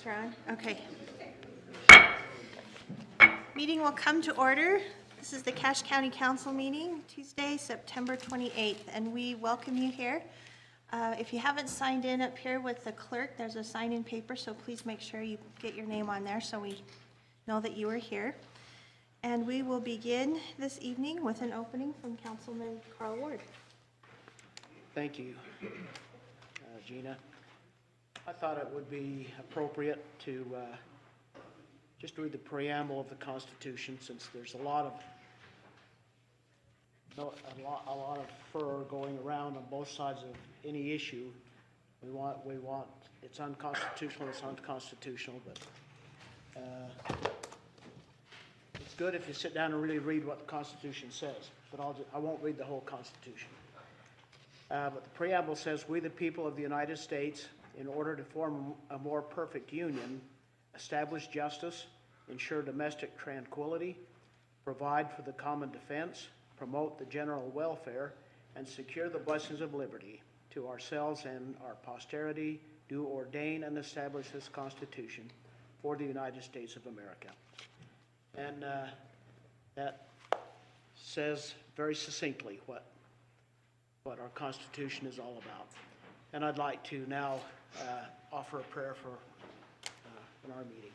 Mics are on? Okay. Meeting will come to order. This is the Cache County Council meeting, Tuesday, September 28th, and we welcome you here. If you haven't signed in up here with the clerk, there's a sign-in paper, so please make sure you get your name on there so we know that you are here. And we will begin this evening with an opening from Councilman Carl Ward. Thank you, Gina. I thought it would be appropriate to just read the preamble of the Constitution, since there's a lot of fur going around on both sides of any issue. We want it's unconstitutional. It's unconstitutional, but it's good if you sit down and really read what the Constitution says. But I won't read the whole Constitution. But the preamble says, "We, the people of the United States, in order to form a more perfect union, establish justice, ensure domestic tranquility, provide for the common defense, promote the general welfare, and secure the blessings of liberty. To ourselves and our posterity, do ordain and establish this Constitution for the United States of America." And that says very succinctly what our Constitution is all about. And I'd like to now offer a prayer for in our meeting.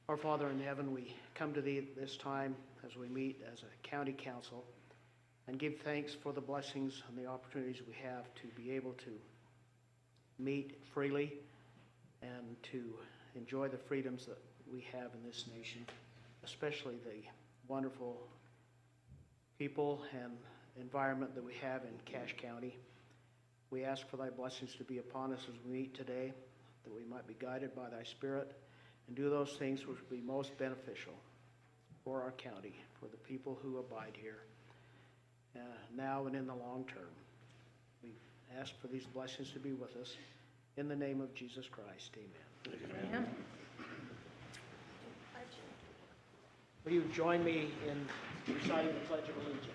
Our Father in heaven, we come to Thee this time as we meet as a county council and give thanks for the blessings and the opportunities we have to be able to meet freely and to enjoy the freedoms that we have in this nation, especially the wonderful people and environment that we have in Cache County. We ask for Thy blessings to be upon us as we meet today, that we might be guided by Thy Spirit and do those things which will be most beneficial for our county, for the people who abide here, now and in the long term. We ask for these blessings to be with us. In the name of Jesus Christ, amen. Amen. Will you join me in reciting the Pledge of Allegiance?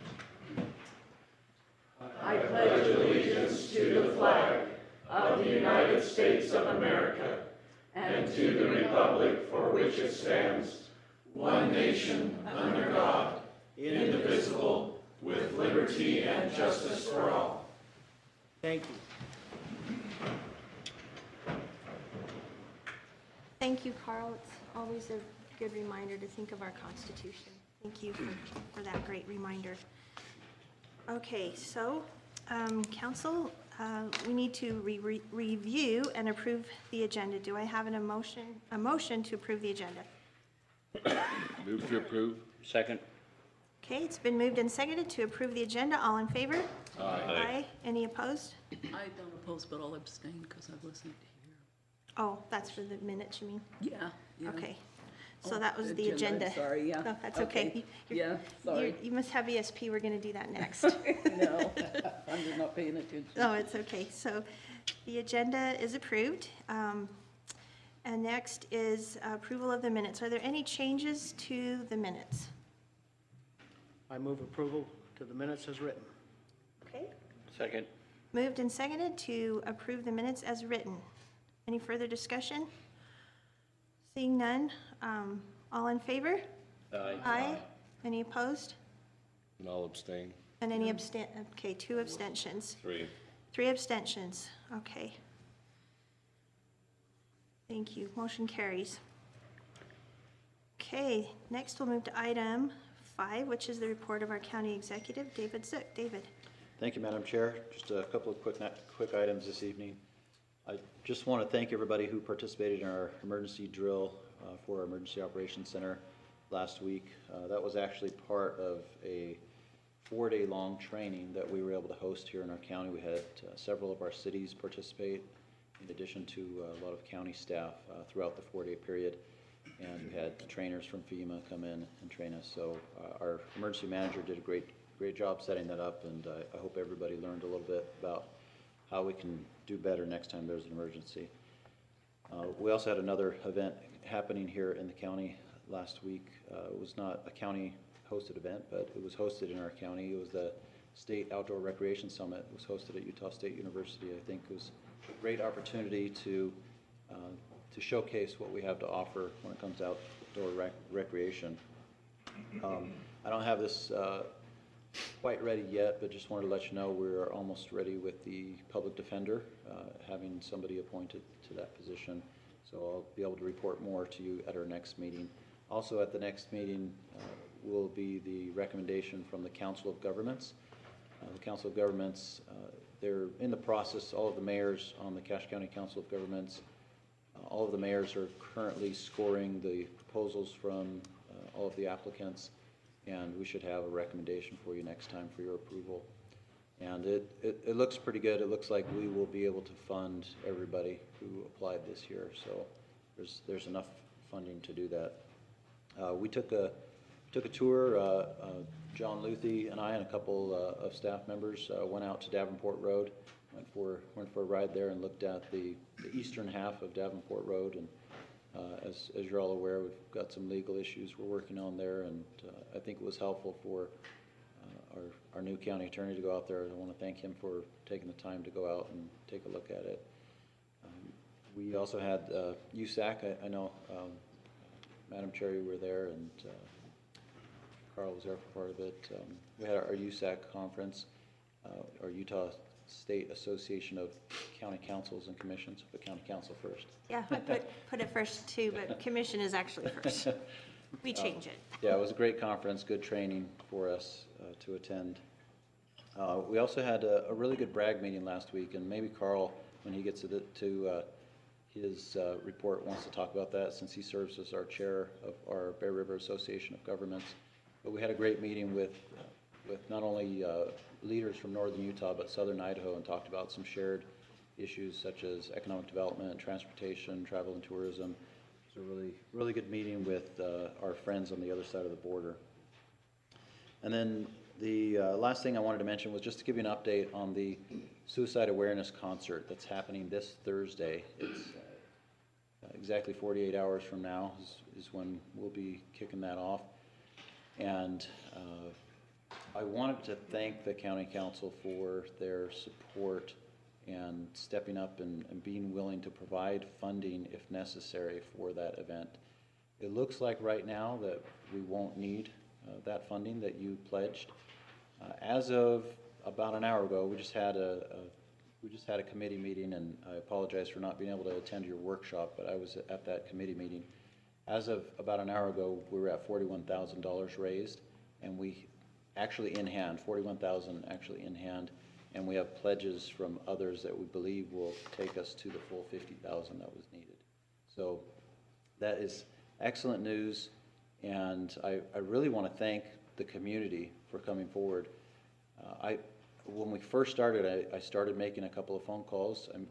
I pledge allegiance to the flag of the United States of America and to the republic for which it stands, one nation, under God, indivisible, with liberty and justice for all. Thank you. Thank you, Carl. It's always a good reminder to think of our Constitution. Thank you for that great reminder. Okay, so Council, we need to review and approve the agenda. Do I have a motion to approve the agenda? Move to approve. Second. Okay, it's been moved and seconded to approve the agenda. All in favor? Aye. Aye. Any opposed? I don't oppose, but I'll abstain because I've listened to you. Oh, that's for the minutes, you mean? Yeah. Okay. So that was the agenda. I'm sorry, yeah. No, that's okay. Yeah, sorry. You must have ESP. We're going to do that next. No, I'm just not paying attention. Oh, it's okay. So the agenda is approved. And next is approval of the minutes. Are there any changes to the minutes? I move approval to the minutes as written. Okay. Second. Moved and seconded to approve the minutes as written. Any further discussion? Seeing none, all in favor? Aye. Aye. Any opposed? And I'll abstain. And any okay, 2 abstentions. 3. 3 abstentions, okay. Thank you, motion carries. Okay, next we'll move to item 5, which is the report of our county executive, David Zook. David. Thank you, Madam Chair. Just a couple of quick items this evening. I just want to thank everybody who participated in our emergency drill for our Emergency Operations Center last week. That was actually part of a 4-day long training that we were able to host here in our county. We had several of our cities participate, in addition to a lot of county staff throughout the 4-day period. And we had trainers from FEMA come in and train us. So our emergency manager did a great job setting that up, and I hope everybody learned a little bit about how we can do better next time there's an emergency. We also had another event happening here in the county last week. It was not a county hosted event, but it was hosted in our county. It was the State Outdoor Recreation Summit. It was hosted at Utah State University. I think it was a great opportunity to to showcase what we have to offer when it comes outdoor recreation. I don't have this quite ready yet, but just wanted to let you know we're almost ready with the public defender, having somebody appointed to that position. So I'll be able to report more to you at our next meeting. Also at the next meeting will be the recommendation from the Council of Governments. The Council of Governments, they're in the process, all of the mayors on the Cache County Council of Governments, all of the mayors are currently scoring the proposals from all of the applicants, and we should have a recommendation for you next time for your approval. And it looks pretty good. It looks like we will be able to fund everybody who applied this year, so there's enough funding to do that. We took a tour. John Luthi and I and a couple of staff members went out to Davenport Road, went for a ride there and looked at the eastern half of Davenport Road. And as you're all aware, we've got some legal issues we're working on there, and I think it was helpful for our new county attorney to go out there. I want to thank him for taking the time to go out and take a look at it. We also had USAC. I know Madam Chair, you were there, and Carl was there for part of it. We had our USAC conference, our Utah State Association of County Councils and Commissions, but County Council first. Yeah, I put it first too, but commission is actually first. We change it. Yeah, it was a great conference, good training for us to attend. We also had a really good brag meeting last week, and maybe Carl, when he gets to his report, wants to talk about that since he serves as our chair of our Bear River Association of Governments. But we had a great meeting with not only leaders from northern Utah but southern Idaho, and talked about some shared issues such as economic development, transportation, travel and tourism. It was a really good meeting with our friends on the other side of the border. And then the last thing I wanted to mention was just to give you an update on the Suicide Awareness Concert that's happening this Thursday. It's exactly 48 hours from now is when we'll be kicking that off. And I wanted to thank the County Council for their support and stepping up and being willing to provide funding if necessary for that event. It looks like right now that we won't need that funding that you pledged. As of about an hour ago, we just had a committee meeting, and I apologize for not being able to attend your workshop, but I was at that committee meeting. As of about an hour ago, we were at $41,000 raised, and we actually in hand, $41,000 actually in hand, and we have pledges from others that we believe will take us to the full $50,000 that was needed. So that is excellent news, and I really want to thank the community for coming forward. When we first started, I started making a couple of phone calls, and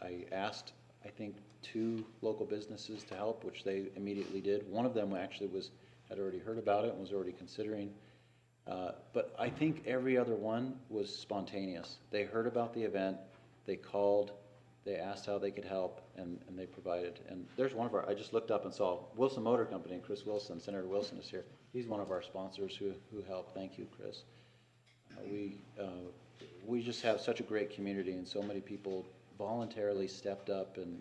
I asked, I think, 2 local businesses to help, which they immediately did. One of them actually had already heard about it and was already considering. But I think every other one was spontaneous. They heard about the event, they called, they asked how they could help, and they provided. And there's one of I just looked up and saw Wilson Motor Company, and Chris Wilson, Senator Wilson is here. He's one of our sponsors who helped. Thank you, Chris. We just have such a great community, and so many people voluntarily stepped up and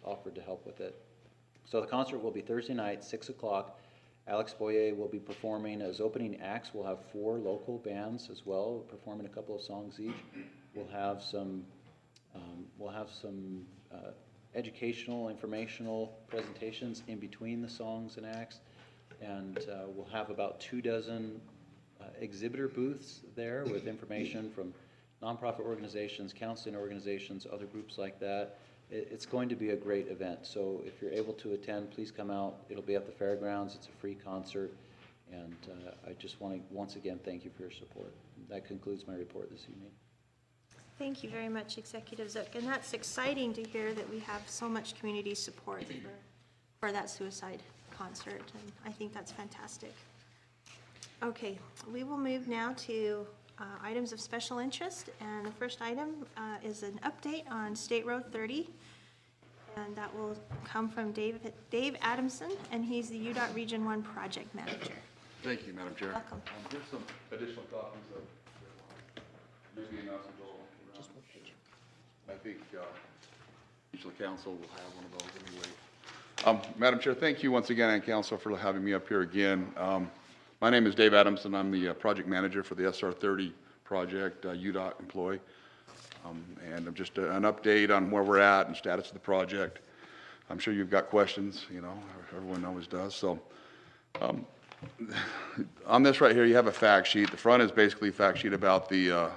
offered to help with it. So the concert will be Thursday night, 6 o'clock. Alex Boyer will be performing as opening acts. We'll have 4 local bands as well, performing a couple of songs each. We'll have some educational, informational presentations in between the songs and acts, and we'll have about 24 exhibitor booths there with information from nonprofit organizations, counseling organizations, other groups like that. It's going to be a great event, so if you're able to attend, please come out. It'll be at the fairgrounds. It's a free concert, and I just want to once again thank you for your support. That concludes my report this evening. Thank you very much, Executive Zook. And that's exciting to hear that we have so much community support for that suicide concert, and I think that's fantastic. Okay, we will move now to items of special interest, and the first item is an update on State Road 30, and that will come from Dave Adamson, and he's the UDOT Region 1 Project Manager. Thank you, Madam Chair. Welcome. Here's some additional copies of maybe announcement. I think Usually council will have one of those anyway. Madam Chair, thank you once again, and council, for having me up here again. My name is Dave Adams, and I'm the project manager for the SR 30 project, UDOT employee. And just an update on where we're at and status of the project. I'm sure you've got questions, you know, everyone always does. So on this right here, you have a fact sheet. The front is basically a fact sheet about the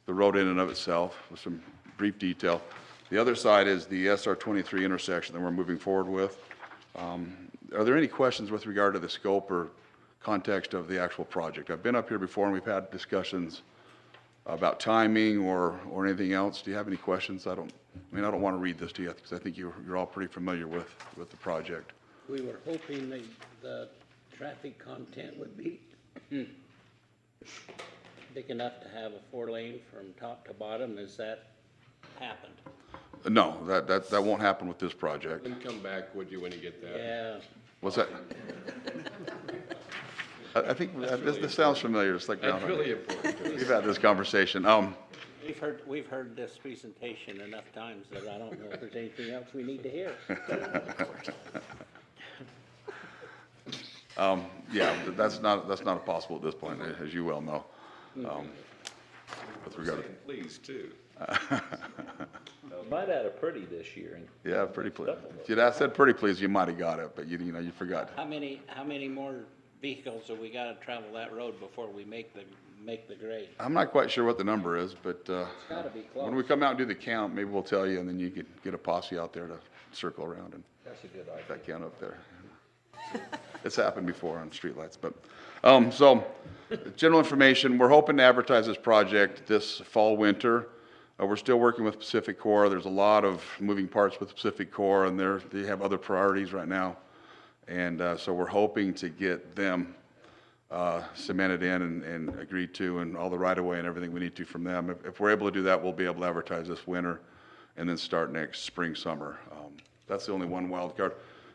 road in and of itself with some brief detail. The other side is the SR 23 intersection that we're moving forward with. Are there any questions with regard to the scope or context of the actual project? I've been up here before and we've had discussions about timing or anything else. Do you have any questions? I don't want to read this to you because I think you're all pretty familiar with the project. We were hoping the traffic content would be big enough to have a 4-lane from top to bottom. Has that happened? No, that won't happen with this project. And come back, would you, when you get that? Yeah. What's that? I think this sounds familiar. It's like, That's really important. we've had this conversation. We've heard this presentation enough times that I don't know if there's anything else we need to hear. Yeah, that's not possible at this point, as you well know. With regard to, Please, too. Might have had a pretty this year. yeah, pretty pleased. If you'd asked said pretty pleased, you might have got it, but you forgot. How many more vehicles have we got to travel that road before we make the grade? I'm not quite sure what the number is, but It's got to be close. when we come out and do the count, maybe we'll tell you, and then you could get a posse out there to circle around and That's a good idea. that count up there. It's happened before on streetlights, but, so, general information, we're hoping to advertise this project this fall, winter. We're still working with Pacific Corps. There's a lot of moving parts with Pacific Corps, and they have other priorities right now. And so we're hoping to get them cemented in and agreed to, and all the right-of-way and everything we need to from them. If we're able to do that, we'll be able to advertise this winter and then start next spring, summer. That's the only one wild card.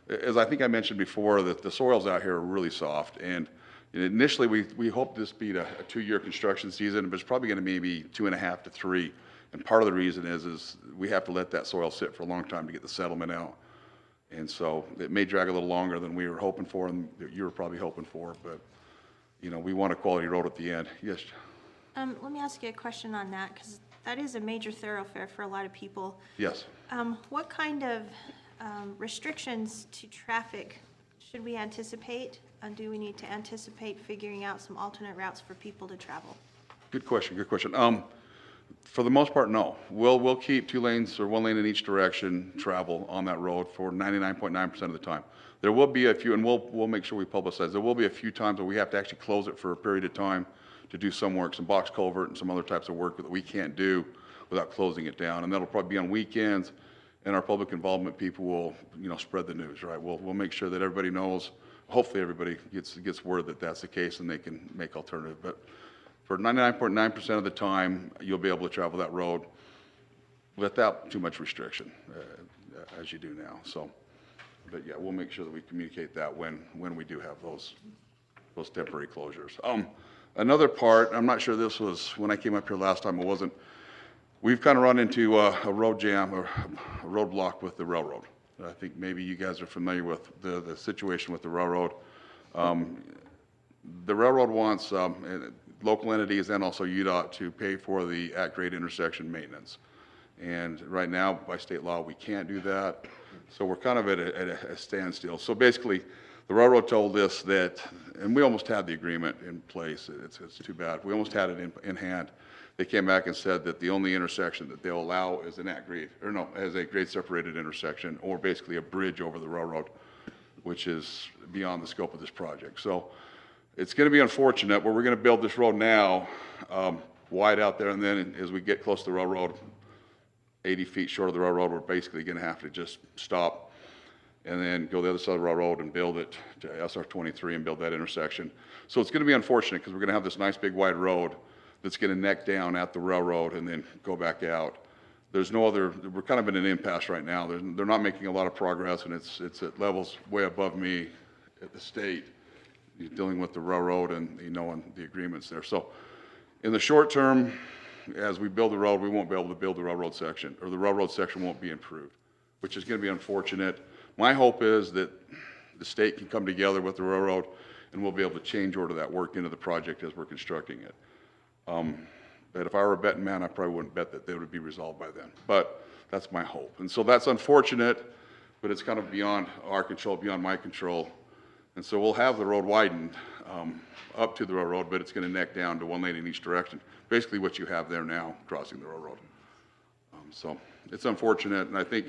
As I think I mentioned before, that the soils out here are really soft, and initially we hoped this be a 2-year construction season, but it's probably going to maybe 2.5 to 3. And part of the reason is we have to let that soil sit for a long time to get the settlement out. And so it may drag a little longer than we were hoping for and that you were probably hoping for, but we want a quality road at the end. Yes. Let me ask you a question on that, because that is a major thoroughfare for a lot of people. Yes. What kind of restrictions to traffic should we anticipate? Do we need to anticipate figuring out some alternate routes for people to travel? Good question. Good question. For the most part, no. We'll keep 2 lanes or 1 lane in each direction travel on that road for 99.9% of the time. There will be a few, and we'll make sure we publicize. There will be a few times where we have to actually close it for a period of time to do some work, some box culvert and some other types of work that we can't do without closing it down. And that'll probably be on weekends, and our public involvement people will, spread the news, right? We'll make sure that everybody knows. Hopefully, everybody gets word that that's the case, and they can make alternative. But for 99.9% of the time, you'll be able to travel that road without too much restriction, as you do now. So, but yeah, we'll make sure that we communicate that when we do have those temporary closures. Another part, I'm not sure this was, when I came up here last time, it wasn't, we've kind of run into a road jam or a roadblock with the railroad. I think maybe you guys are familiar with the situation with the railroad. The railroad wants local entities and also UDOT to pay for the at-grade intersection maintenance. And right now, by state law, we can't do that. So we're kind of at a standstill. So basically, the railroad told us that, and we almost had the agreement in place. It's too bad. We almost had it in hand. They came back and said that the only intersection that they'll allow is an at-grade, or no, as a grade-separated intersection, or basically a bridge over the railroad, which is beyond the scope of this project. So it's going to be unfortunate, but we're going to build this road now wide out there, and then as we get close to the railroad, 80 feet short of the railroad, we're basically going to have to just stop and then go the other side of the railroad and build it to SR 23 and build that intersection. So it's going to be unfortunate because we're going to have this nice big wide road that's going to neck down at the railroad and then go back out. There's no other, we're kind of in an impasse right now. They're not making a lot of progress, and it's at levels way above me at the state, dealing with the railroad and and the agreements there. So in the short term, as we build the road, we won't be able to build the railroad section, or the railroad section won't be improved, which is going to be unfortunate. My hope is that the state can come together with the railroad, and we'll be able to change order that work into the project as we're constructing it. But if I were a betting man, I probably wouldn't bet that they would be resolved by then. But that's my hope. And so that's unfortunate, but it's kind of beyond our control, beyond my control. And so we'll have the road widened up to the railroad, but it's going to neck down to one lane in each direction. Basically what you have there now, crossing the railroad. So it's unfortunate, and I think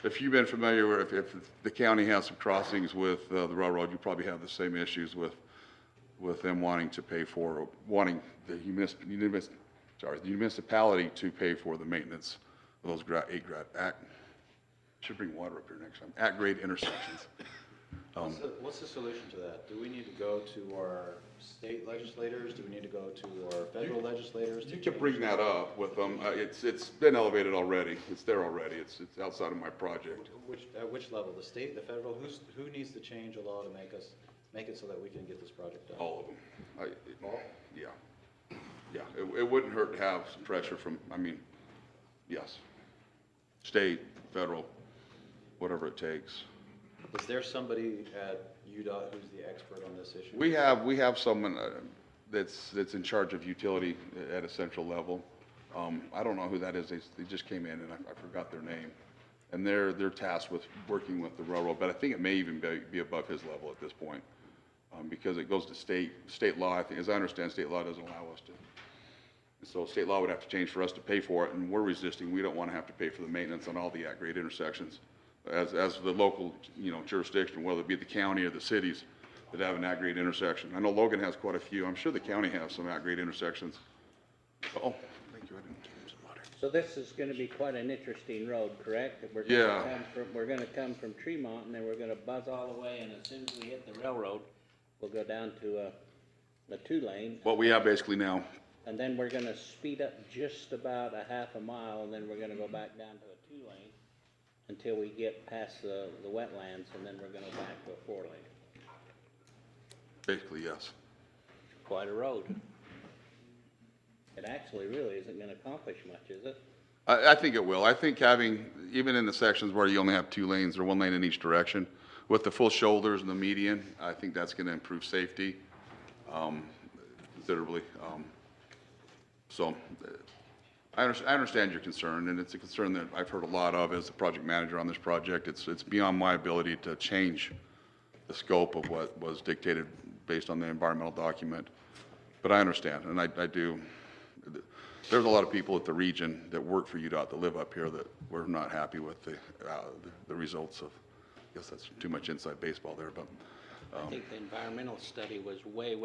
if you've been familiar with, if the county has some crossings with the railroad, you probably have the same issues with them wanting to pay for, wanting the municipality to pay for the maintenance of those should bring water up here next time, at-grade intersections. What's the solution to that? Do we need to go to our state legislators? Do we need to go to our federal legislators? You can bring that up with them. It's been elevated already. It's there already. It's outside of my project. At which level? The state, the federal? Who needs to change a law to make it so that we can get this project done? All of them. Yeah. Yeah, it wouldn't hurt to have some pressure from, yes. State, federal, whatever it takes. Is there somebody at UDOT who's the expert on this issue? We have someone that's in charge of utility at a central level. I don't know who that is. They just came in and I forgot their name. And they're tasked with working with the railroad, but I think it may even be above his level at this point. Because it goes to state law. I think, as I understand, state law doesn't allow us to. So state law would have to change for us to pay for it, and we're resisting. We don't want to have to pay for the maintenance on all the at-grade intersections. As the local, jurisdiction, whether it be the county or the cities that have an at-grade intersection. I know Logan has quite a few. I'm sure the county has some at-grade intersections. Oh, thank you. I didn't change the water. So this is gonna be quite an interesting road, correct? We're gonna come from Tremont, and then we're gonna buzz all the way, and as soon as we hit the railroad, we'll go down to a 2-lane. What we have basically now. And then we're gonna speed up just about a half a mile, and then we're gonna go back down to a 2-lane until we get past the wetlands, and then we're gonna back to a 4-lane. Basically, yes. Quite a road. It actually really isn't gonna accomplish much, is it? I think it will. I think having, even in the sections where you only have 2 lanes or 1 lane in each direction, with the full shoulders and the median, I think that's going to improve safety considerably. So I understand your concern, and it's a concern that I've heard a lot of as the project manager on this project. It's beyond my ability to change the scope of what was dictated based on the environmental document. But I understand, and I do. There's a lot of people at the region that work for UDOT that live up here that were not happy with the results of. I guess that's too much inside baseball there, but. I think the environmental study was way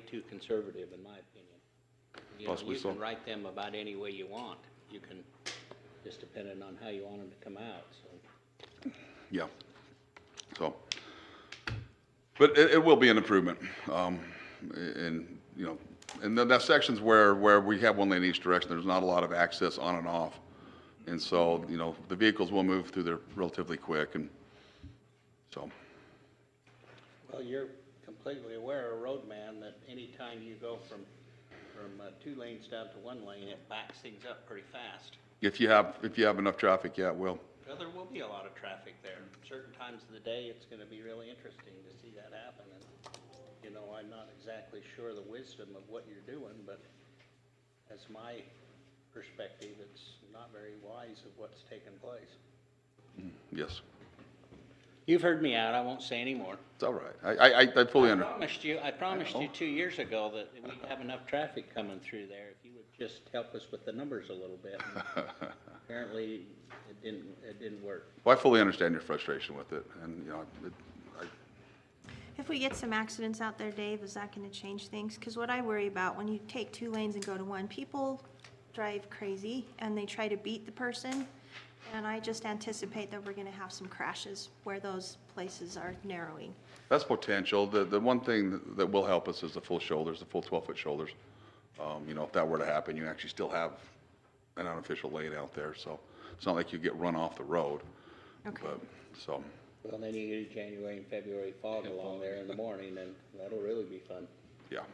too conservative, in my opinion. Possibly so. You can write them about any way you want. You can, just depending on how you want them to come out, so. Yeah. So, but it will be an improvement. And, and then that sections where we have 1 lane in each direction, there's not a lot of access on and off. And so, the vehicles will move through there relatively quick, and so. Well, you're completely aware, a roadman, that anytime you go from 2 lanes down to 1 lane, it backs things up pretty fast. If you have enough traffic, yeah, it will. Well, there will be a lot of traffic there. Certain times of the day, it's gonna be really interesting to see that happen. And, I'm not exactly sure the wisdom of what you're doing, but as my perspective, it's not very wise of what's taken place. Yes. You've heard me out. I won't say any more. It's all right. I fully understand. I promised you 2 years ago that we'd have enough traffic coming through there if you would just help us with the numbers a little bit. Apparently, it didn't work. Well, I fully understand your frustration with it, and, If we get some accidents out there, Dave, is that going to change things? Because what I worry about, when you take 2 lanes and go to 1, people drive crazy and they try to beat the person. And I just anticipate that we're going to have some crashes where those places are narrowing. That's potential. The one thing that will help us is the full shoulders, the full 12-foot shoulders. If that were to happen, you actually still have an unofficial lane out there, so it's not like you get run off the road. Okay. But, so. Well, then you do January and February fog along there in the morning, and that'll really be fun. Yeah.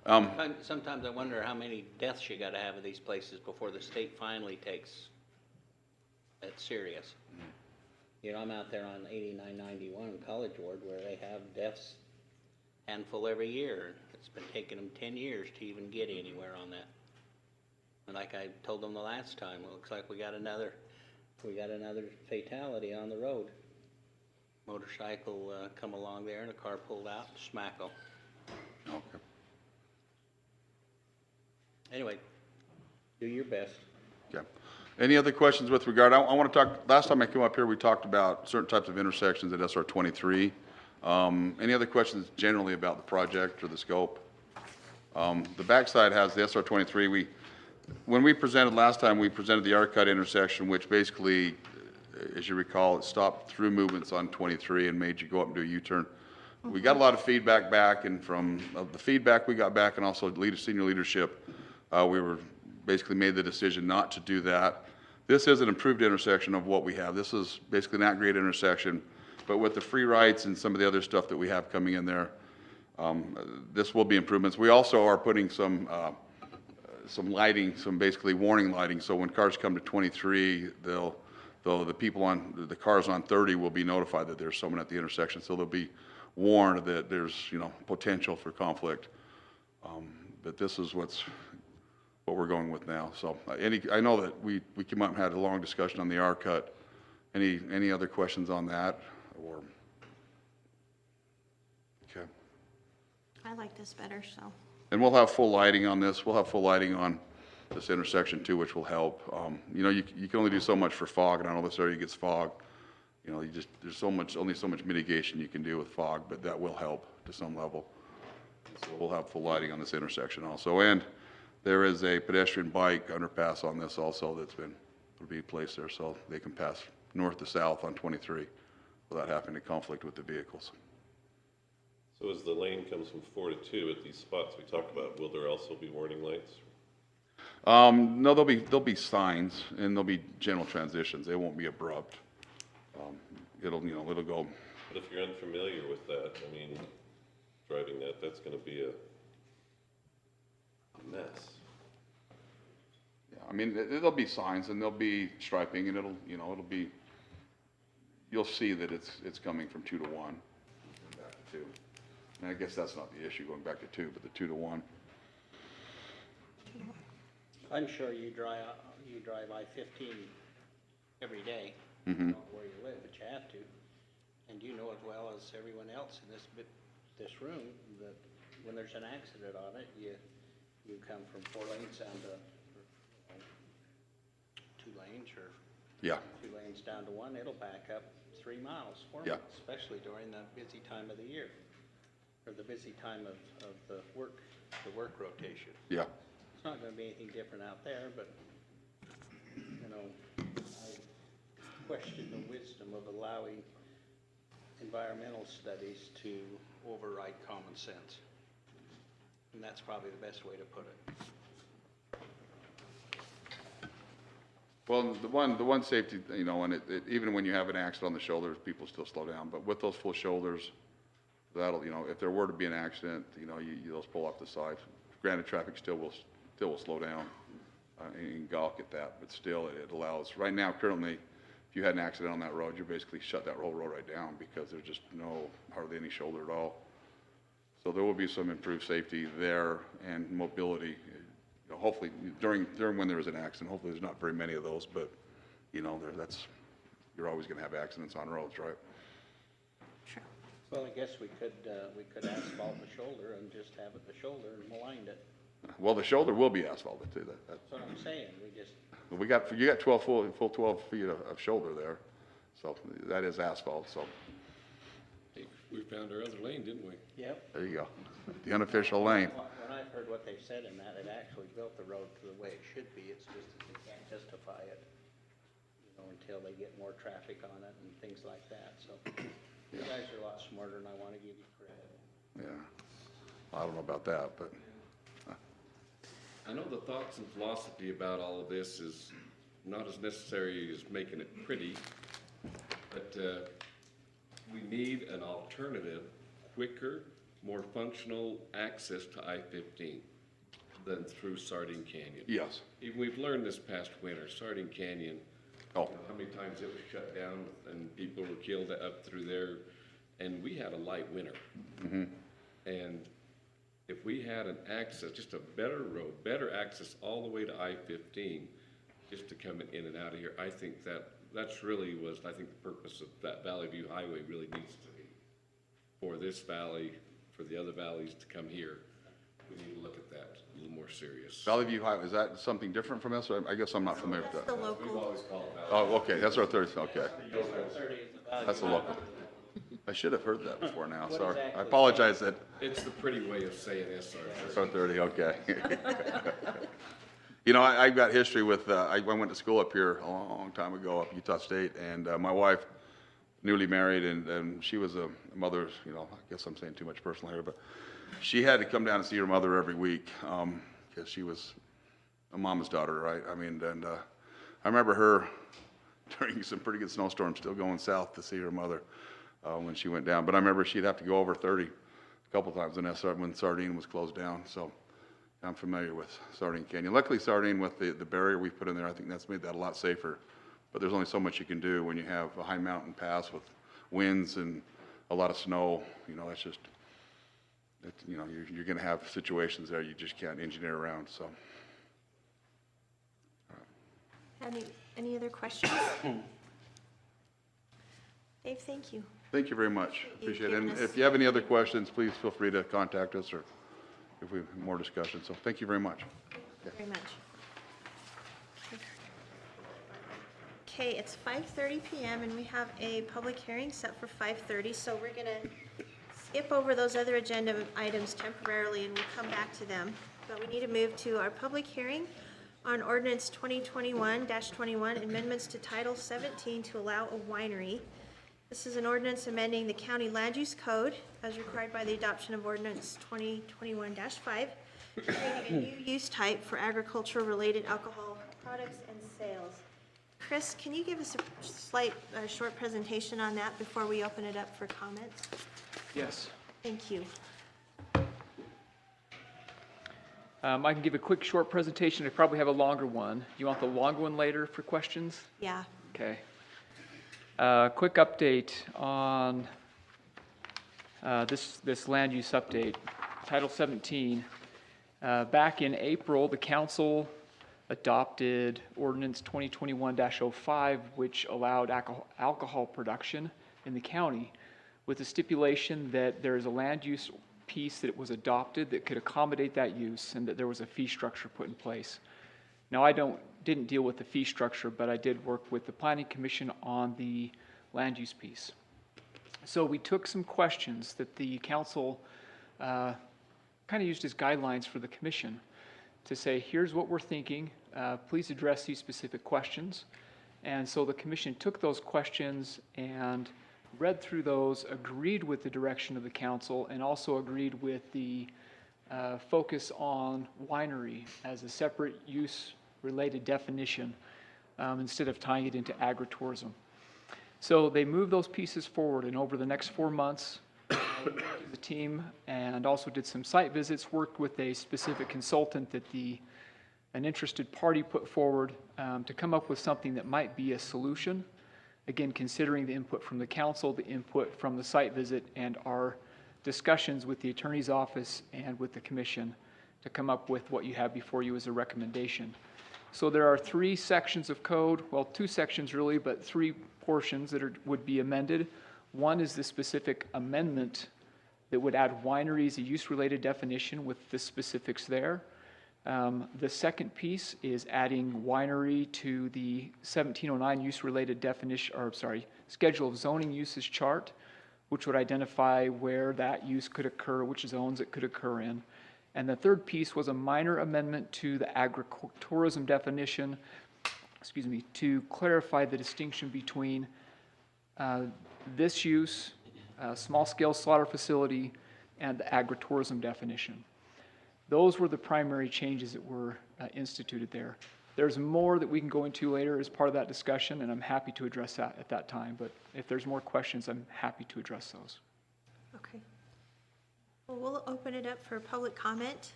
Sometimes I wonder how many deaths you gotta have of these places before the state finally takes it serious. You know, I'm out there on 8991 College Ward where they have deaths handful every year. It's been taking them 10 years to even get anywhere on that. And like I told them the last time, it looks like we got another fatality on the road. Motorcycle come along there and a car pulled out, smack them. Okay. Anyway, do your best. Okay. Any other questions with regard, I want to talk, last time I came up here, we talked about certain types of intersections at SR 23. Any other questions generally about the project or the scope? The backside has the SR 23. When we presented last time, we presented the R-cut intersection, which basically, as you recall, it stopped through movements on 23 and made you go up and do a U-turn. We got a lot of feedback back, and from the feedback we got back and also senior leadership, we were basically made the decision not to do that. This is an improved intersection of what we have. This is basically an at-grade intersection, but with the free rights and some of the other stuff that we have coming in there, this will be improvements. We also are putting some lighting, some basically warning lighting, so when cars come to 23, the cars on 30 will be notified that there's someone at the intersection, so they'll be warned that there's, potential for conflict. But this is what we're going with now. So I know that we came up and had a long discussion on the R-cut. Any other questions on that? Or okay. I like this better, so. And we'll have full lighting on this. We'll have full lighting on this intersection too, which will help. You can only do so much for fog, and I know this area gets fog. There's only so much mitigation you can do with fog, but that will help to some level. So we'll have full lighting on this intersection also. And there is a pedestrian bike underpass on this also will be placed there, so they can pass north to south on 23 without having to conflict with the vehicles. So as the lane comes from 4 to 2 at these spots we talked about, will there also be warning lights? No, there'll be signs and there'll be general transitions. They won't be abrupt. It'll go. But if you're unfamiliar with that, driving that's going to be a mess. Yeah, there'll be signs and there'll be striping, and it'll be. You'll see that it's coming from 2 to 1, back to 2. And I guess that's not the issue going back to 2, but the 2 to 1. I'm sure you drive I-15 every day, Mm-hmm. not where you live, but you have to. And you know as well as everyone else in this room that when there's an accident on it, you come from 4 lanes down to 2 lanes, or Yeah. 2 lanes down to 1. It'll back up 3 miles, 4 Yeah. miles, especially during the busy time of the year, or the busy time of the work rotation. Yeah. It's not going to be anything different out there, but, I question the wisdom of allowing environmental studies to override common sense. And that's probably the best way to put it. Well, the one safety, and even when you have an accident on the shoulders, people still slow down. But with those full shoulders, that'll, if there were to be an accident, you'll just pull off the side. Granted, traffic still will slow down and gawk at that, but still it allows. Right now, currently, if you had an accident on that road, you basically shut that whole road right down because there's just hardly any shoulder at all. So there will be some improved safety there and mobility. Hopefully during when there is an accident, hopefully there's not very many of those, but you're always going to have accidents on roads, right? Sure. Well, I guess we could asphalt the shoulder and just have it the shoulder and maligned it. Well, the shoulder will be asphalted too. That's what I'm saying. You got 12 full 12 feet of shoulder there, so that is asphalt. So We found our other lane, didn't we? Yep. there you go, the unofficial lane. When I've heard what they've said in that, it actually built the road to the way it should be. It's just that they can't justify it, until they get more traffic on it and things like that. So you guys are a lot smarter than I want to give you credit. Yeah, I don't know about that, but I know the thoughts and philosophy about all of this is not as necessary as making it pretty, but we need an alternative, quicker, more functional access to I-15 than through Sardine Canyon. Yes. Even we've learned this past winter, Sardine Canyon, Oh, how many times it was shut down and people were killed up through there, and we had a light winter. And if we had an access, just a better road, better access all the way to I-15, just to come in and out of here, I think that's really was, I think the purpose of that Valley View Highway really needs to be. For this valley, for the other valleys to come here, we need to look at that a little more serious. Valley View Highway, is that something different from this? I guess I'm not familiar with That's that. the We've local. always called it Valley. Oh, okay, that's our third, okay. 30 is the That's the local. I should have heard that before now, What sorry. I exactly? apologize that, It's the pretty way of saying SR. oh, 30, okay. You know, I've got history with, I went to school up here a long time ago, up Utah State, and my wife, newly married, and she was a mother, you know, I guess I'm saying too much personal here, but she had to come down and see her mother every week, because she was a mama's daughter, right? I mean, and I remember her during some pretty good snowstorms still going south to see her mother when she went down. But I remember she'd have to go over 30 a couple times when Sardine was closed down. So I'm familiar with Sardine Canyon. Luckily, Sardine, with the barrier we put in there, I think that's made that a lot safer. But there's only so much you can do when you have a high mountain pass with winds and a lot of snow. You know, that's just, you know, you're going to have situations there you just can't engineer around. So. Any other questions? Dave, thank you. Thank you very much. You've Appreciate it. And given us- if you have any other questions, please feel free to contact us or if we have more discussion. So thank you very much. Very much. Okay, it's 5:30 PM and we have a public hearing set for 5:30, so we're gonna skip over those other agenda items temporarily and we'll come back to them. But we need to move to our public hearing on Ordinance 2021-21, amendments to Title 17 to allow a winery. This is an ordinance amending the county land use code as required by the adoption of Ordinance 2021-5, creating a new use type for agricultural-related alcohol products and sales. Chris, can you give us a slight, short presentation on that before we open it up for comments? Yes. Thank you. I can give a quick, short presentation. I probably have a longer one. Do you want the longer one later for questions? Yeah. Okay. Quick update on this land use update, Title 17. Back in April, the council adopted Ordinance 2021-05, which allowed alcohol production in the county with the stipulation that there is a land use piece that was adopted that could accommodate that use and that there was a fee structure put in place. Now, I didn't deal with the fee structure, but I did work with the Planning Commission on the land use piece. So we took some questions that the council kind of used as guidelines for the commission to say, here's what we're thinking, please address these specific questions. And so the commission took those questions and read through those, agreed with the direction of the council, and also agreed with the focus on winery as a separate use-related definition instead of tying it into agritourism. So they moved those pieces forward, and over the next 4 months, the team and also did some site visits, worked with a specific consultant that an interested party put forward to come up with something that might be a solution. Again, considering the input from the council, the input from the site visit, and our discussions with the attorney's office and with the commission to come up with what you have before you as a recommendation. So there are 3 sections of code, well, 2 sections really, but 3 portions that would be amended. One is the specific amendment that would add winery as a use-related definition with the specifics there. The second piece is adding winery to the 1709 use-related definition, or sorry, schedule of zoning uses chart, which would identify where that use could occur, which zones it could occur in. And the third piece was a minor amendment to the agritourism definition, to clarify the distinction between this use, small-scale slaughter facility, and the agritourism definition. Those were the primary changes that were instituted there. There's more that we can go into later as part of that discussion, and I'm happy to address that at that time. But if there's more questions, I'm happy to address those. Okay. Well, we'll open it up for public comment,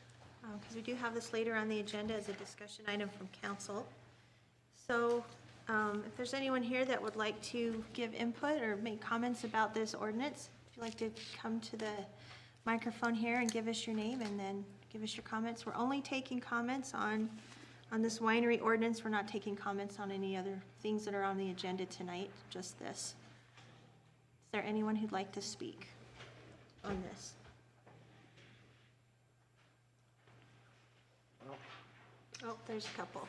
because we do have this later on the agenda as a discussion item from council. So if there's anyone here that would like to give input or make comments about this ordinance, if you'd like to come to the microphone here and give us your name and then give us your comments. We're only taking comments on this winery ordinance. We're not taking comments on any other things that are on the agenda tonight, just this. Is there anyone who'd like to speak on this? Oh, there's a couple.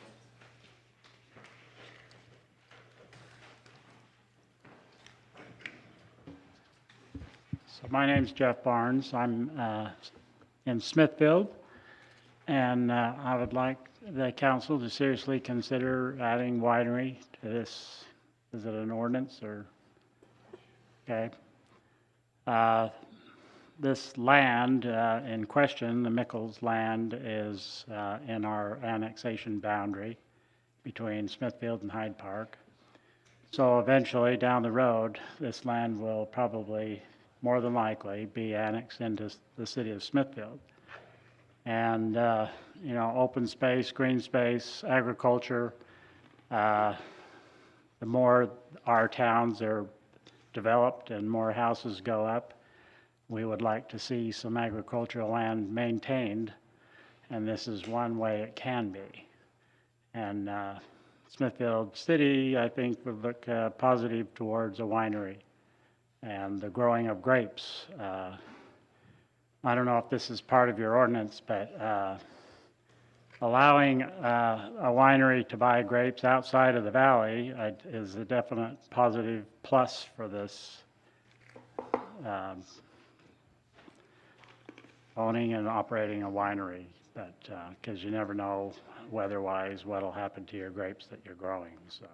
So my name's Jeff Barnes. I'm in Smithfield, and I would like the council to seriously consider adding winery to this. Is it an ordinance or? Okay. This land in question, the Mickles land, is in our annexation boundary between Smithfield and Hyde Park. So eventually down the road, this land will probably, more than likely, be annexed into the city of Smithfield. And, you know, open space, green space, agriculture, the more our towns are developed and more houses go up, we would like to see some agricultural land maintained, and this is one way it can be. And Smithfield City, I think, would look positive towards a winery and the growing of grapes. I don't know if this is part of your ordinance, but allowing a winery to buy grapes outside of the valley is a definite positive plus for this owning and operating a winery, but because you never know weather-wise what'll happen to your grapes that you're growing. So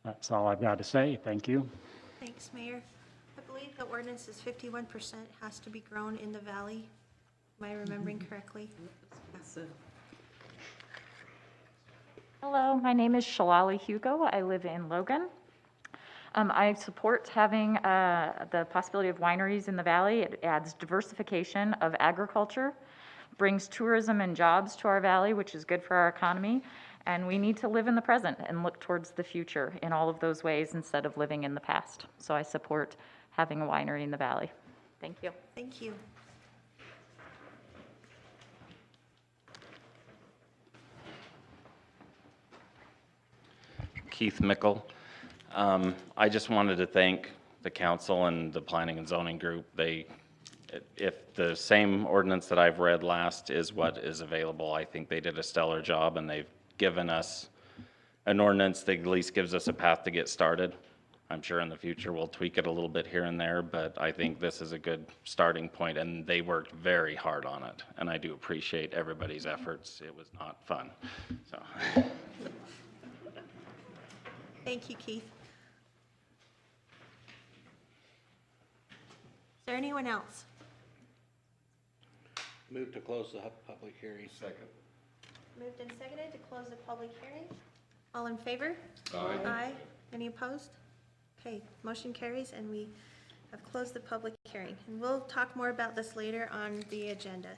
that's all I've got to say. Thank you. Thanks, Mayor. I believe the ordinance is 51% has to be grown in the valley. Am I remembering correctly? Hello, my name is Shalali Hugo. I live in Logan. I support having the possibility of wineries in the valley. It adds diversification of agriculture, brings tourism and jobs to our valley, which is good for our economy. And we need to live in the present and look towards the future in all of those ways instead of living in the past. So I support having a winery in the valley. Thank you. Thank you. Keith Mickle. I just wanted to thank the council and the planning and zoning group. If the same ordinance that I've read last is what is available, I think they did a stellar job, and they've given us an ordinance that at least gives us a path to get started. I'm sure in the future we'll tweak it a little bit here and there, but I think this is a good starting point, and they worked very hard on it, and I do appreciate everybody's efforts. It was not fun. So. Thank you, Keith. Is there anyone else? Move to close the public hearing. Second. Moved and seconded to close the public hearing. All in favor? Aye. Aye. Any opposed? Okay, motion carries, and we have closed the public hearing. And we'll talk more about this later on the agenda.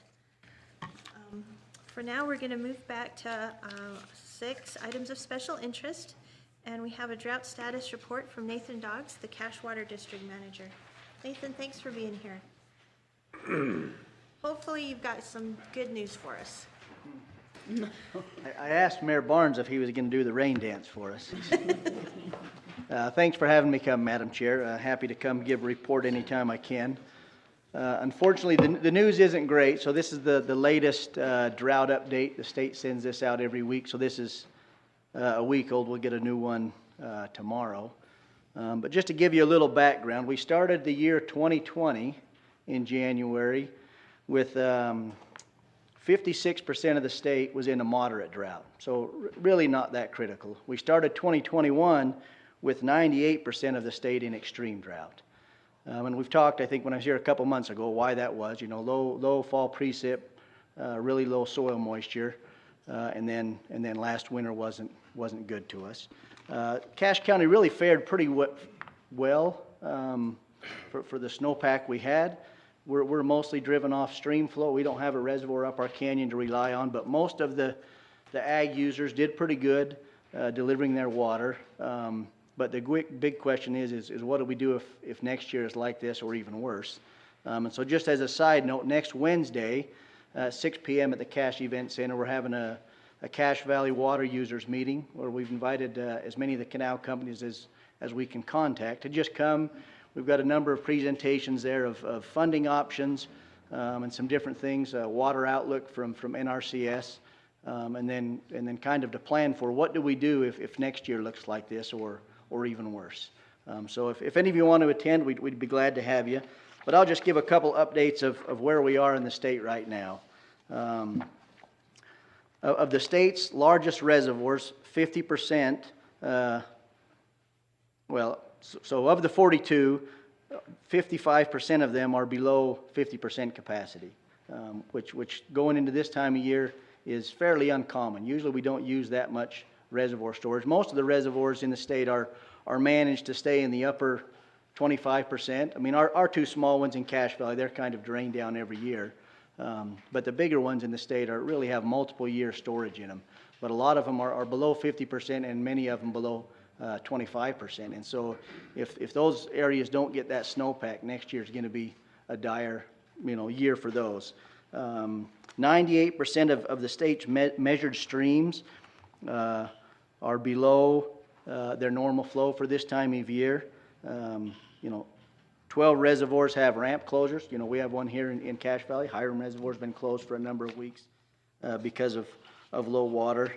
For now, we're going to move back to 6 items of special interest, and we have a drought status report from Nathan Doggs, the Cashwater District Manager. Nathan, thanks for being here. Hopefully you've got some good news for us. I asked Mayor Barnes if he was going to do the rain dance for us. Thanks for having me come, Madam Chair. Happy to come give a report anytime I can. Unfortunately, the news isn't great, so this is the latest drought update. The state sends this out every week, so this is a week old. We'll get a new one tomorrow. But just to give you a little background, we started the year 2020 in January with 56% of the state was in a moderate drought, so really not that critical. We started 2021 with 98% of the state in extreme drought. And we've talked, I think, when I was here a couple months ago, why that was. You know, low fall precip, really low soil moisture, and then last winter wasn't good to us. Cache County really fared pretty well. for the snowpack we had. We're mostly driven off stream flow. We don't have a reservoir up our canyon to rely on, but most of the ag users did pretty good delivering their water. But the big question is what do we do if next year is like this or even worse? And so just as a side note, next Wednesday, 6 p.m. at the Cache Event Center, we're having a Cache Valley water users meeting where we've invited as many of the canal companies as we can contact to just come. We've got a number of presentations there of funding options and some different things, water outlook from NRCS, and then kind of to plan for what do we do if next year looks like this or even worse. So if any of you want to attend, we'd be glad to have you. But I'll just give a couple updates of where we are in the state right now. Of the state's largest reservoirs, 50%, so of the 42, 55% of them are below 50% capacity, which going into this time of year is fairly uncommon. Usually we don't use that much reservoir storage. Most of the reservoirs in the state are managed to stay in the upper 25%. I mean, our two small ones in Cache Valley, they're kind of drained down every year. But the bigger ones in the state really have multiple year storage in them. But a lot of them are below 50% and many of them below 25%. And so if those areas don't get that snowpack, next year is going to be a dire year for those. 98% of the state's measured streams are below their normal flow for this time of year. 12 reservoirs have ramp closures. We have one here in Cache Valley. Hiram Reservoir's been closed for a number of weeks because of low water.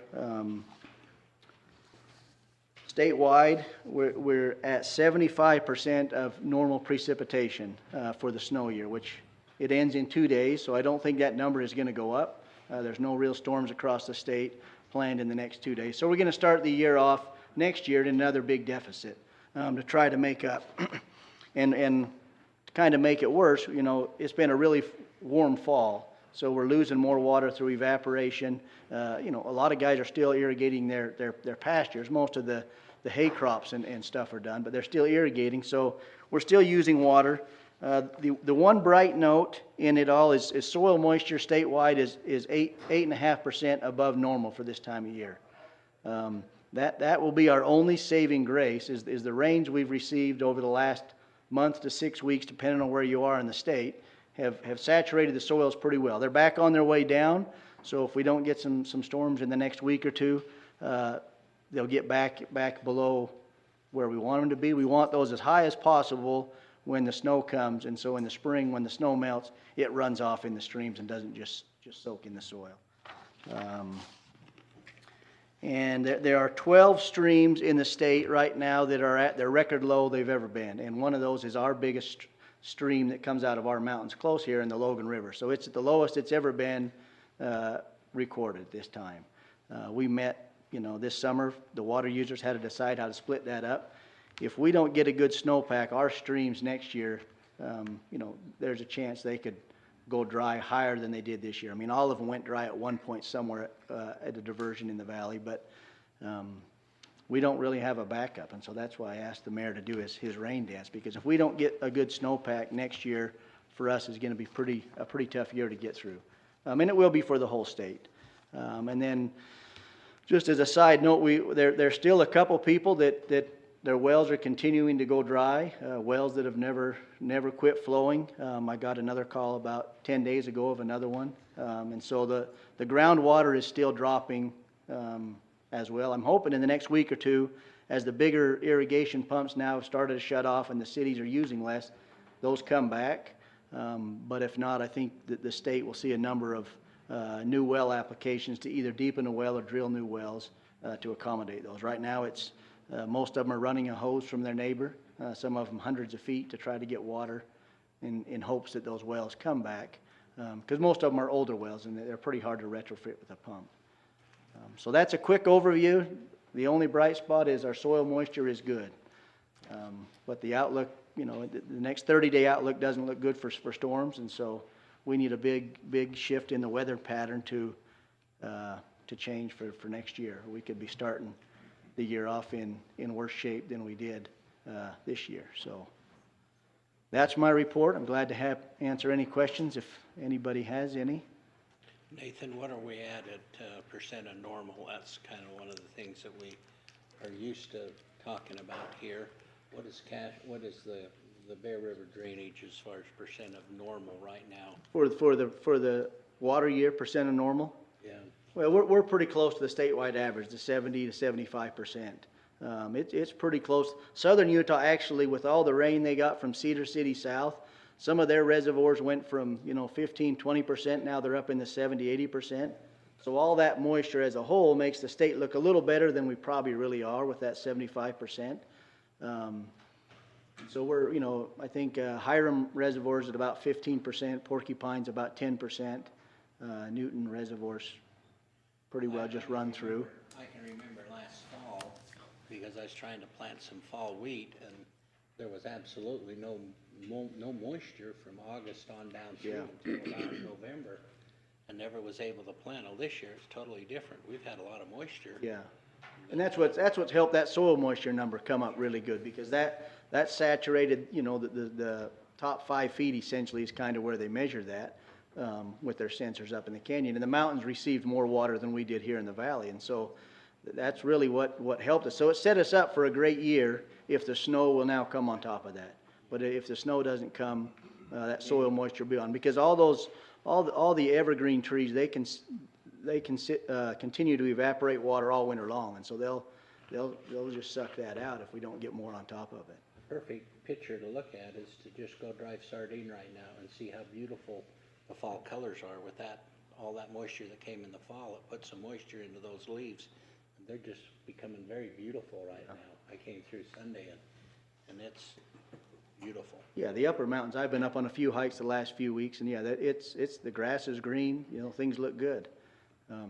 Statewide, we're at 75% of normal precipitation for the snow year, which it ends in 2 days, so I don't think that number is going to go up. There's no real storms across the state planned in the next 2 days. So we're going to start the year off next year at another big deficit to try to make up. And to kind of make it worse, it's been a really warm fall, so we're losing more water through evaporation. A lot of guys are still irrigating their pastures. Most of the hay crops and stuff are done, but they're still irrigating, so we're still using water. The one bright note in it all is soil moisture statewide is 8.5% above normal for this time of year. That will be our only saving grace is the rains we've received over the last month to 6 weeks, depending on where you are in the state, have saturated the soils pretty well. They're back on their way down, so if we don't get some storms in the next week or two, they'll get back below where we want them to be. We want those as high as possible when the snow comes, and so in the spring when the snow melts, it runs off in the streams and doesn't just soak in the soil. And there are 12 streams in the state right now that are at their record low they've ever been. And one of those is our biggest stream that comes out of our mountains close here in the Logan River. So it's at the lowest it's ever been recorded this time. We met, this summer, the water users had to decide how to split that up. If we don't get a good snowpack, our streams next year, there's a chance they could go dry higher than they did this year. I mean, all of them went dry at one point somewhere at a diversion in the valley, but we don't really have a backup, and so that's why I asked the mayor to do his rain dance, because if we don't get a good snowpack next year, for us is going to be a pretty tough year to get through. And it will be for the whole state. And then, just as a side note, there's still a couple people that their wells are continuing to go dry, wells that have never quit flowing. I got another call about 10 days ago of another one. And so the groundwater is still dropping as well. I'm hoping in the next week or two, as the bigger irrigation pumps now have started to shut off and the cities are using less, those come back. But if not, I think that the state will see a number of new well applications to either deepen a well or drill new wells to accommodate those. Right now, most of them are running a hose from their neighbor, some of them hundreds of feet to try to get water in hopes that those wells come back. Because most of them are older wells and they're pretty hard to retrofit with a pump. So that's a quick overview. The only bright spot is our soil moisture is good. But the outlook, the next 30-day outlook doesn't look good for storms, and so we need a big shift in the weather pattern to change for next year. We could be starting the year off in worse shape than we did this year. So That's my report. I'm glad to answer any questions if anybody has any. Nathan, what are we at percent of normal? That's kind of one of the things that we are used to talking about here. What is the Bear River drainage as far as percent of normal right now? For the water year, percent of normal? Yeah. Well, we're pretty close to the statewide average, the 70 to 75%. It's pretty close. Southern Utah, actually, with all the rain they got from Cedar City south, some of their reservoirs went from, 15, 20%. Now they're up in the 70, 80%. So all that moisture as a whole makes the state look a little better than we probably really are with that 75%. So we're, I think Hiram Reservoir's at about 15%, Porcupine's about 10%, Newton Reservoir's pretty well just run through. I can remember last fall, because I was trying to plant some fall wheat, and there was absolutely no moisture from August on down through until about November, and never was able to plant. Well, this year it's totally different. We've had a lot of moisture. Yeah, and that's what's helped that soil moisture number come up really good, because that saturated, the top 5 feet essentially is kind of where they measure that with their sensors up in the canyon. And the mountains received more water than we did here in the valley, and so that's really what helped us. So it set us up for a great year if the snow will now come on top of that. But if the snow doesn't come, that soil moisture will be on, because all the evergreen trees, they can continue to evaporate water all winter long, and so they'll just suck that out if we don't get more on top of it. The perfect picture to look at is to just go drive Sardine right now and see how beautiful the fall colors are with all that moisture that came in the fall. It put some moisture into those leaves, and they're just becoming very beautiful right now. I came through Sunday, and it's beautiful. Yeah, the upper mountains, I've been up on a few hikes the last few weeks, and it's the grass is green, things look good.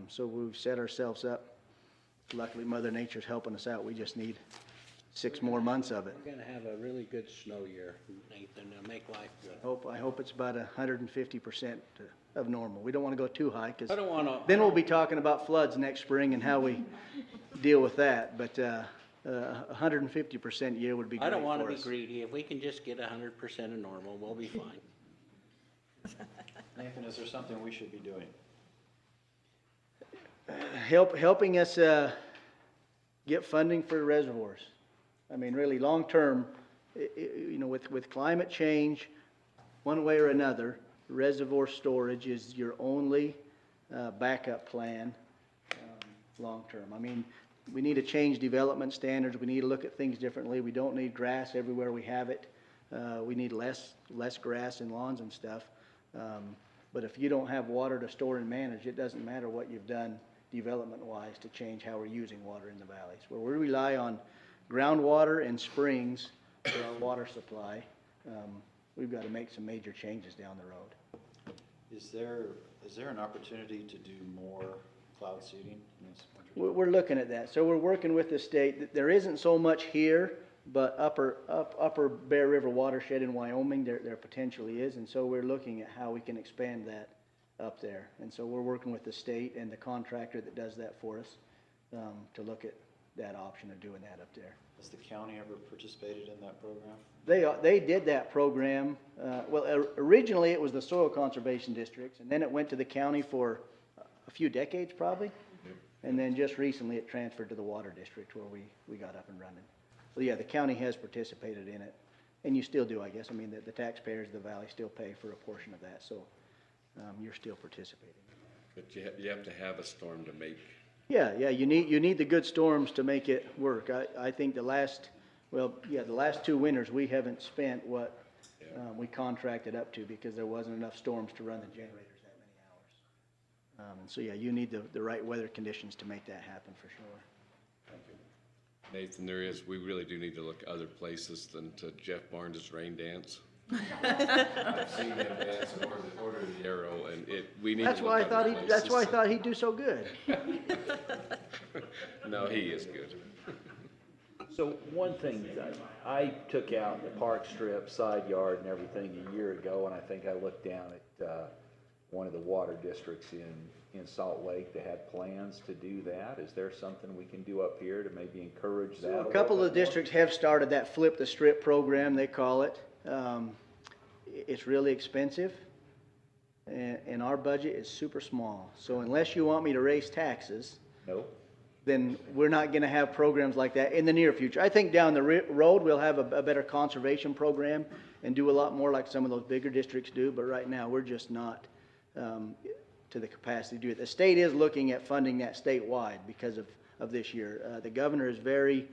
So we've set ourselves up. Luckily, Mother Nature's helping us out. We just need 6 more months of it. We're gonna have a really good snow year, Nathan, to make life good. I hope it's about 150% of normal. We don't want to go too high, because I don't wanna. then we'll be talking about floods next spring and how we deal with that. But 150% year would be great. I don't want to for be us. greedy. If we can just get 100% of normal, we'll be fine. Nathan, is there something we should be doing? Helping us get funding for reservoirs. I mean, really, long term, with climate change, one way or another, reservoir storage is your only backup plan long term. I mean, we need to change development standards. We need to look at things differently. We don't need grass everywhere we have it. We need less grass in lawns and stuff. But if you don't have water to store and manage, it doesn't matter what you've done development-wise to change how we're using water in the valleys. Where we rely on groundwater and springs for our water supply, we've got to make some major changes down the road. Is there an opportunity to do more cloud seeding in this winter? We're looking at that. So we're working with the state. There isn't so much here, but upper Bear River watershed in Wyoming, there potentially is. And so we're looking at how we can expand that up there. And so we're working with the state and the contractor that does that for us to look at that option of doing that up there. Has the county ever participated in that program? They did that program. Well, originally it was the soil conservation districts, and then it went to the county for a few decades probably. And then just recently it transferred to the water district where we got up and running. So yeah, the county has participated in it, and you still do, I guess. I mean, the taxpayers of the valley still pay for a portion of that, so you're still participating. But you have to have a storm to make. Yeah, you need the good storms to make it work. I think the last 2 winters we haven't spent what we contracted up to, because there wasn't enough storms to run the generators that many hours. And so yeah, you need the right weather conditions to make that happen for sure. Nathan, we really do need to look other places than to Jeff Barnes' rain dance. I've seen him dance in order of the arrow, and we need to look other places. That's why I thought he'd do so good. No, he is good. So one thing, I took out the park strip, side yard and everything a year ago, and I think I looked down at one of the water districts in Salt Lake that had plans to do that. Is there something we can do up here to maybe encourage that? So a couple of districts have started that Flip the Strip program, they call it. it's really expensive, and our budget is super small. So unless you want me to raise taxes, Nope. then we're not going to have programs like that in the near future. I think down the road, we'll have a better conservation program and do a lot more like some of those bigger districts do, but right now, we're just not to the capacity to do it. The state is looking at funding that statewide because of this year. The governor is very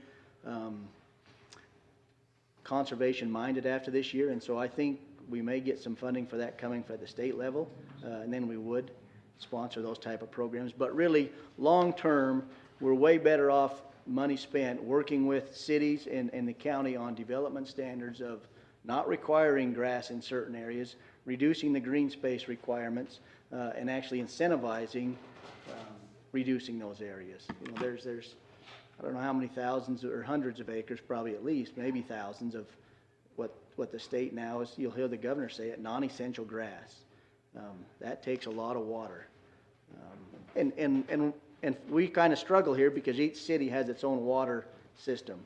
conservation-minded after this year, and so I think we may get some funding for that coming from the state level, and then we would sponsor those type of programs. But really, long-term, we're way better off money spent working with cities and the county on development standards of not requiring grass in certain areas, reducing the green space requirements, and actually incentivizing reducing those areas. You know, there's I don't know how many thousands or hundreds of acres, probably at least, maybe thousands of what the state now is, you'll hear the governor say it, non-essential grass. That takes a lot of water. And we kind of struggle here because each city has its own water system.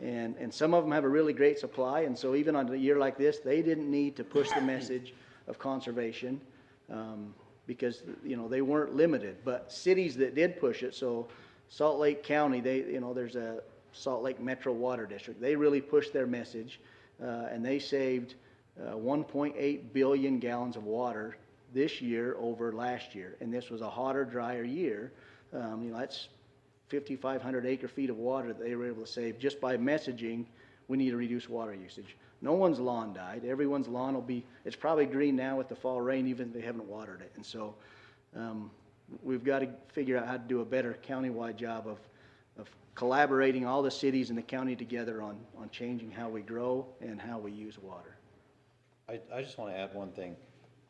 And some of them have a really great supply, and so even on a year like this, they didn't need to push the message of conservation because, you know, they weren't limited. But cities that did push it, so Salt Lake County, there's a Salt Lake Metro Water District. They really pushed their message, and they saved 1.8 billion gallons of water this year over last year. And this was a hotter, drier year. That's 5,500 acre feet of water that they were able to save just by messaging, we need to reduce water usage. No one's lawn died. Everyone's lawn it's probably green now with the fall rain, even if they haven't watered it. And so we've got to figure out how to do a better countywide job of collaborating all the cities in the county together on changing how we grow and how we use water. I just want to add one thing.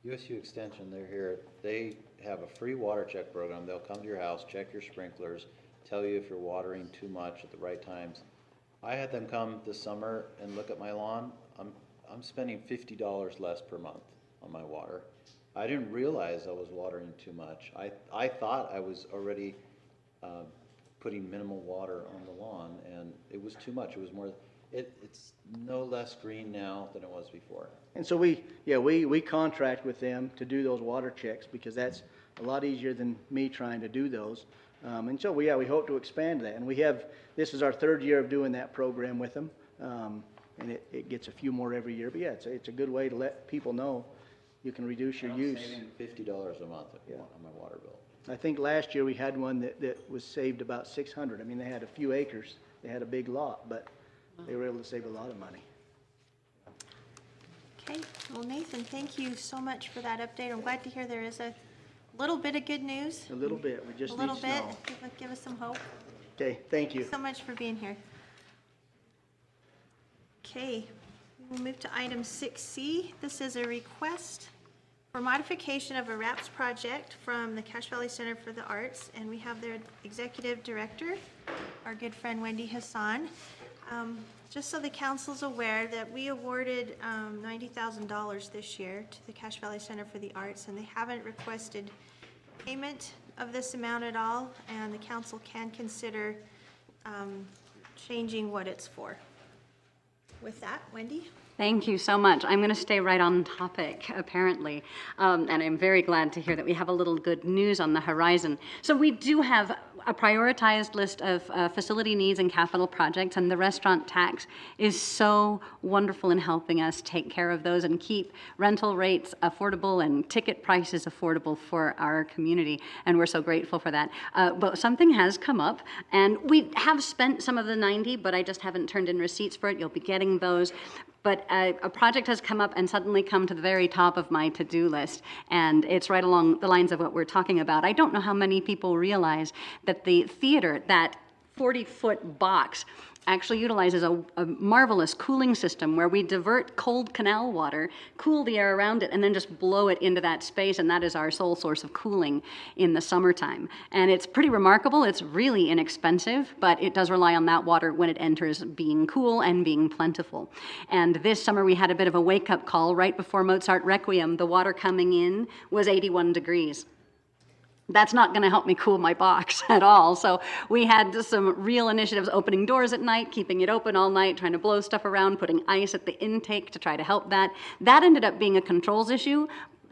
USU Extension, they're here. They have a free water check program. They'll come to your house, check your sprinklers, tell you if you're watering too much at the right times. I had them come this summer and look at my lawn. I'm spending $50 less per month on my water. I didn't realize I was watering too much. I thought I was already putting minimal water on the lawn, and it was too much. It was more. It's no less green now than it was before. And so we contract with them to do those water checks because that's a lot easier than me trying to do those. And so we hope to expand that. And this is our third year of doing that program with them. And it gets a few more every year. But yeah, it's a good way to let people know you can reduce your use. I'm saving $50 a month on my water bill. I think last year we had one that was saved about 600. I mean, they had a few acres. They had a big lot, but they were able to save a lot of money. Okay, well, Nathan, thank you so much for that update. I'm glad to hear there is a little bit of good news. A little bit. We just need snow. A little bit. Give us some hope. Okay, thank you. Thanks so much for being here. Okay, we'll move to item 6C. This is a request for modification of a RAPS project from the Cache Valley Center for the Arts, and we have their executive director, our good friend Wendy Hassan. Just so the council's aware that we awarded $90,000 this year to the Cache Valley Center for the Arts, and they haven't requested payment of this amount at all, and the council can consider changing what it's for. With that, Wendy? Thank you so much. I'm going to stay right on topic, apparently, and I'm very glad to hear that we have a little good news on the horizon. So we do have a prioritized list of facility needs and capital projects, and the restaurant tax is so wonderful in helping us take care of those and keep rental rates affordable and ticket prices affordable for our community, and we're so grateful for that. But something has come up, and we have spent some of the 90, but I just haven't turned in receipts for it. You'll be getting those. But a project has come up and suddenly come to the very top of my to-do list, and it's right along the lines of what we're talking about. I don't know how many people realize that the theater, that 40-foot box, actually utilizes a marvelous cooling system where we divert cold canal water, cool the air around it, and then just blow it into that space, and that is our sole source of cooling in the summertime. And it's pretty remarkable. It's really inexpensive, but it does rely on that water when it enters being cool and being plentiful. And this summer we had a bit of a wake-up call. Right before Mozart Requiem, the water coming in was 81 degrees. That's not going to help me cool my box at all. So we had some real initiatives, opening doors at night, keeping it open all night, trying to blow stuff around, putting ice at the intake to try to help that. That ended up being a controls issue,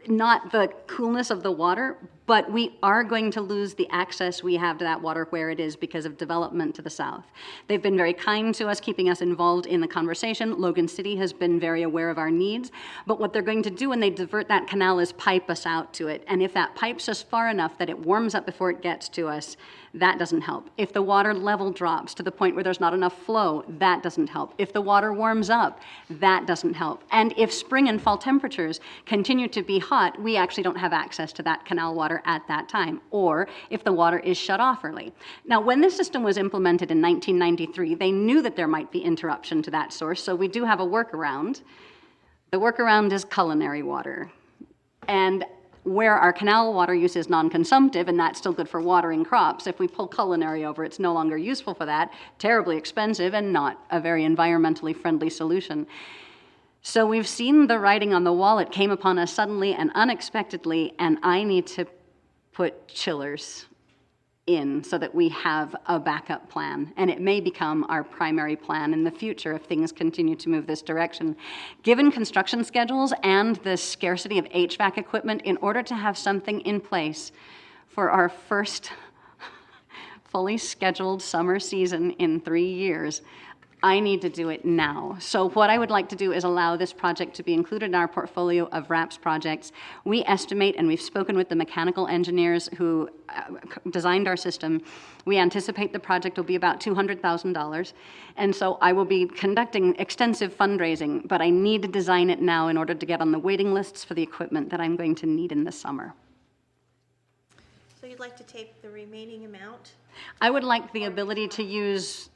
not the coolness of the water, but we are going to lose the access we have to that water where it is because of development to the south. They've been very kind to us, keeping us involved in the conversation. Logan City has been very aware of our needs, but what they're going to do when they divert that canal is pipe us out to it. And if that pipes us far enough that it warms up before it gets to us, that doesn't help. If the water level drops to the point where there's not enough flow, that doesn't help. If the water warms up, that doesn't help. And if spring and fall temperatures continue to be hot, we actually don't have access to that canal water at that time, or if the water is shut off early. Now, when this system was implemented in 1993, they knew that there might be interruption to that source, so we do have a workaround. The workaround is culinary water. And where our canal water use is non-consumptive, and that's still good for watering crops, if we pull culinary over, it's no longer useful for that, terribly expensive, and not a very environmentally friendly solution. So we've seen the writing on the wall. It came upon us suddenly and unexpectedly, and I need to put chillers in so that we have a backup plan. And it may become our primary plan in the future if things continue to move this direction. Given construction schedules and the scarcity of HVAC equipment, in order to have something in place for our first fully scheduled summer season in 3 years, I need to do it now. So what I would like to do is allow this project to be included in our portfolio of RAPS projects. We estimate, and we've spoken with the mechanical engineers who designed our system, we anticipate the project will be about $200,000. And so I will be conducting extensive fundraising, but I need to design it now in order to get on the waiting lists for the equipment that I'm going to need in the summer. So you'd like to take the remaining amount? I would like the ability to use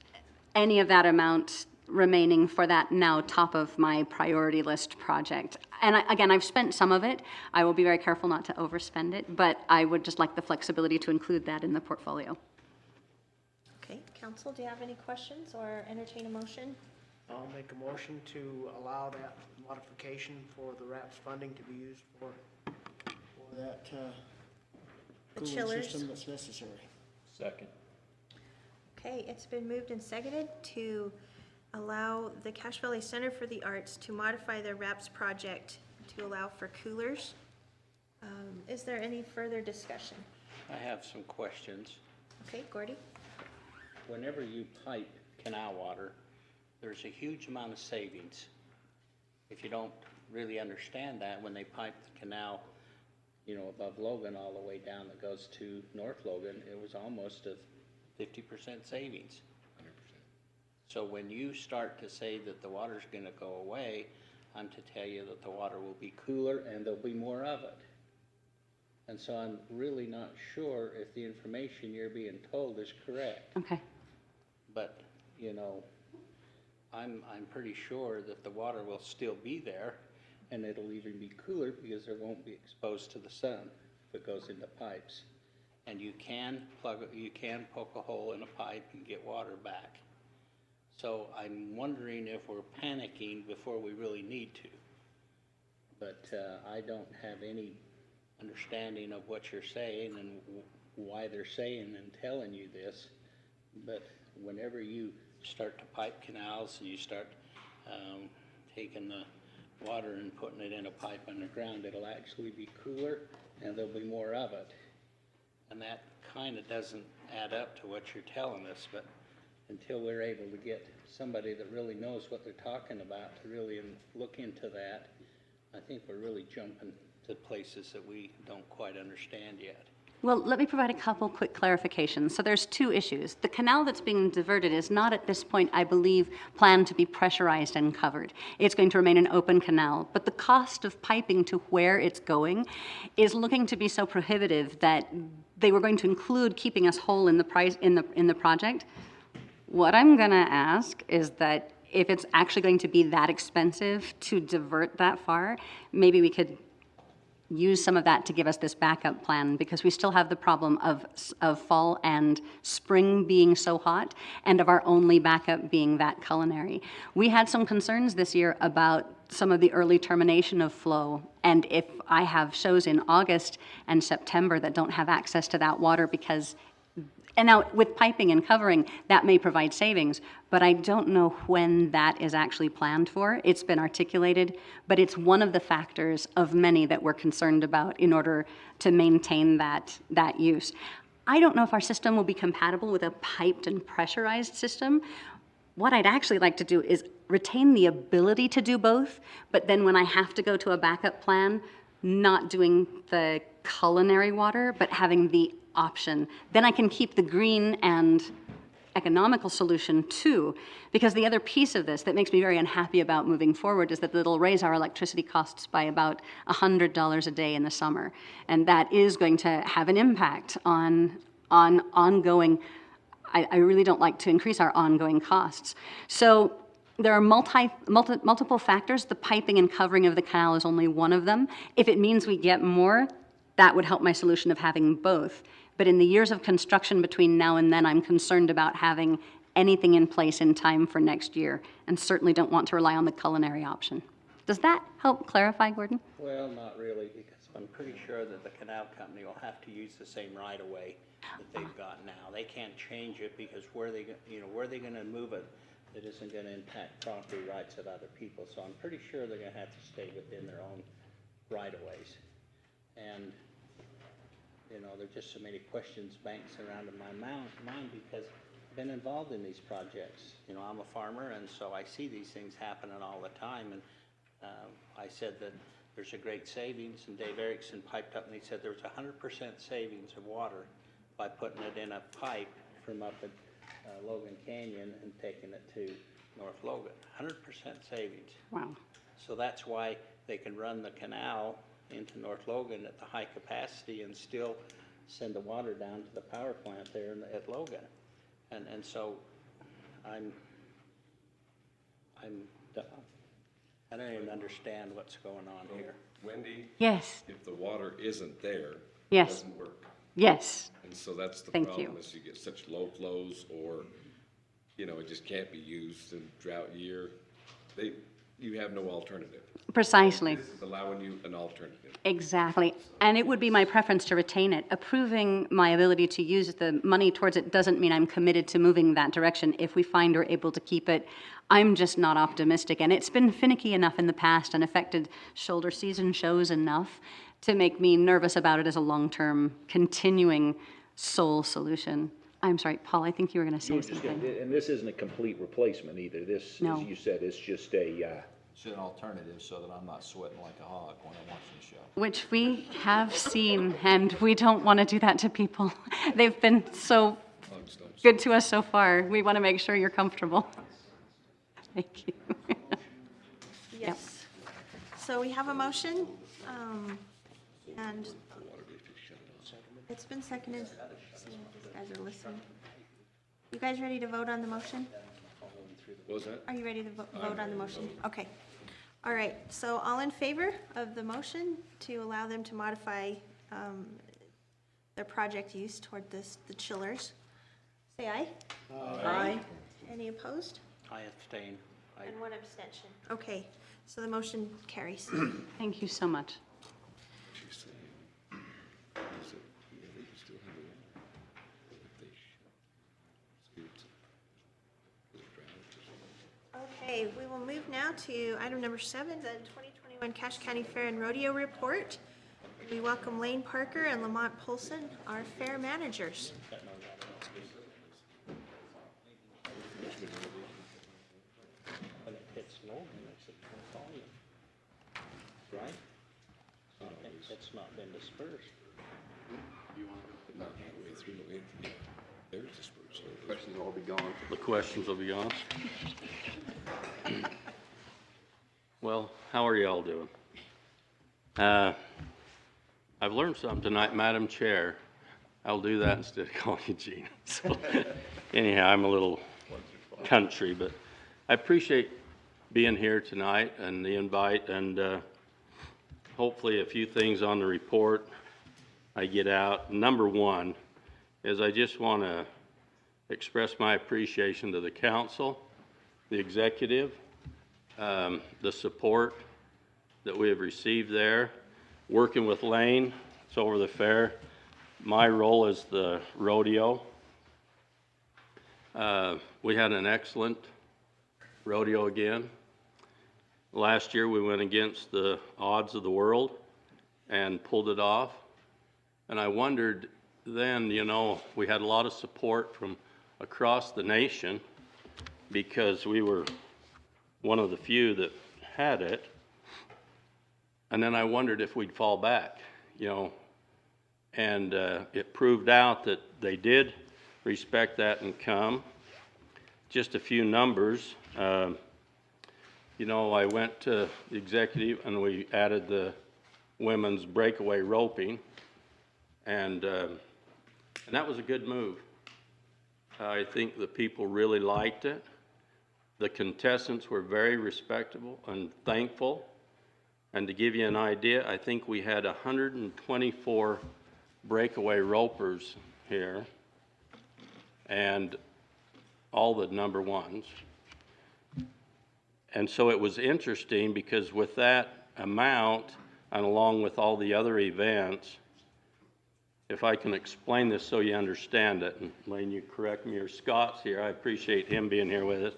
any of that amount remaining for that now top of my priority list project. And again, I've spent some of it. I will be very careful not to overspend it, but I would just like the flexibility to include that in the portfolio. Okay, council, do you have any questions or entertain a motion? I'll make a motion to allow that modification for the RAPS funding to be used for that cooling chillers. system that's necessary. Second. Okay, it's been moved and seconded to allow the Cache Valley Center for the Arts to modify their RAPS project to allow for coolers. Is there any further discussion? I have some questions. Okay, Gordy? Whenever you pipe canal water, there's a huge amount of savings. If you don't really understand that, when they pipe the canal, you know, above Logan all the way down that goes to North Logan, it was almost a 50% savings. 100%. So when you start to say that the water's going to go away, I'm to tell you that the water will be cooler and there'll be more of it. And so I'm really not sure if the information you're being told is correct. Okay. But, you know, I'm pretty sure that the water will still be there, and it'll even be cooler because it won't be exposed to the sun if it goes into pipes. And you can poke a hole in a pipe and get water back. So I'm wondering if we're panicking before we really need to. But I don't have any understanding of what you're saying and why they're saying and telling you this. But whenever you start to pipe canals and you start taking the water and putting it in a pipe underground, it'll actually be cooler and there'll be more of it. And that kind of doesn't add up to what you're telling us, but until we're able to get somebody that really knows what they're talking about to really look into that, I think we're really jumping to places that we don't quite understand yet. Well, let me provide a couple quick clarifications. So there's two issues. The canal that's being diverted is not at this point, I believe, planned to be pressurized and covered. It's going to remain an open canal, but the cost of piping to where it's going is looking to be so prohibitive that they were going to include keeping us whole in the price in the project. What I'm going to ask is that if it's actually going to be that expensive to divert that far, maybe we could use some of that to give us this backup plan, because we still have the problem of fall and spring being so hot, and of our only backup being that culinary. We had some concerns this year about some of the early termination of flow, and if I have shows in August and September that don't have access to that water because, and now with piping and covering, that may provide savings, but I don't know when that is actually planned for. It's been articulated, but it's one of the factors of many that we're concerned about in order to maintain that use. I don't know if our system will be compatible with a piped and pressurized system. What I'd actually like to do is retain the ability to do both, but then when I have to go to a backup plan, not doing the culinary water, but having the option. Then I can keep the green and economical solution too, because the other piece of this that makes me very unhappy about moving forward is that it'll raise our electricity costs by about $100 a day in the summer, and that is going to have an impact on ongoing. I really don't like to increase our ongoing costs. So there are multiple factors. The piping and covering of the canal is only one of them. If it means we get more, that would help my solution of having both. But in the years of construction between now and then, I'm concerned about having anything in place in time for next year, and certainly don't want to rely on the culinary option. Does that help clarify, Gordon? Well, not really, because I'm pretty sure that the canal company will have to use the same right-of-way that they've got now. They can't change it, because where they going to move it that isn't going to impact property rights of other people. So I'm pretty sure they're going to have to stay within their own right-of-ways. And there's just so many questions banks around in my mind, because I've been involved in these projects. I'm a farmer, and so I see these things happening all the time. And I said that there's a great savings, and Dave Erickson piped up and he said there was 100% savings of water by putting it in a pipe from up at Logan Canyon and taking it to North Logan. 100% savings. Wow. So that's why they can run the canal into North Logan at the high capacity and still send the water down to the power plant there at Logan. And so I don't even understand what's going on here. Wendy? Yes. If the water isn't there, it Yes. doesn't work. Yes. And so that's the Thank problem, you. is you get such low flows, or, it just can't be used in drought year. You have no alternative. Precisely. This is allowing you an alternative. Exactly. And it would be my preference to retain it. Approving my ability to use the money towards it doesn't mean I'm committed to moving that direction. If we find we're able to keep it, I'm just not optimistic. And it's been finicky enough in the past and affected shoulder season shows enough to make me nervous about it as a long-term, continuing sole solution. I'm sorry, Paul, I think you were going to say something. And this isn't a complete replacement either. This, No. as you said, is just a, It's an alternative so that I'm not sweating like a hog when I'm watching the show. Which we have seen, and we don't want to do that to people. They've been so good to us so far. We want to make sure you're comfortable. Thank you. Yes. So we have a motion, and it's been seconded. See if these guys are listening. You guys ready to vote on the motion? What was that? Are you ready to vote on the motion? Okay. All right, so all in favor of the motion to allow them to modify their project use toward the chillers, say aye. Aye. Any opposed? I abstain. And one abstention. Okay, so the motion carries. Thank you so much. Okay, we will move now to item number 7, the 2021 Cache County Fair and Rodeo Report. We welcome Lane Parker and Lamont Polson, our fair managers. When it hits Logan, it's at full volume, right? It's not been dispersed. Not halfway through, there's dispersal. Questions will all be gone. The questions will be gone. Well, how are y'all doing? I've learned something tonight, Madam Chair. I'll do that instead of calling you Gina. So, anyhow, I'm a little country, but I appreciate being here tonight and the invite, and hopefully a few things on the report I get out. Number one is I just want to express my appreciation to the council, the executive, the support that we have received there. Working with Lane, it's over the fair. My role is the rodeo. We had an excellent rodeo again. Last year we went against the odds of the world and pulled it off. And I wondered then, you know, we had a lot of support from across the nation because we were one of the few that had it. And then I wondered if we'd fall back, you know, and it proved out that they did respect that and come. Just a few numbers. You know, I went to the executive and we added the women's breakaway roping, and that was a good move. I think the people really liked it. The contestants were very respectable and thankful. And to give you an idea, I think we had 124 breakaway ropers here, and all the number ones. And so it was interesting because with that amount, and along with all the other events, if I can explain this so you understand it, and Lane, you correct me, or Scott's here, I appreciate him being here with us,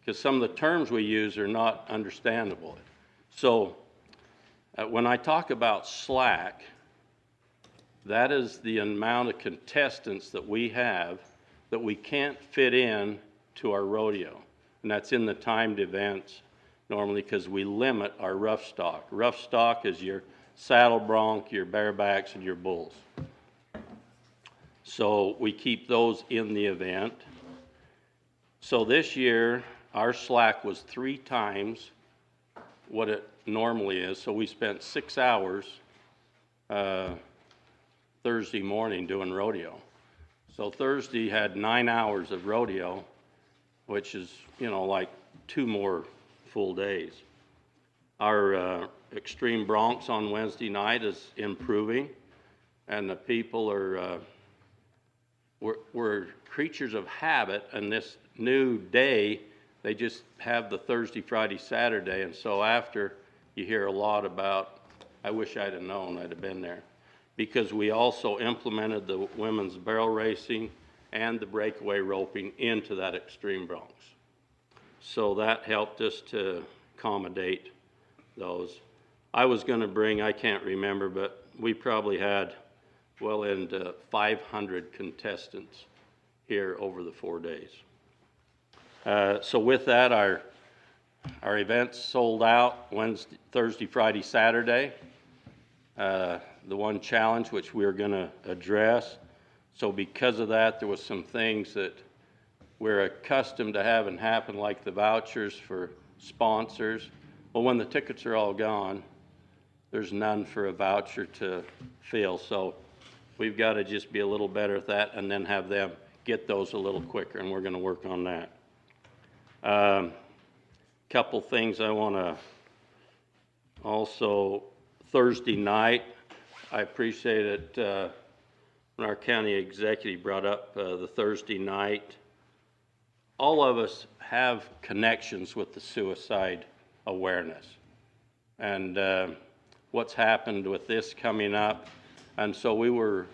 because some of the terms we use are not understandable. So when I talk about slack, that is the amount of contestants that we have that we can't fit in to our rodeo. And that's in the timed events normally because we limit our rough stock. Rough stock is your saddle bronc, your barebacks, and your bulls. So we keep those in the event. So this year, our slack was 3 times what it normally is. So we spent 6 hours Thursday morning doing rodeo. So Thursday had 9 hours of rodeo, which is, you know, like 2 more full days. Our extreme broncs on Wednesday night is improving, and the people are, we're creatures of habit, and this new day, they just have the Thursday, Friday, Saturday, and so after you hear a lot about, I wish I'd have known, I'd have been there, because we also implemented the women's barrel racing and the breakaway roping into that extreme broncs. So that helped us to accommodate those. I was going to bring, I can't remember, but we probably had well into 500 contestants here over the 4 days. So with that, our events sold out Wednesday, Thursday, Friday, Saturday. The one challenge which we are going to address. So because of that, there was some things that we're accustomed to having happen, like the vouchers for sponsors. Well, when the tickets are all gone, there's none for a voucher to fill. So we've got to just be a little better at that and then have them get those a little quicker, and we're going to work on that. Couple things I want to also, Thursday night, I appreciate it when our county executive brought up the Thursday night. All of us have connections with the suicide awareness and what's happened with this coming up. And so we were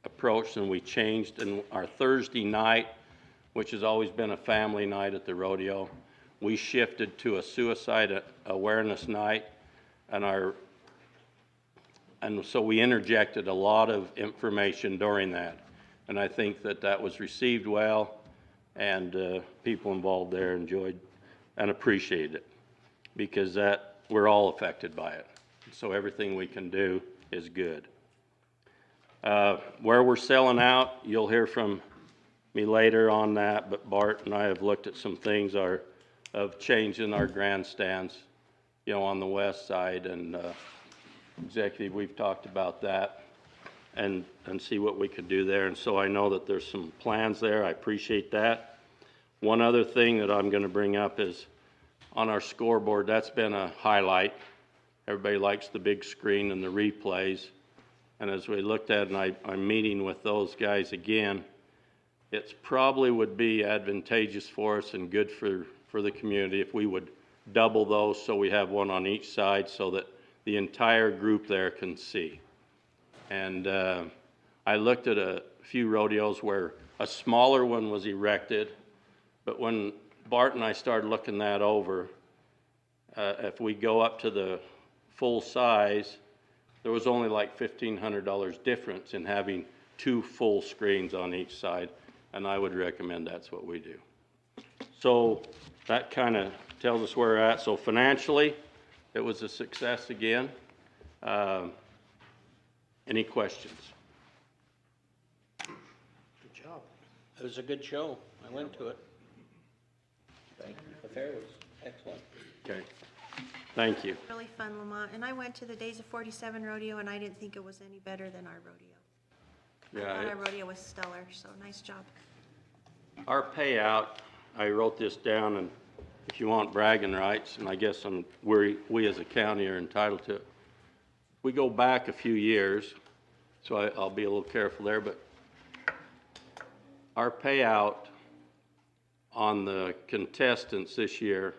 approached and we changed, and our Thursday night, which has always been a family night at the rodeo, we shifted to a suicide awareness night, and so we interjected a lot of information during that. And I think that that was received well, and people involved there enjoyed and appreciated it, because that we're all affected by it. So everything we can do is good. Where we're selling out, you'll hear from me later on that, but Bart and I have looked at some things of changing our grandstands, you know, on the west side, and executive, we've talked about that and see what we could do there. And so I know that there's some plans there. I appreciate that. One other thing that I'm going to bring up is on our scoreboard, that's been a highlight, Everybody likes the big screen and the replays. And as we looked at, and I'm meeting with those guys again, it's probably would be advantageous for us and good for the community if we would double those so we have one on each side so that the entire group there can see. And I looked at a few rodeos where a smaller one was erected, but when Bart and I started looking that over, if we go up to the full size, there was only like $1,500 difference in having 2 full screens on each side, and I would recommend that's what we do. So that kind of tells us where we're at. So financially, it was a success again. Any questions? Good job. It was a good show. I went to it. Thank you. The fair was excellent. Okay. Thank you. Really fun, Lamont. And I went to the Days of 47 rodeo, and I didn't think it was any better than our rodeo. Yeah, I thought our rodeo was stellar, so nice job. Our payout, I wrote this down, and if you want bragging rights, and I guess we as a county are entitled to it. We go back a few years, so I'll be a little careful there, but our payout on the contestants this year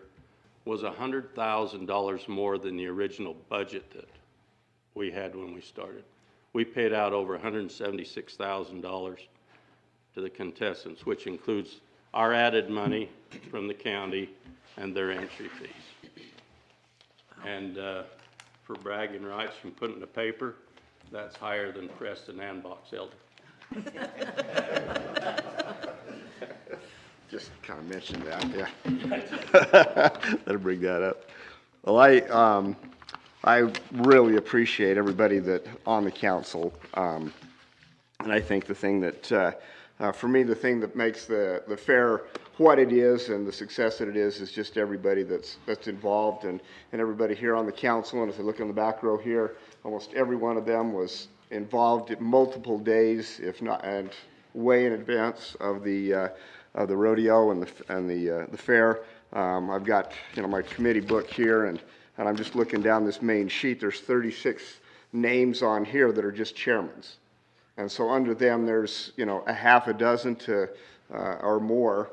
was $100,000 more than the original budget that we had when we started. We paid out over $176,000 to the contestants, which includes our added money from the county and their entry fees. And for bragging rights from putting in the paper, that's higher than Preston and Box Elder. Just kind of mentioned that, yeah. That'll bring that up. Well, I really appreciate everybody that on the council, and I think the thing that, for me, the thing that makes the fair what it is and the success that it is just everybody that's involved and everybody here on the council. And if you look in the back row here, almost every one of them was involved in multiple days, if not, and way in advance of the rodeo and the fair. I've got, my committee book here, and I'm just looking down this main sheet. There's 36 names on here that are just chairmans. And so under them, there's, a half a dozen to, or more,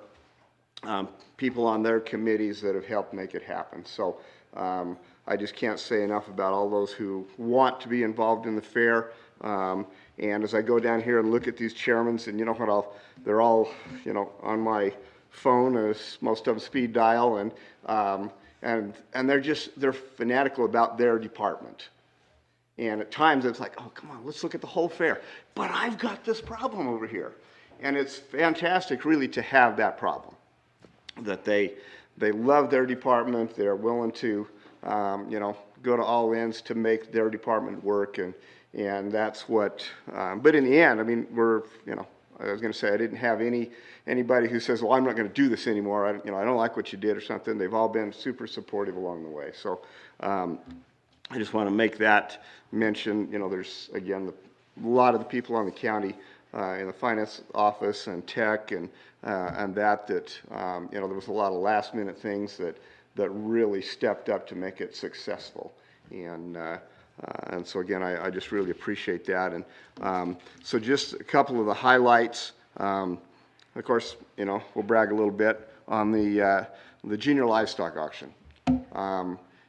people on their committees that have helped make it happen. So I just can't say enough about all those who want to be involved in the fair. And as I go down here and look at these chairmen, and you know what, they're all, on my phone, as most of them speed dial, and they're fanatical about their department. And at times it's like, oh, come on, let's look at the whole fair. But I've got this problem over here. And it's fantastic, really, to have that problem. That they love their department, they're willing to, go to all ends to make their department work, and that's what, but in the end, I mean, I was going to say, I didn't have anybody who says, well, I'm not going to do this anymore, I don't like what you did or something. They've all been super supportive along the way. So I just want to make that mention. There's, again, a lot of the people on the county in the finance office and tech and that there was a lot of last minute things that really stepped up to make it successful. And so again, I just really appreciate that. And so just a couple of the highlights. Of course, we'll brag a little bit on the junior livestock auction.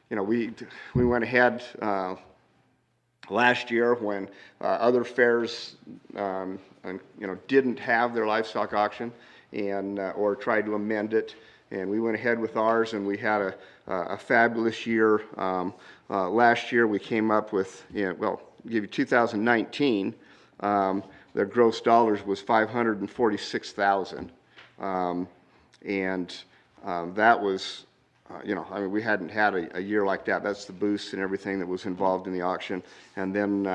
We went ahead last year when other fairs didn't have their livestock auction or tried to amend it, and we went ahead with ours, and we had a fabulous year. Last year we came up with, give you 2019, their gross dollars was $546,000, and that was, we hadn't had a year like that. That's the boost and everything that was involved in the auction. And then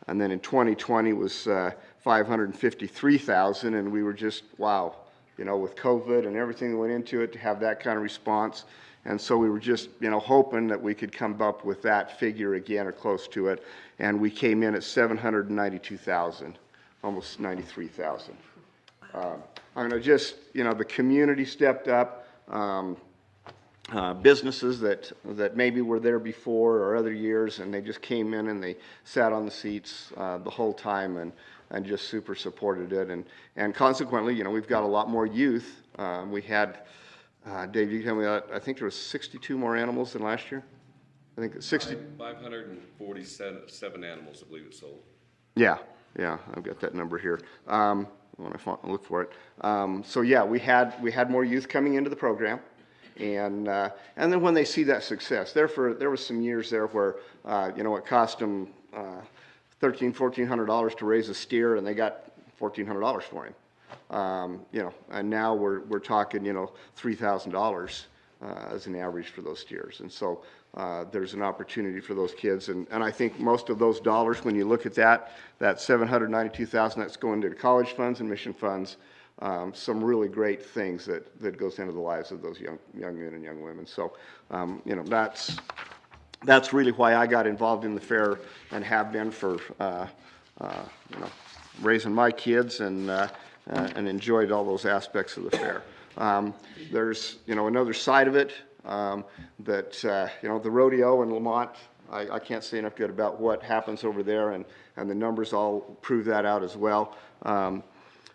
in 2020 was $553,000, and we were just, wow, with COVID and everything that went into it, to have that kind of response. And so we were just, hoping that we could come up with that figure again or close to it. And we came in at $792,000, almost $93,000. The community stepped up. businesses that maybe were there before or other years, and they just came in and they sat on the seats the whole time and just super supported it. And consequently, you know, we've got a lot more youth. We had, Dave, you can tell me that, I think there was 62 more animals than last year. I think 547 animals, I believe it sold. Yeah, I've got that number here. When I look for it. So yeah, we had more youth coming into the program. And then when they see that success, there was some years there where, you know, it cost them $1,400 to raise a steer, and they got $1,400 for him. You know, and now we're talking, you know, $3,000 as an average for those steers. And so there's an opportunity for those kids. And I think most of those dollars, when you look at that $792,000, that's going to college funds and mission funds. Some really great things that goes into the lives of those young men and young women. So, you know, that's really why I got involved in the fair and have been for, you know, raising my kids and enjoyed all those aspects of the fair. There's, you know, another side of it that, you know, the rodeo in Lamont, I can't say enough good about what happens over there, and the numbers all prove that out as well.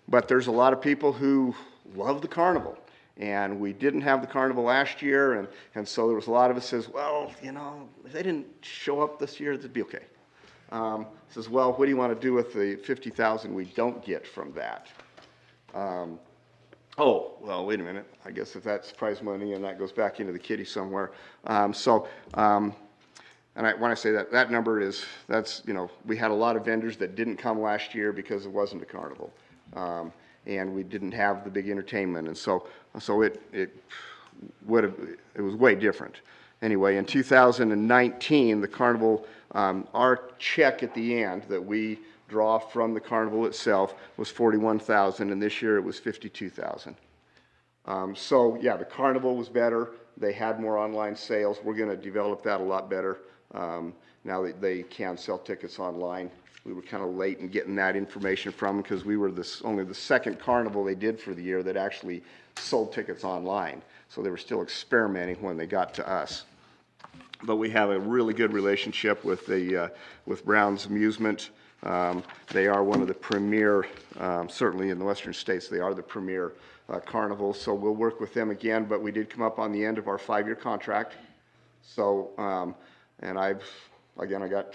But there's a lot of people who love the carnival, and we didn't have the carnival last year, and so there was a lot of us says, well, you know, if they didn't show up this year, it'd be okay. Says, well, what do you want to do with the $50,000 we don't get from that? Oh, well, wait a minute. I guess if that's prize money and that goes back into the kitty somewhere. And when I say that number is, that's, you know, we had a lot of vendors that didn't come last year because it wasn't a carnival. And we didn't have the big entertainment, and so it was way different. Anyway, in 2019, the carnival, our check at the end that we draw from the carnival itself was $41,000, and this year it was $52,000. So yeah, the carnival was better. They had more online sales. We're going to develop that a lot better. Now that they can sell tickets online. We were kind of late in getting that information from them because we were only the second carnival they did for the year that actually sold tickets online. So they were still experimenting when they got to us. But we have a really good relationship with with Brown's Amusement. They are one of the premier, certainly in the western states, they are the premier carnivals. So we'll work with them again, but we did come up on the end of our 5-year contract. So, and I got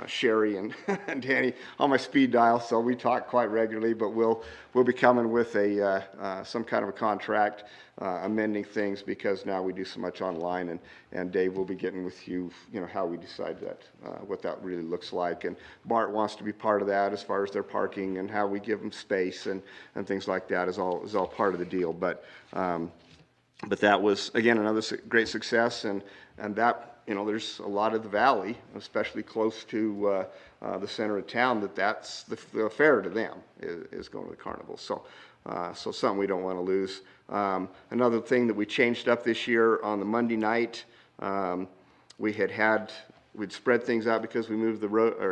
Sherry and Danny on my speed dial, so we talk quite regularly, but we'll be coming with some kind of a contract, amending things because now we do so much online, and Dave will be getting with you, you know, how we decide that, what that really looks like. And Bart wants to be part of that as far as their parking and how we give them space and things like that is all part of the deal. But that was, again, another great success, and that, you know, there's a lot of the valley, especially close to the center of town, that's the fair to them is going to the carnival. So something we don't want to lose. Another thing that we changed up this year on the Monday night, we'd spread things out because we moved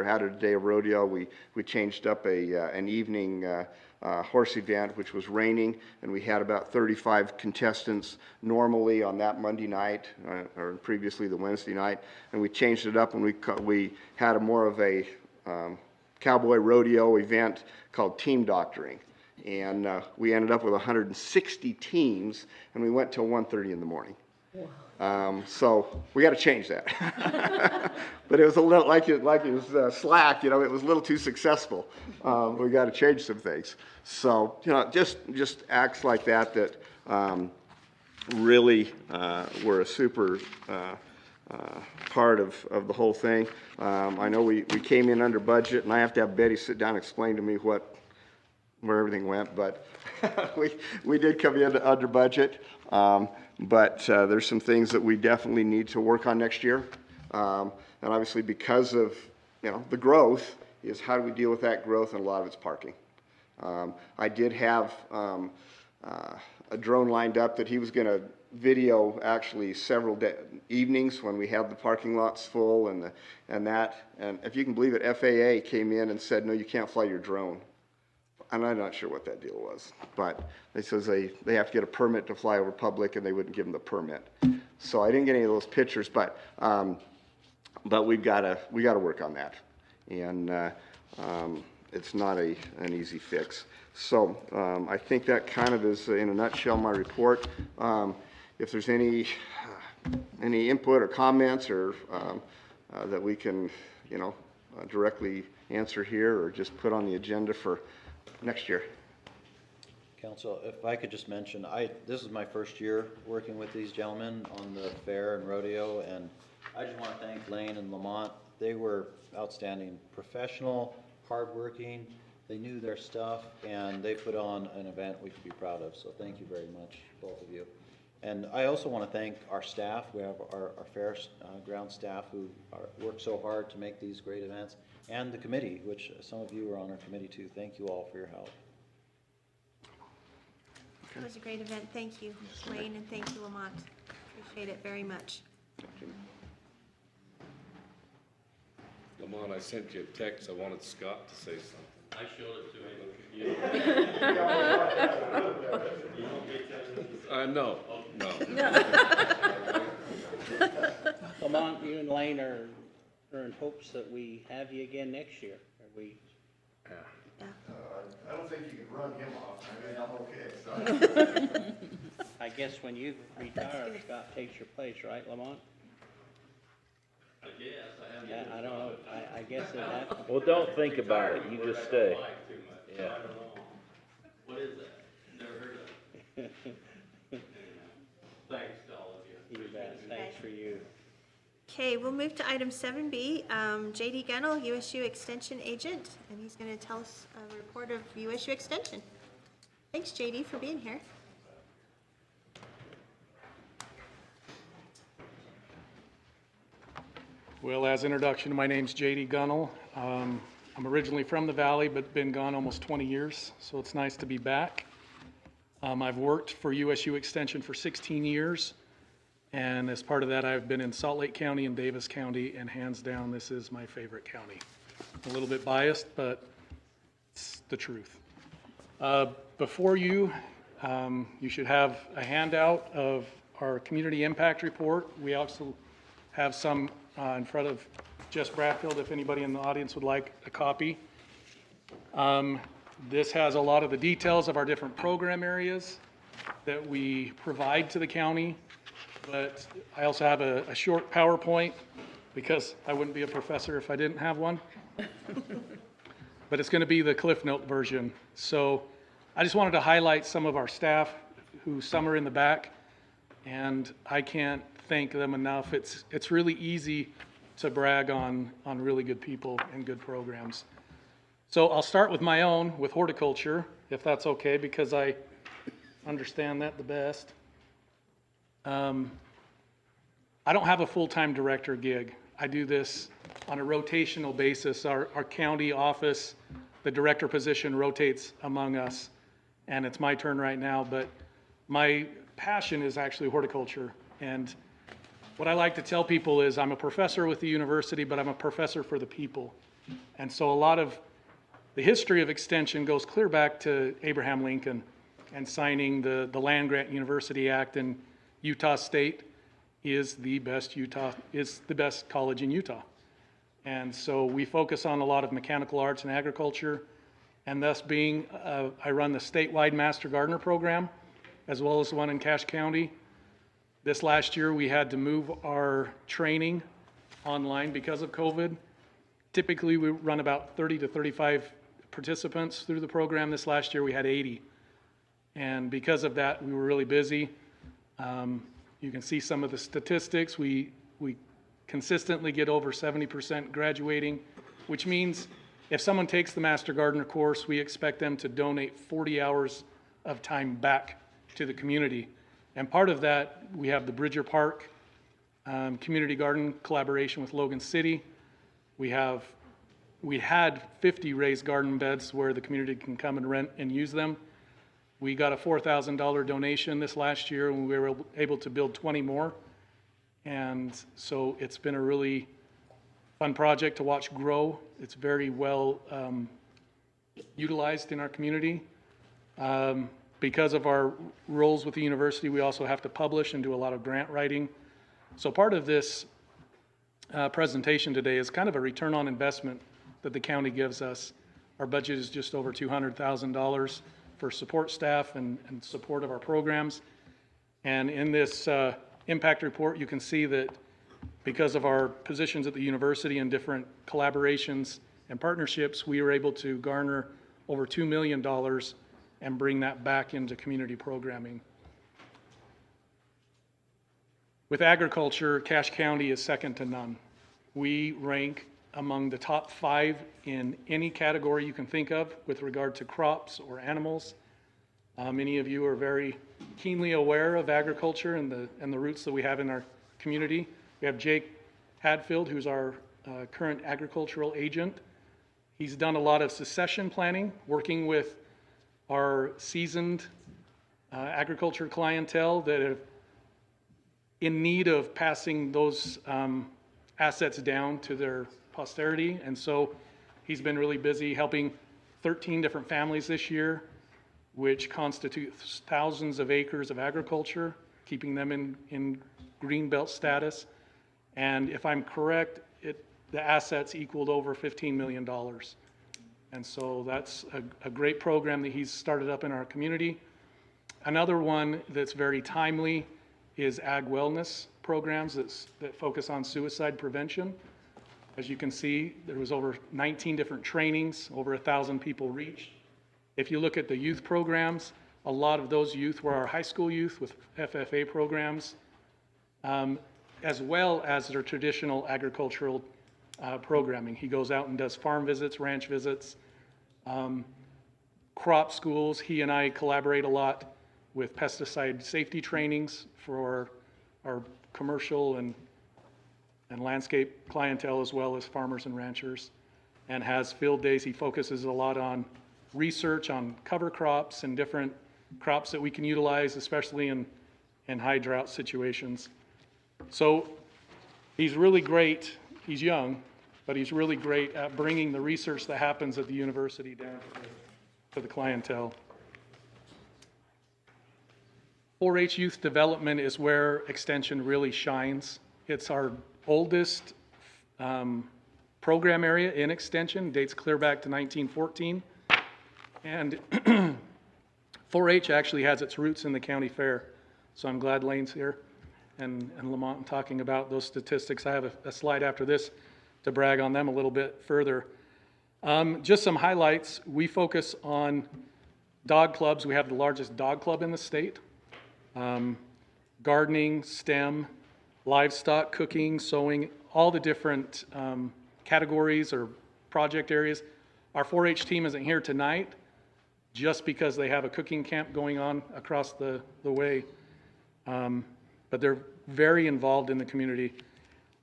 had a day of rodeo. We changed up an evening horse event, which was raining, and we had about 35 contestants normally on that Monday night, or previously the Wednesday night, and we changed it up and we had more of a cowboy rodeo event called team doctoring, and we ended up with 160 teams, and we went till 1:30 in the morning. Wow. So we got to change that. But it was a little like it was slack, you know. It was a little too successful. We got to change some things. So, you know, just acts like that really were a super part of the whole thing. I know we came in under budget, and I have to have Betty sit down and explain to me where everything went. But we did come in under budget. But there's some things that we definitely need to work on next year. And obviously because of, you know, the growth is how do we deal with that growth, and a lot of it's parking. I did have a drone lined up that he was going to video actually several evenings when we had the parking lots full and if you can believe it, FAA came in and said, no, you can't fly your drone and I'm not sure what that deal was, but they says they have to get a permit to fly over public, and they wouldn't give them the permit. So I didn't get any of those pictures, but we gotta work on that, and it's not an easy fix. So I think that kind of is, in a nutshell, my report. If there's any input or comments or that we can, directly answer here or just put on the agenda for next year. Council, if I could just mention, this is my first year working with these gentlemen on the fair and rodeo, and I just want to thank Lane and Lamont. They were outstanding, professional, hardworking. They knew their stuff, and they put on an event we could be proud of. So thank you very much, both of you. And I also want to thank our staff. We have our fair ground staff who work so hard to make these great events, and the committee, which some of you are on our committee too. Thank you all for your help. It was a great event. Thank you, Wayne, and thank you, Lamont. Appreciate it very much. Lamont, I sent you a text. I wanted Scott to say something. I showed it to him. No. Lamont, you and Lane are in hopes that we have you again next year. Are we? I don't think you can run him off. I mean, I'm okay. So. I guess when you retire, Scott takes your place, right, Lamont? I guess. Yeah, I don't know. I guess it happens. Well, don't think about it. You just stay. Yeah. I don't know. What is that? Never heard of it. Thanks to all of you. You bet. Thanks for you. Okay, we'll move to item 7B. JD Gunnell, USU Extension Agent, and he's going to tell us a report of USU Extension. Thanks, JD, for being here. Well, as introduction, my name's JD Gunnell. I'm originally from the Valley, but been gone almost 20 years, so it's nice to be back. I've worked for USU Extension for 16 years, and as part of that, I've been in Salt Lake County and Davis County, and hands down, this is my favorite county. A little bit biased, but it's the truth. Before you, you should have a handout of our community impact report. We also have some in front of Jess Bradfield, if anybody in the audience would like a copy. This has a lot of the details of our different program areas that we provide to the county, but I also have a short PowerPoint because I wouldn't be a professor if I didn't have one. But it's going to be the Cliff Note version. So I just wanted to highlight some of our staff who some are in the back, and I can't thank them enough. It's really easy to brag on really good people and good programs. So I'll start with my own, with horticulture, if that's okay, because I understand that the best. I don't have a full-time director gig. I do this on a rotational basis. Our county office, the director position rotates among us, and it's my turn right now, but my passion is actually horticulture. And what I like to tell people is I'm a professor with the university, but I'm a professor for the people. And so a lot of the history of extension goes clear back to Abraham Lincoln and signing the Land Grant University Act, and Utah State is the best college in Utah. And so we focus on a lot of mechanical arts and agriculture, and thus being, I run the statewide Master Gardener program, as well as one in Cache County. This last year, we had to move our training online because of COVID. Typically, we run about 30 to 35 participants through the program. This last year, we had 80. And because of that, we were really busy. You can see some of the statistics. We consistently get over 70% graduating, which means if someone takes the Master Gardener course, we expect them to donate 40 hours of time back to the community. And part of that, we have the Bridger Park Community Garden collaboration with Logan City. We had 50 raised garden beds where the community can come and rent and use them. We got a $4,000 donation this last year, and we were able to build 20 more. And so it's been a really fun project to watch grow. It's very well utilized in our community. Because of our roles with the university, we also have to publish and do a lot of grant writing. So part of this presentation today is kind of a return on investment that the county gives us. Our budget is just over $200,000 for support staff and support of our programs. And in this impact report, you can see that because of our positions at the university and different collaborations and partnerships, we were able to garner over $2 million and bring that back into community programming. With agriculture, Cache County is second to none. We rank among the top 5 in any category you can think of with regard to crops or animals. Many of you are very keenly aware of agriculture and the roots that we have in our community. We have Jake Hadfield, who's our current agricultural agent. He's done a lot of succession planning, working with our seasoned agriculture clientele that are in need of passing those assets down to their posterity. And so he's been really busy helping 13 different families this year, which constitutes thousands of acres of agriculture, keeping them in greenbelt status. And if I'm correct, the assets equaled over $15 million. And so that's a great program that he's started up in our community. Another one that's very timely is ag wellness programs that focus on suicide prevention. As you can see, there was over 19 different trainings, over 1,000 people reached. If you look at the youth programs, a lot of those youth were our high school youth with FFA programs, as well as their traditional agricultural programming. He goes out and does farm visits, ranch visits, crop schools. He and I collaborate a lot with pesticide safety trainings for our commercial and landscape clientele, as well as farmers and ranchers, and has field days. He focuses a lot on research on cover crops and different crops that we can utilize, especially in high drought situations. So he's really great. He's young, but he's really great at bringing the research that happens at the university down to the clientele. 4-H youth development is where Extension really shines. It's our oldest program area in Extension, dates clear back to 1914. And 4-H actually has its roots in the county fair. So I'm glad Lane's here and Lamont and talking about those statistics. I have a slide after this to brag on them a little bit further. Just some highlights. We focus on dog clubs. We have the largest dog club in the state. Gardening, STEM, livestock, cooking, sewing, all the different categories or project areas. Our 4-H team isn't here tonight just because they have a cooking camp going on across the way. But they're very involved in the community.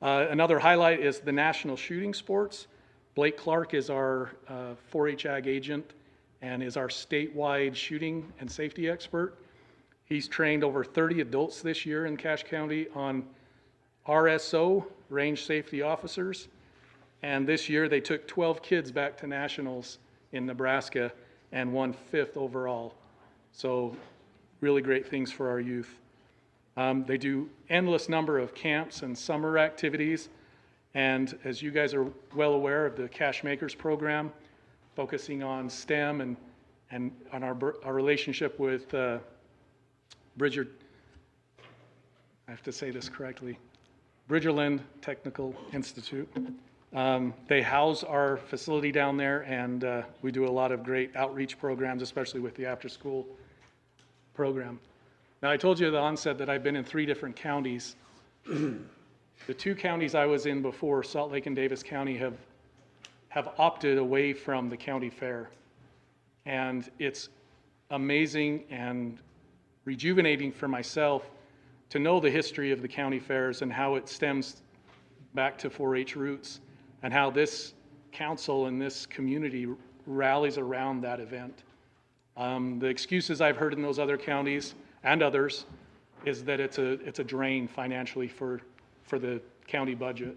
Another highlight is the national shooting sports. Blake Clark is our 4-H ag agent and is our statewide shooting and safety expert. He's trained over 30 adults this year in Cache County on RSO, range safety officers. And this year they took 12 kids back to nationals in Nebraska and won 5th overall. So really great things for our youth. They do endless number of camps and summer activities. And as you guys are well aware of the Cache Makers program, focusing on STEM and on our relationship with Bridger, I have to say this correctly, Bridgerland Technical Institute. They house our facility down there, and we do a lot of great outreach programs, especially with the after-school program. Now, I told you at the onset that I've been in 3 different counties. The 2 counties I was in before, Salt Lake and Davis County, have opted away from the county fair. And it's amazing and rejuvenating for myself to know the history of the county fairs and how it stems back to 4-H roots and how this council and this community rallies around that event. The excuses I've heard in those other counties and others is that it's a drain financially for the county budget.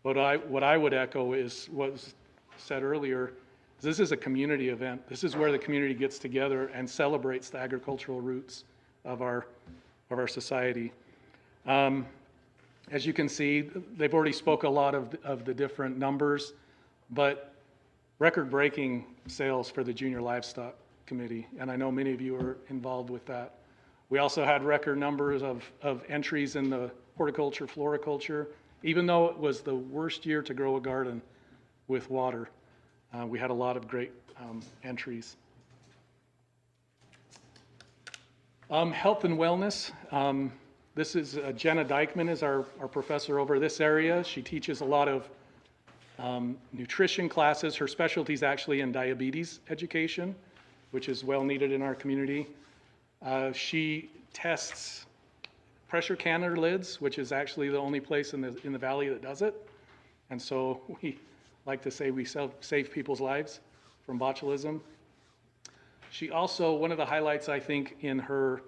What I would echo is what was said earlier, This is a community event. This is where the community gets together and celebrates the agricultural roots of our society. As you can see, they've already spoke a lot of the different numbers, but record-breaking sales for the Junior Livestock Committee, and I know many of you are involved with that. We also had record numbers of entries in the horticulture, floriculture, even though it was the worst year to grow a garden with water. We had a lot of great entries. Health and wellness. This is Jenna Dykman is our professor over this area. She teaches a lot of nutrition classes. Her specialty is actually in diabetes education, which is well needed in our community. She tests pressure canner lids, which is actually the only place in the valley that does it. And so we like to say we save people's lives from botulism. She also, one of the highlights I think in her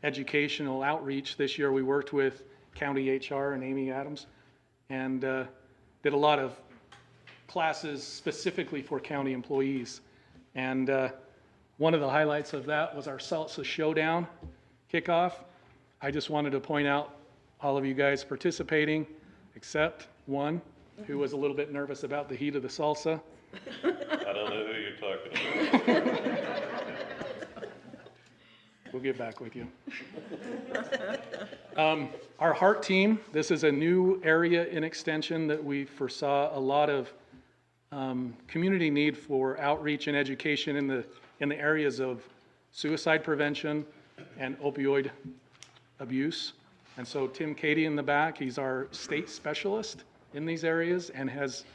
educational outreach this year, we worked with County HR and Amy Adams and did a lot of classes specifically for county employees. And one of the highlights of that was our Salsa Showdown kickoff. I just wanted to point out all of you guys participating, except one who was a little bit nervous about the heat of the salsa. I don't know who you're talking about. We'll get back with you. Our heart team, this is a new area in extension that we foresaw a lot of community need for outreach and education in the areas of suicide prevention and opioid abuse. And so Tim Cady in the back, he's our state specialist in these areas and has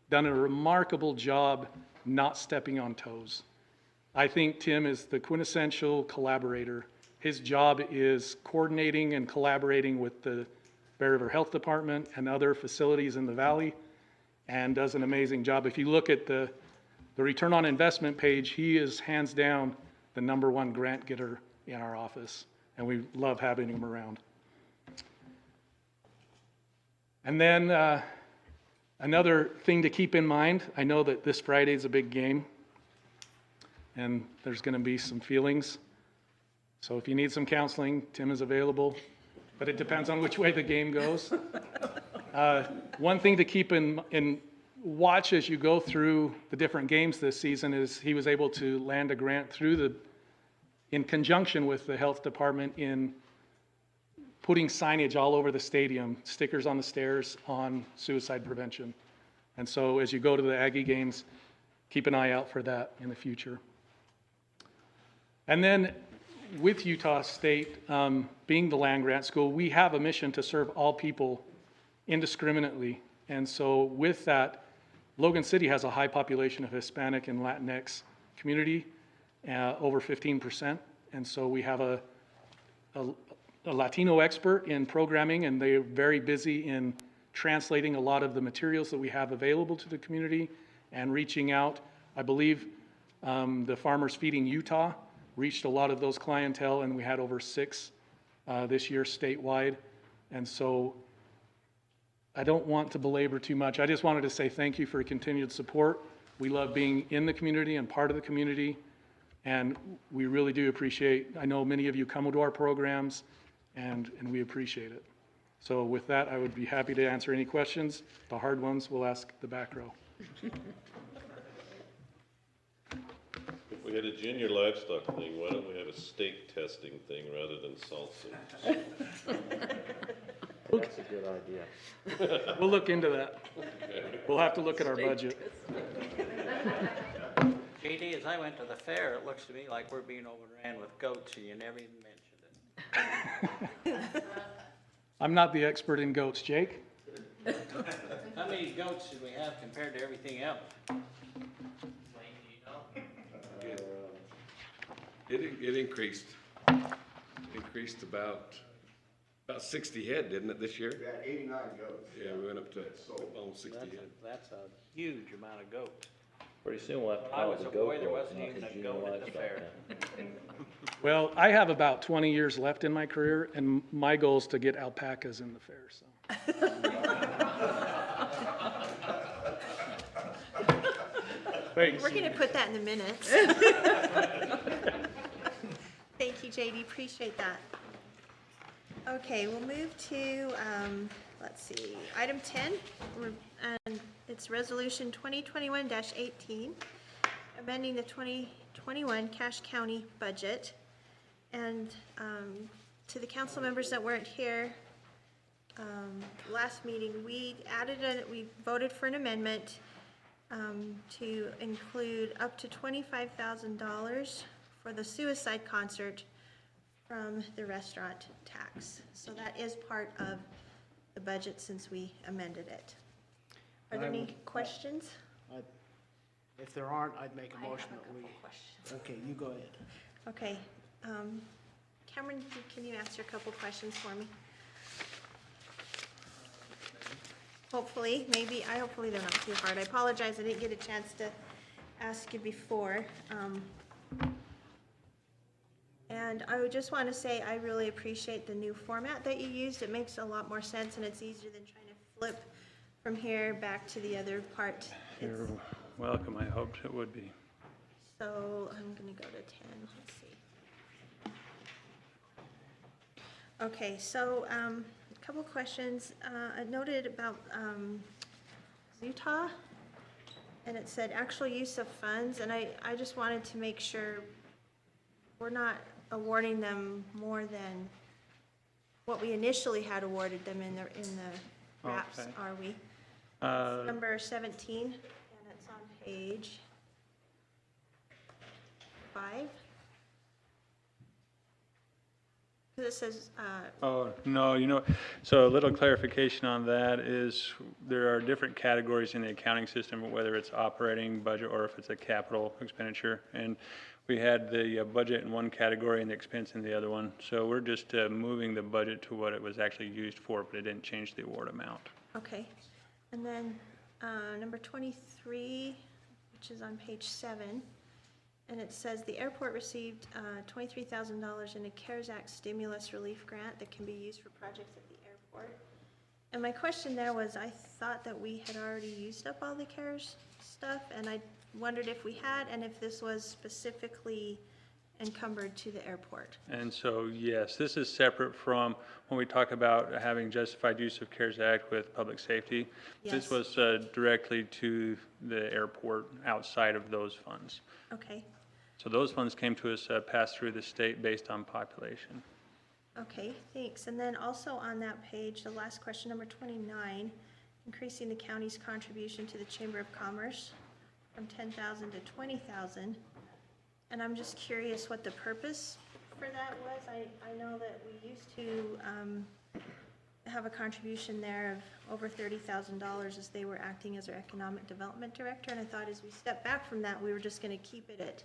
done a remarkable job not stepping on toes. I think Tim is the quintessential collaborator. His job is coordinating and collaborating with the Bear River Health Department and other facilities in the valley and does an amazing job. If you look at the return on investment page, he is hands down the #1 grant getter in our office, and we love having him around. And then another thing to keep in mind, I know that this Friday is a big game, and there's going to be some feelings. So if you need some counseling, Tim is available, but it depends on which way the game goes. One thing to keep in watch as you go through the different games this season is he was able to land a grant in conjunction with the health department in putting signage all over the stadium, stickers on the stairs on suicide prevention. And so as you go to the Aggie games, keep an eye out for that in the future. And then with Utah State being the land grant school, we have a mission to serve all people indiscriminately. And so with that, Logan City has a high population of Hispanic and Latinx community, over 15%. And so we have a Latino expert in programming, and they're very busy in translating a lot of the materials that we have available to the community and reaching out. I believe the Farmers Feeding Utah reached a lot of those clientele, and we had over 6 this year statewide. And so I don't want to belabor too much. I just wanted to say thank you for your continued support. We love being in the community and part of the community, and we really do appreciate, I know many of you come to our programs, and we appreciate it. So with that, I would be happy to answer any questions. The hard ones, we'll ask the back row. If we had a junior livestock thing, why don't we have a steak testing thing rather than salsa? That's a good idea. We'll look into that. We'll have to look at our budget. JD, as I went to the fair, it looks to me like we're being overran with goats, and you never even mentioned it. I'm not the expert in goats, Jake. How many goats did we have compared to everything else? It increased. Increased about 60 head, didn't it, this year? We had 89 goats. Yeah, we went up to almost 60 head. That's a huge amount of goats. Pretty soon we'll have to When I call was it a the goat boy, there bowl, wasn't not even the a junior goat at the livestock fair. town. Well, I have about 20 years left in my career, and my goal is to get alpacas in the fair, so. Thanks. We're going to put that in the minutes. Thank you, JD, appreciate that. Okay, we'll move to, let's see, item 10, and it's Resolution 2021-18, amending the 2021 Cache County budget. And to the council members that weren't here, last meeting, we voted for an amendment to include up to $25,000 for the suicide concert from the restaurant tax. So that is part of the budget since we amended it. Are there any questions? If there aren't, I'd make a motion that we. Okay, you go ahead. Okay. Cameron, can you answer a couple questions for me? Hopefully, hopefully they're not too hard. I apologize, I didn't get a chance to ask you before. And I would just want to say I really appreciate the new format that you used. It makes a lot more sense and it's easier than trying to flip from here back to the other part. You're welcome. I hoped it would be. So I'm going to go to 10. Let's see. Okay, so a couple questions. I noted about Utah, and it said actual use of funds, and I just wanted to make sure we're not awarding them more than what we initially had awarded them in the RAPs, Okay. are we? It's number 17, and it's on page 5. Because it says, Oh, no, so a little clarification on that is there are different categories in the accounting system, whether it's operating budget or if it's a capital expenditure. And we had the budget in one category and the expense in the other one. So we're just moving the budget to what it was actually used for, but it didn't change the award amount. okay. And then number 23, which is on page 7, and it says the airport received $23,000 in a CARES Act stimulus relief grant that can be used for projects at the airport. And my question there was, I thought that we had already used up all the CARES stuff, and I wondered if we had, and if this was specifically encumbered to the airport. And so, yes, this is separate from when we talk about having justified use of CARES Act with public safety. This Yes. was directly to the airport outside of those funds. Okay, So those funds came to us, passed through the state based on population. okay, thanks. And then also on that page, the last question, number 29, increasing the county's contribution to the Chamber of Commerce from 10,000 to 20,000. And I'm just curious what the purpose for that was. I know that we used to have a contribution there of over $30,000 as they were acting as our economic development director. And I thought as we step back from that, we were just going to keep it at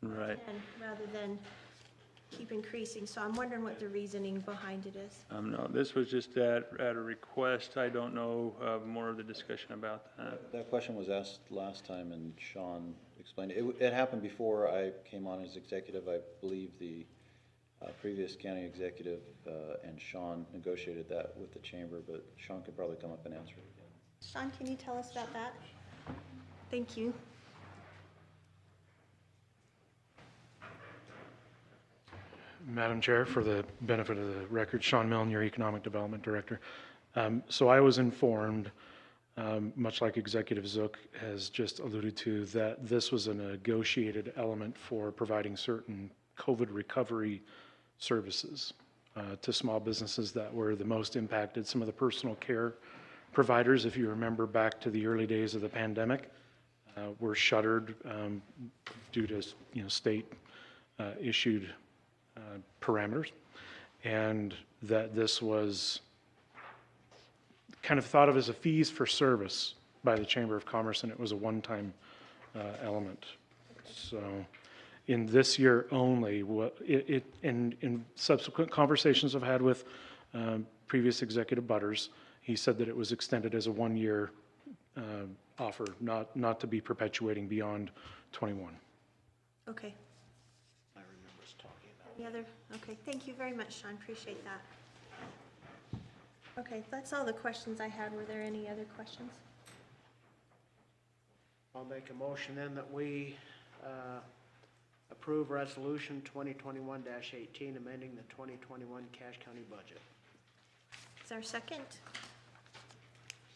Right. 10 rather than keep increasing. So I'm wondering what the reasoning behind it is. No, this was just at a request. I don't know more of the discussion about that. That question was asked last time and Sean explained it. It happened before I came on as executive. I believe the previous county executive and Sean negotiated that with the chamber, but Sean could probably come up and answer it again. Sean, can you tell us about that? Thank you. Madam Chair, for the benefit of the record, Sean Milne, your Economic Development Director. So I was informed, much like Executive Zook has just alluded to, that this was a negotiated element for providing certain COVID recovery services to small businesses that were the most impacted. Some of the personal care providers, if you remember back to the early days of the pandemic, were shuttered due to state issued parameters, and that this was kind of thought of as a fees for service by the Chamber of Commerce, and it was a one-time element. So in this year only, in subsequent conversations I've had with previous executive butters, he said that it was extended as a one-year offer, not to be perpetuating beyond 21. Okay. I remember us talking about Any other? Okay, thank you very much, Sean. Appreciate that. Okay, that's all the questions I had. Were there any other questions? I'll make a motion then that we approve Resolution 2021-18, amending the 2021 Cache County budget. Is there a second?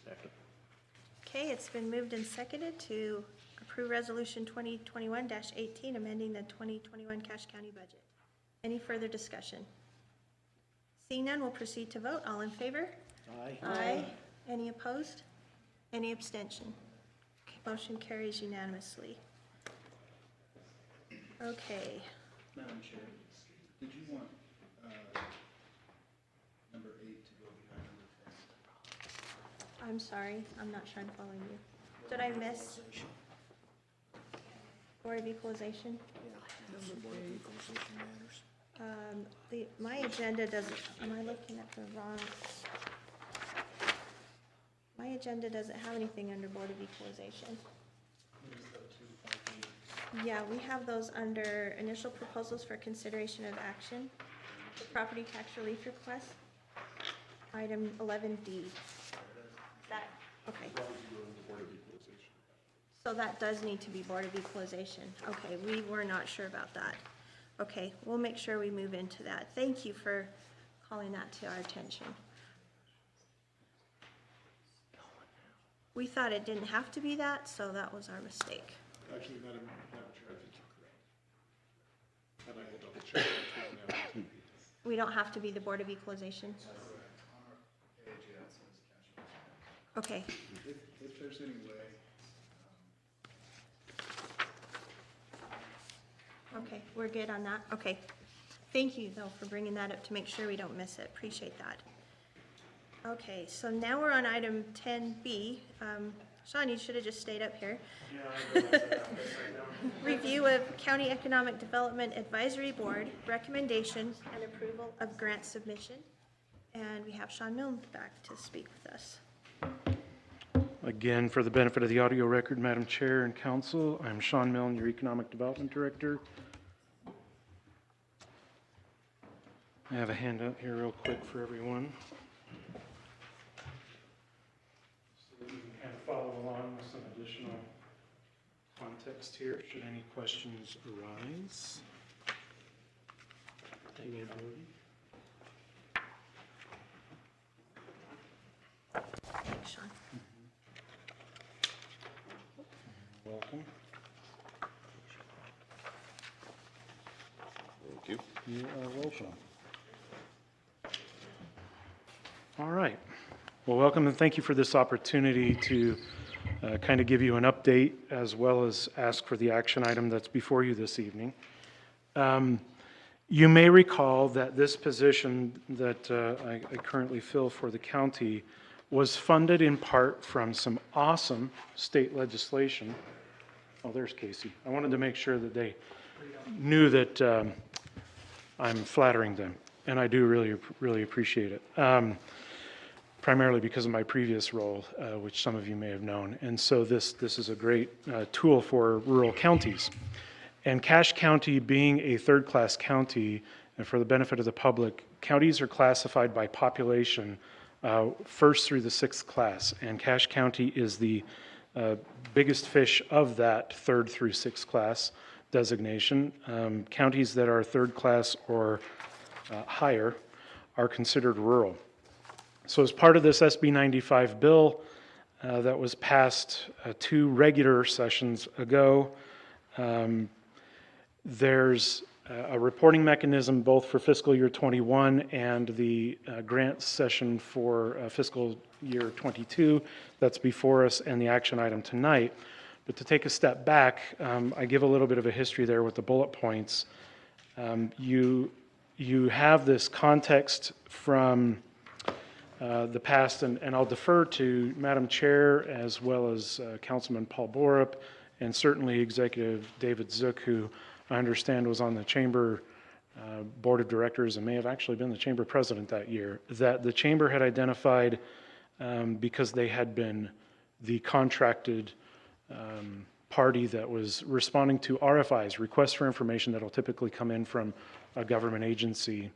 Second. Okay, it's been moved and seconded to approve Resolution 2021-18, amending the 2021 Cache County budget. Any further discussion? Seeing none, we'll proceed to vote. All in favor? Aye. Aye. Any opposed? Any abstention? Okay, motion carries unanimously. Okay. Madam Chair, did you want number 8 to go behind number 10? I'm sorry, I'm not sure I'm following you. Did I miss Board of Equalization? My agenda doesn't, am I looking at the wrong? My agenda doesn't have anything under Board of Equalization. Yeah, we have those under initial proposals for consideration of action, the property tax relief request, item 11D. That, okay. So that does need to be Board of Equalization. Okay, we were not sure about that. Okay, we'll make sure we move into that. Thank you for calling that to our attention. We thought it didn't have to be that, so that was our mistake. Actually, Madam Chair, I think you're correct. And I will double check. We don't have to be the Board of Equalization? Okay. If there's any way. Okay, we're good on that? Okay. Thank you, though, for bringing that up to make sure we don't miss it. Appreciate that. Okay, so now we're on item 10B. Sean, you should have just stayed up here. Review of County Economic Development Advisory Board recommendations and approval of grant submission. And we have Sean Milne back to speak with us. Again, for the benefit of the audio record, Madam Chair and Council, I'm Sean Milne, your Economic Development Director. I have a handout here real quick for everyone, so that you can kind of follow along with some additional context here, should any questions arise. Thanks, Sean. Welcome. Thank you. You are welcome. All right. Well, welcome and thank you for this opportunity to kind of give you an update as well as ask for the action item that's before you this evening. You may recall that this position that I currently fill for the county was funded in part from some awesome state legislation. Oh, there's Casey. I wanted to make sure that they knew that I'm flattering them, and I do really appreciate it. Primarily because of my previous role, which some of you may have known. And so this is a great tool for rural counties. And Cache County being a third-class county, and for the benefit of the public, counties are classified by population first through the sixth class. And Cache County is the biggest fish of that third through sixth class designation. Counties that are third class or higher are considered rural. So as part of this SB 95 bill that was passed 2 regular sessions ago, there's a reporting mechanism both for fiscal year 21 and the grant session for fiscal year 22 that's before us and the action item tonight. But to take a step back, I give a little bit of a history there with the bullet points. You have this context from the past, and I'll defer to Madam Chair as well as Councilman Paul Borup and certainly Executive David Zook, who I understand was on the Chamber Board of Directors and may have actually been the Chamber President that year, that the Chamber had identified because they had been the contracted party that was responding to RFIs, requests for information that will typically come in from a government agency,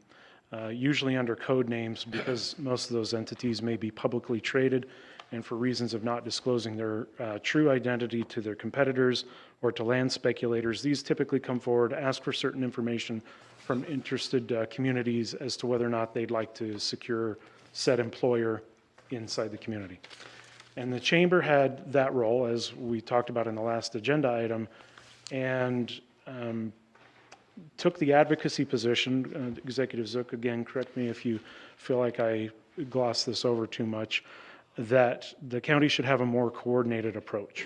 usually under code names because most of those entities may be publicly traded and for reasons of not disclosing their true identity to their competitors or to land speculators, these typically come forward, ask for certain information from interested communities as to whether or not they'd like to secure said employer inside the community. And the chamber had that role, as we talked about in the last agenda item, and took the advocacy position. Executive Zook, again, correct me if you feel like I glossed this over too much, that the county should have a more coordinated approach.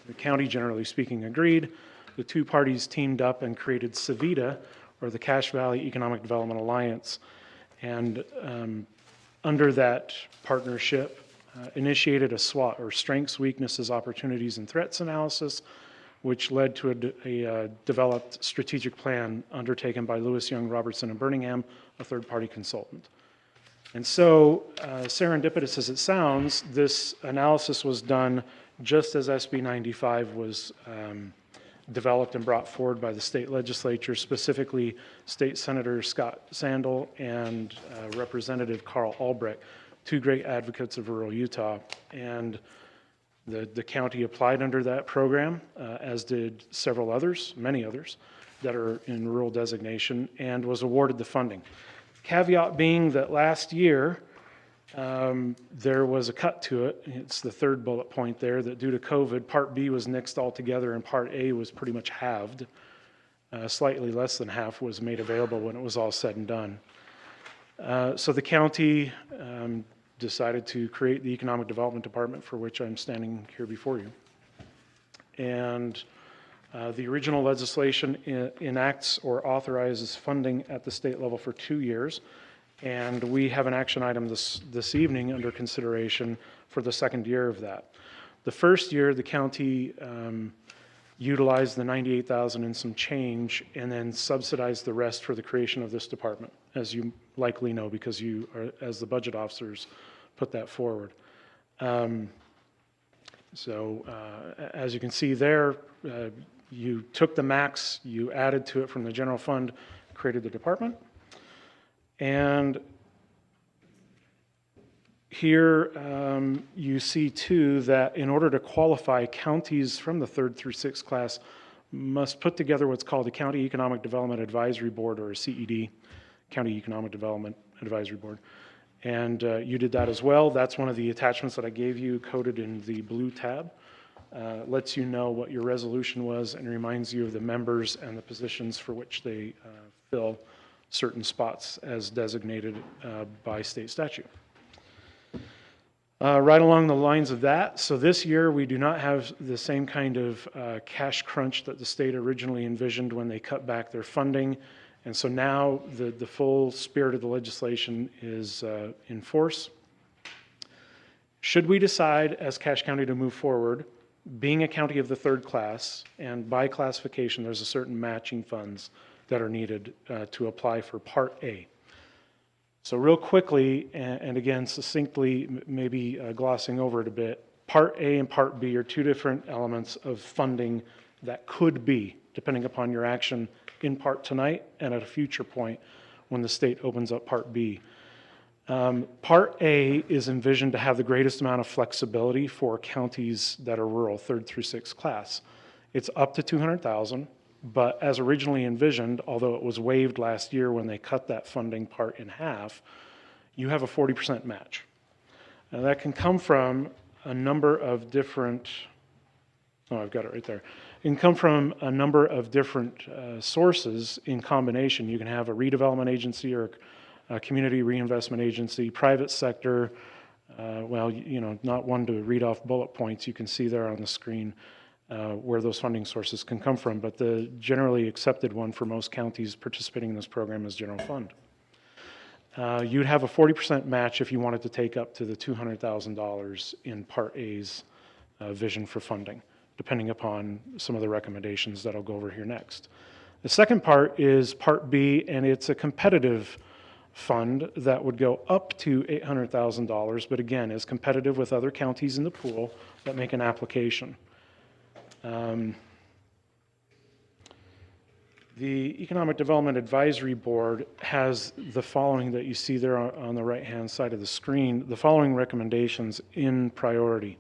The county, generally speaking, agreed. The two parties teamed up and created CVITA, or the Cache Valley Economic Development Alliance, and under that partnership, initiated a SWOT, or Strengths, Weaknesses, Opportunities, and Threats analysis, which led to a developed strategic plan undertaken by Lewis, Young, Robertson, and Birmingham, a third-party consultant. And so, serendipitous as it sounds, this analysis was done just as SB 95 was developed and brought forward by the state legislature, specifically State Senator Scott Sandel and Representative Carl Albrecht, two great advocates of rural Utah. And the county applied under that program, as did several others, many others, that are in rural designation, and was awarded the funding. Caveat being that last year, there was a cut to it. It's the third bullet point there, that due to COVID, Part B was nixed altogether and Part A was pretty much halved. Slightly less than half was made available when it was all said and done. So the county decided to create the Economic Development Department, for which I'm standing here before you. And the original legislation enacts or authorizes funding at the state level for 2 years. And we have an action item this evening under consideration for the second year of that. The first year, the county utilized the $98,000 and some change, and then subsidized the rest for the creation of this department, as you likely know, because you, are, as the budget officers, put that forward. As you can see there, you took the max, you added to it from the general fund, created the department. And here you see too that in order to qualify, counties from the 3rd through 6th class must put together what's called a County Economic Development Advisory Board, or a CED, County Economic Development Advisory Board. And you did that as well. That's one of the attachments that I gave you, coded in the blue tab. Lets you know what your resolution was and reminds you of the members and the positions for which they fill certain spots as designated by state statute. Right along the lines of that, so this year we do not have the same kind of cash crunch that the state originally envisioned when they cut back their funding. And so now the full spirit of the legislation is in force. Should we decide as Cache County to move forward, being a county of the 3rd class, and by classification there's a certain matching funds that are needed to apply for Part A. So real quickly, and again succinctly, maybe glossing over it a bit, Part A and Part B are two different elements of funding that could be, depending upon your action in part tonight and at a future point when the state opens up Part B. Part A is envisioned to have the greatest amount of flexibility for counties that are rural, 3rd through 6th class. It's up to $200,000, but as originally envisioned, although it was waived last year when they cut that funding part in half, you have a 40% match. Now that can come from a number of different, oh, I've got it right there. It can come from a number of different sources in combination. You can have a redevelopment agency or a community reinvestment agency, private sector, well, you know, not one to read off bullet points. You can see there on the screen where those funding sources can come from, but the generally accepted one for most counties participating in this program is general fund. You'd have a 40% match if you wanted to take up to the $200,000 in Part A's vision for funding, depending upon some of the recommendations that I'll go over here next. The second part is Part B, and it's a competitive fund that would go up to $800,000, but again, is competitive with other counties in the pool that make an The Economic Development Advisory Board has the following that you see there on the right-hand side of the screen, the following recommendations in priority.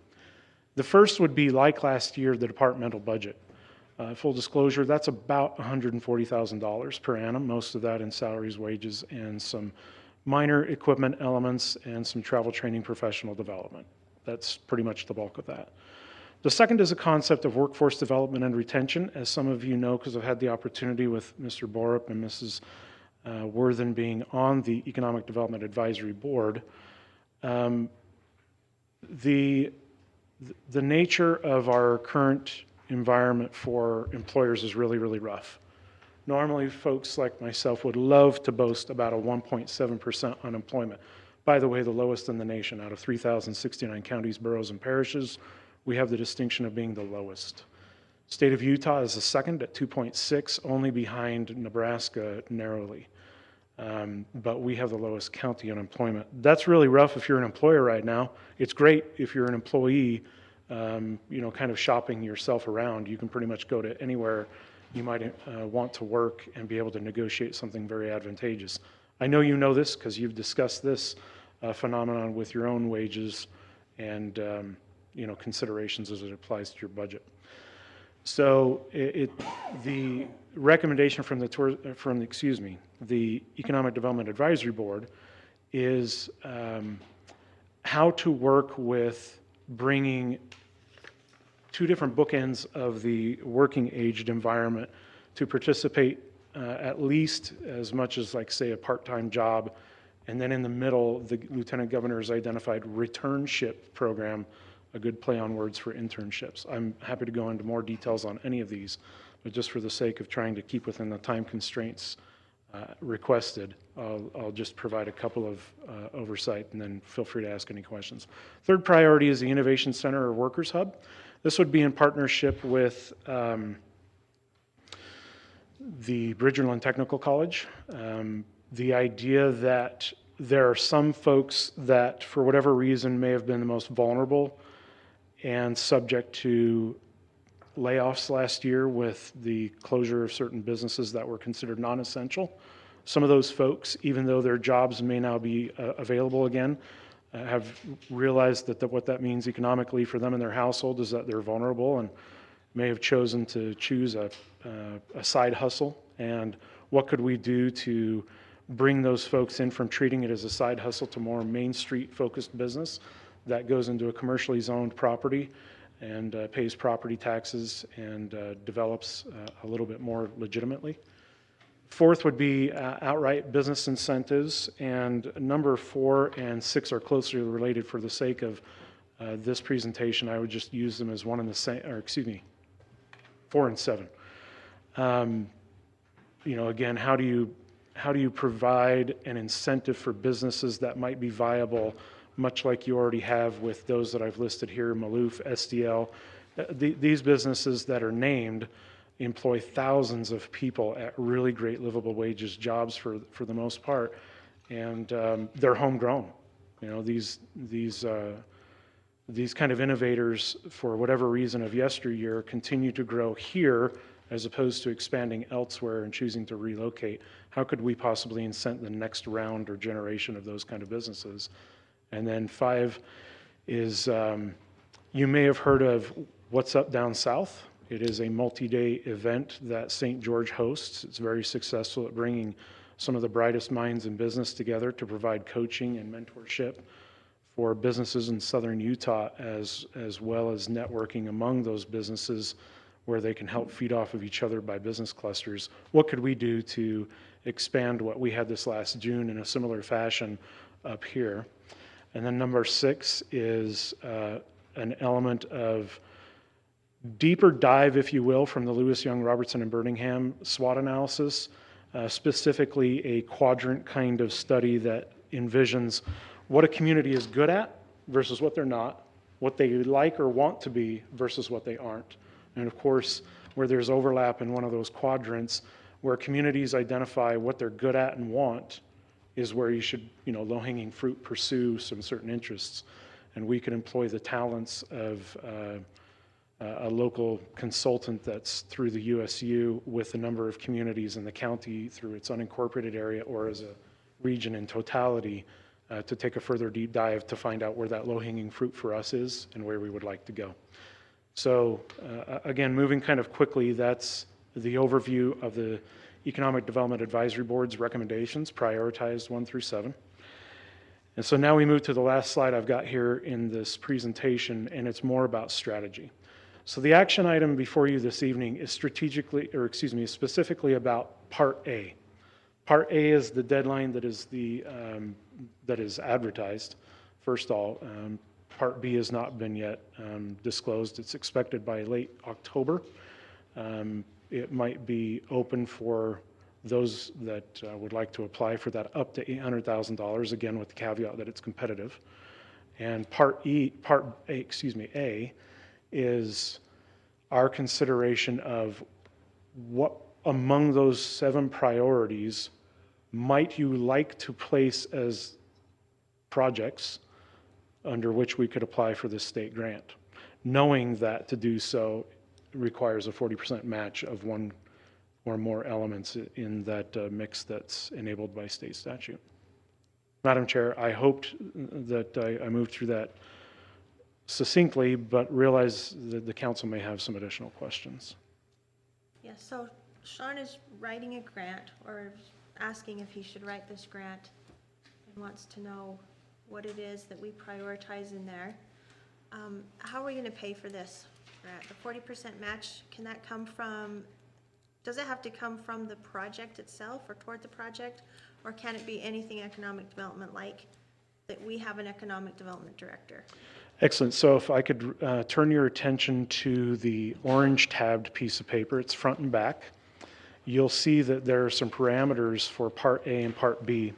The first would be, like last year, the departmental budget. Full disclosure, that's about $140,000 per annum, most of that in salaries, wages, and some minor equipment elements and some travel training professional development. That's pretty much the bulk of that. The second is a concept of workforce development and retention. As some of you know, because I've had the opportunity with Mr. Borup and Mrs. Worthen being on the Economic Development Advisory Board, the nature of our current environment for employers is really, really rough. Normally, folks like myself would love to boast about a 1.7% unemployment. By the way, the lowest in the nation. Out of 3,069 counties, boroughs, and parishes, we have the distinction of being the lowest. State of Utah is the second at 2.6, only behind Nebraska narrowly. But we have the lowest county unemployment. That's really rough if you're an employer right now. It's great if you're an employee, kind of shopping yourself around. You can pretty much go to anywhere you might want to work and be able to negotiate something very advantageous. I know you know this because you've discussed this phenomenon with your own wages and considerations as it applies to your budget. So the recommendation from the Economic Development Advisory Board is how to work with bringing two different bookends of the working aged environment to participate at least as much as, like, say, a part-time job. And then in the middle, the Lieutenant Governor has identified returnship program, a good play on words for internships. I'm happy to go into more details on any of these, but just for the sake of trying to keep within the time constraints requested, I'll just provide a couple of oversight and then feel free to ask any questions. Third priority is the Innovation Center or Workers Hub. This would be in partnership with the Bridgerland Technical College. The idea that there are some folks that, for whatever reason, may have been the most vulnerable and subject to layoffs last year with the closure of certain businesses that were considered non-essential. Some of those folks, even though their jobs may now be available again, have realized that what that means economically for them and their household is that they're vulnerable and may have chosen to choose a side hustle. And what could we do to bring those folks in from treating it as a side hustle to more Main Street focused business that goes into a commercially zoned property and pays property taxes and develops a little bit more legitimately. Fourth would be outright business incentives, and number 4 and 6 are closely related. For the sake of this presentation, I would just use them as one and the same, or excuse me, 4 and 7. Again, how do you provide an incentive for businesses that might be viable, much like you already have with those that I've listed here, Maloof, SDL. These businesses that are named employ thousands of people at really great livable wages, jobs for the most part, and they're homegrown. These kind of innovators, for whatever reason of yesteryear, continue to grow here as opposed to expanding elsewhere and choosing to relocate. How could we possibly incent the next round or generation of those kind of businesses? And then 5 is, you may have heard of What's Up Down South. It is a multi-day event that St. George hosts. It's very successful at bringing some of the brightest minds in business together to provide coaching and mentorship for businesses in southern Utah, as well as networking among those businesses where they can help feed off of each other by business clusters. What could we do to expand what we had this last June in a similar fashion up here? And then number 6 is an element of deeper dive, if you will, from the Lewis, Young, Robertson, and Birmingham SWOT analysis, specifically a quadrant kind of study that envisions what a community is good at versus what they're not, what they like or want to be versus what they aren't. And of course, where there's overlap in one of those quadrants, where communities identify what they're good at and want, is where you should, low-hanging fruit, pursue some certain interests. And we can employ the talents of a local consultant that's through the USU with a number of communities in the county through its unincorporated area or as a region in totality to take a further deep dive to find out where that low-hanging fruit for us is and where we would like to go. So again, moving kind of quickly, that's the overview of the Economic Development Advisory Board's recommendations, prioritized 1 through 7. And so now we move to the last slide I've got here in this presentation, and it's more about strategy. So the action item before you this evening is specifically about Part A. Part A is the deadline that is advertised. First of all, Part B has not been yet disclosed. It's expected by late October. It might be open for those that would like to apply for that up to $800,000, again with the caveat that it's competitive. And Part A, is our consideration of what among those 7 priorities might you like to place as projects under which we could apply for this state grant, knowing that to do so requires a 40% match of one or more elements in that mix that's enabled by state statute. Madam Chair, I hoped that I moved through that succinctly, but realize that the council may have some additional questions. Yes, so Sean is writing a grant, or asking if he should write this grant, and wants to know what it is that we prioritize in there. How are we going to pay for this grant? The 40% match, can that come from, does it have to come from the project itself or toward the project? Or can it be anything economic development like that we have an economic development director? Excellent. So if I could turn your attention to the orange tabbed piece of paper, it's front and back. You'll see that there are some parameters for Part A and Part B.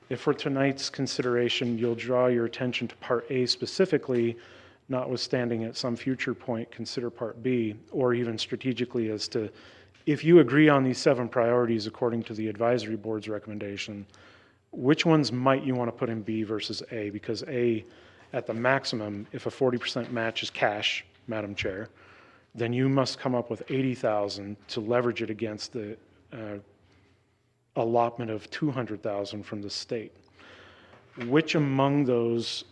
If for tonight's consideration, you'll draw your attention to Part A specifically, notwithstanding at some future point, consider Part B, or even strategically as to, if you agree on these 7 priorities according to the advisory board's recommendation, which ones might you want to put in B versus A? Because A, at the maximum, if a 40% match is cash, Madam Chair, then you must come up with $80,000 to leverage it against the allotment of $200,000 from the state. Which among those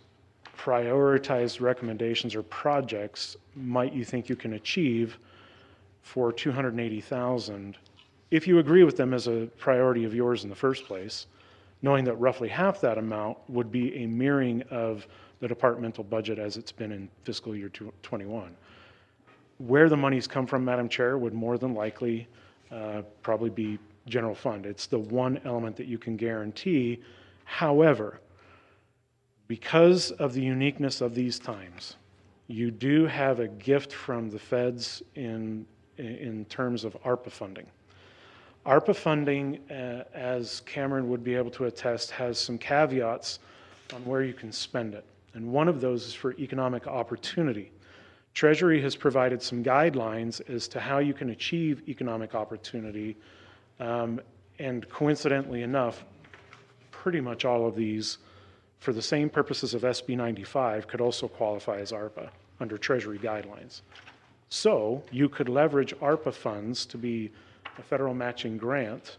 prioritized recommendations or projects might you think you can achieve for $280,000 if you agree with them as a priority of yours in the first place, knowing that roughly half that amount would be a mirroring of the departmental budget as it's been in fiscal year 21. Where the monies come from, Madam Chair, would more than likely probably be general fund. It's the one element that you can guarantee. However, because of the uniqueness of these times, you do have a gift from the feds in terms of ARPA funding. ARPA funding, as Cameron would be able to attest, has some caveats on where you can spend it. And one of those is for economic opportunity. Treasury has provided some guidelines as to how you can achieve economic opportunity. And coincidentally enough, pretty much all of these, for the same purposes of SB 95, could also qualify as ARPA under Treasury guidelines. So you could leverage ARPA funds to be a federal matching grant,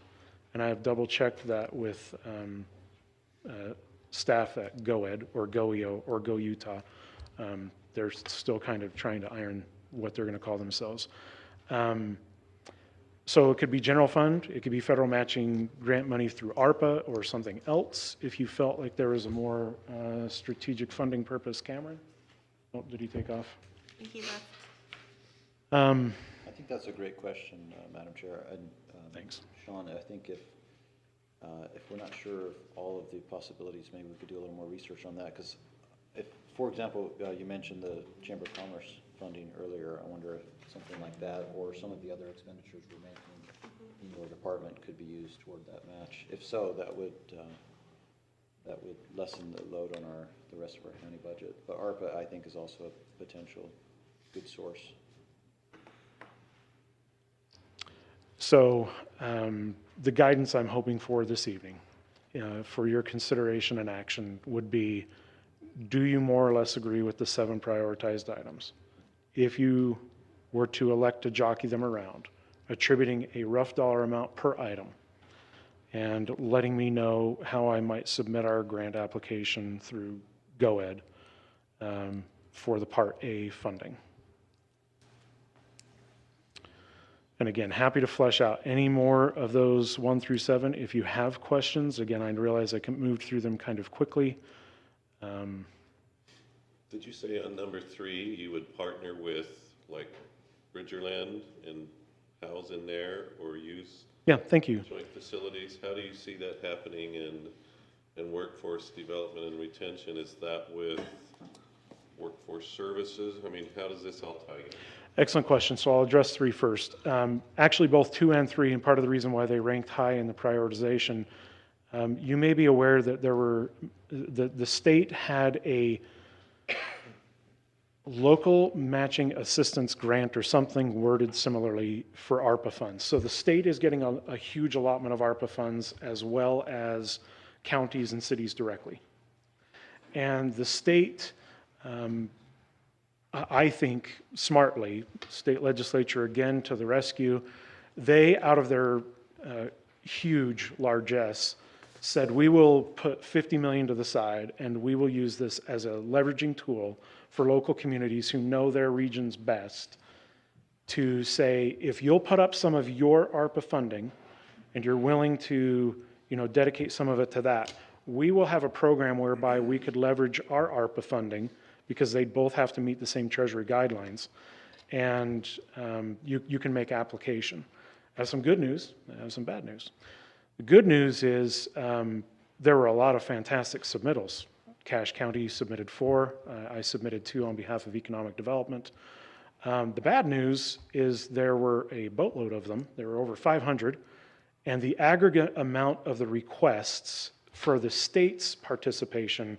and I have double-checked that with staff at GoEd or GoEO or Go Utah. They're still kind of trying to iron what they're going to call themselves. So it could be general fund, it could be federal matching grant money through ARPA or something else if you felt like there was a more strategic funding purpose. Cameron? Oh, did he take off? I think he left. I think that's a great question, Madam Chair. And thanks, Sean. I think if we're not sure of all of the possibilities, maybe we could do a little more research on that. Because if, for example, you mentioned the Chamber of Commerce funding earlier, I wonder if something like that or some of the other expenditures we're making in your department could be used toward that match. If so, that would lessen the load on the rest of our county budget. But ARPA, I think, is also a potential good source. So the guidance I'm hoping for this evening for your consideration and action would be, do you more or less agree with the 7 prioritized items? If you were to elect to jockey them around, attributing a rough dollar amount per item, and letting me know how I might submit our grant application through GoEd for the Part A funding. And again, happy to flesh out any more of those 1 through 7. If you have questions, again, I realize I can move through them kind of quickly. Did you say on number 3, you would partner with like Bridgerland and house in there or use? Yeah, thank you. Joint facilities, how do you see that happening in workforce development and retention? Is that with workforce services? I mean, how does this all tie in? Excellent question. So I'll address 3 first. Actually, both 2 and 3, and part of the reason why they ranked high in the prioritization, you may be aware that the state had a local matching assistance grant or something worded similarly for ARPA funds. So the state is getting a huge allotment of ARPA funds as well as counties and cities directly. And the state, I think smartly, state legislature again to the rescue, they out of their huge largesse said we will put $50 million to the side and we will use this as a leveraging tool for local communities who know their regions best to say, if you'll put up some of your ARPA funding and you're willing to, dedicate some of it to that, we will have a program whereby we could leverage our ARPA funding because they both have to meet the same Treasury guidelines, and you can make application. I have some good news, I have some bad news. The good news is there were a lot of fantastic submittals. Cache County submitted 4. I submitted 2 on behalf of economic development. The bad news is there were a boatload of them. There were over 500, and the aggregate amount of the requests for the state's participation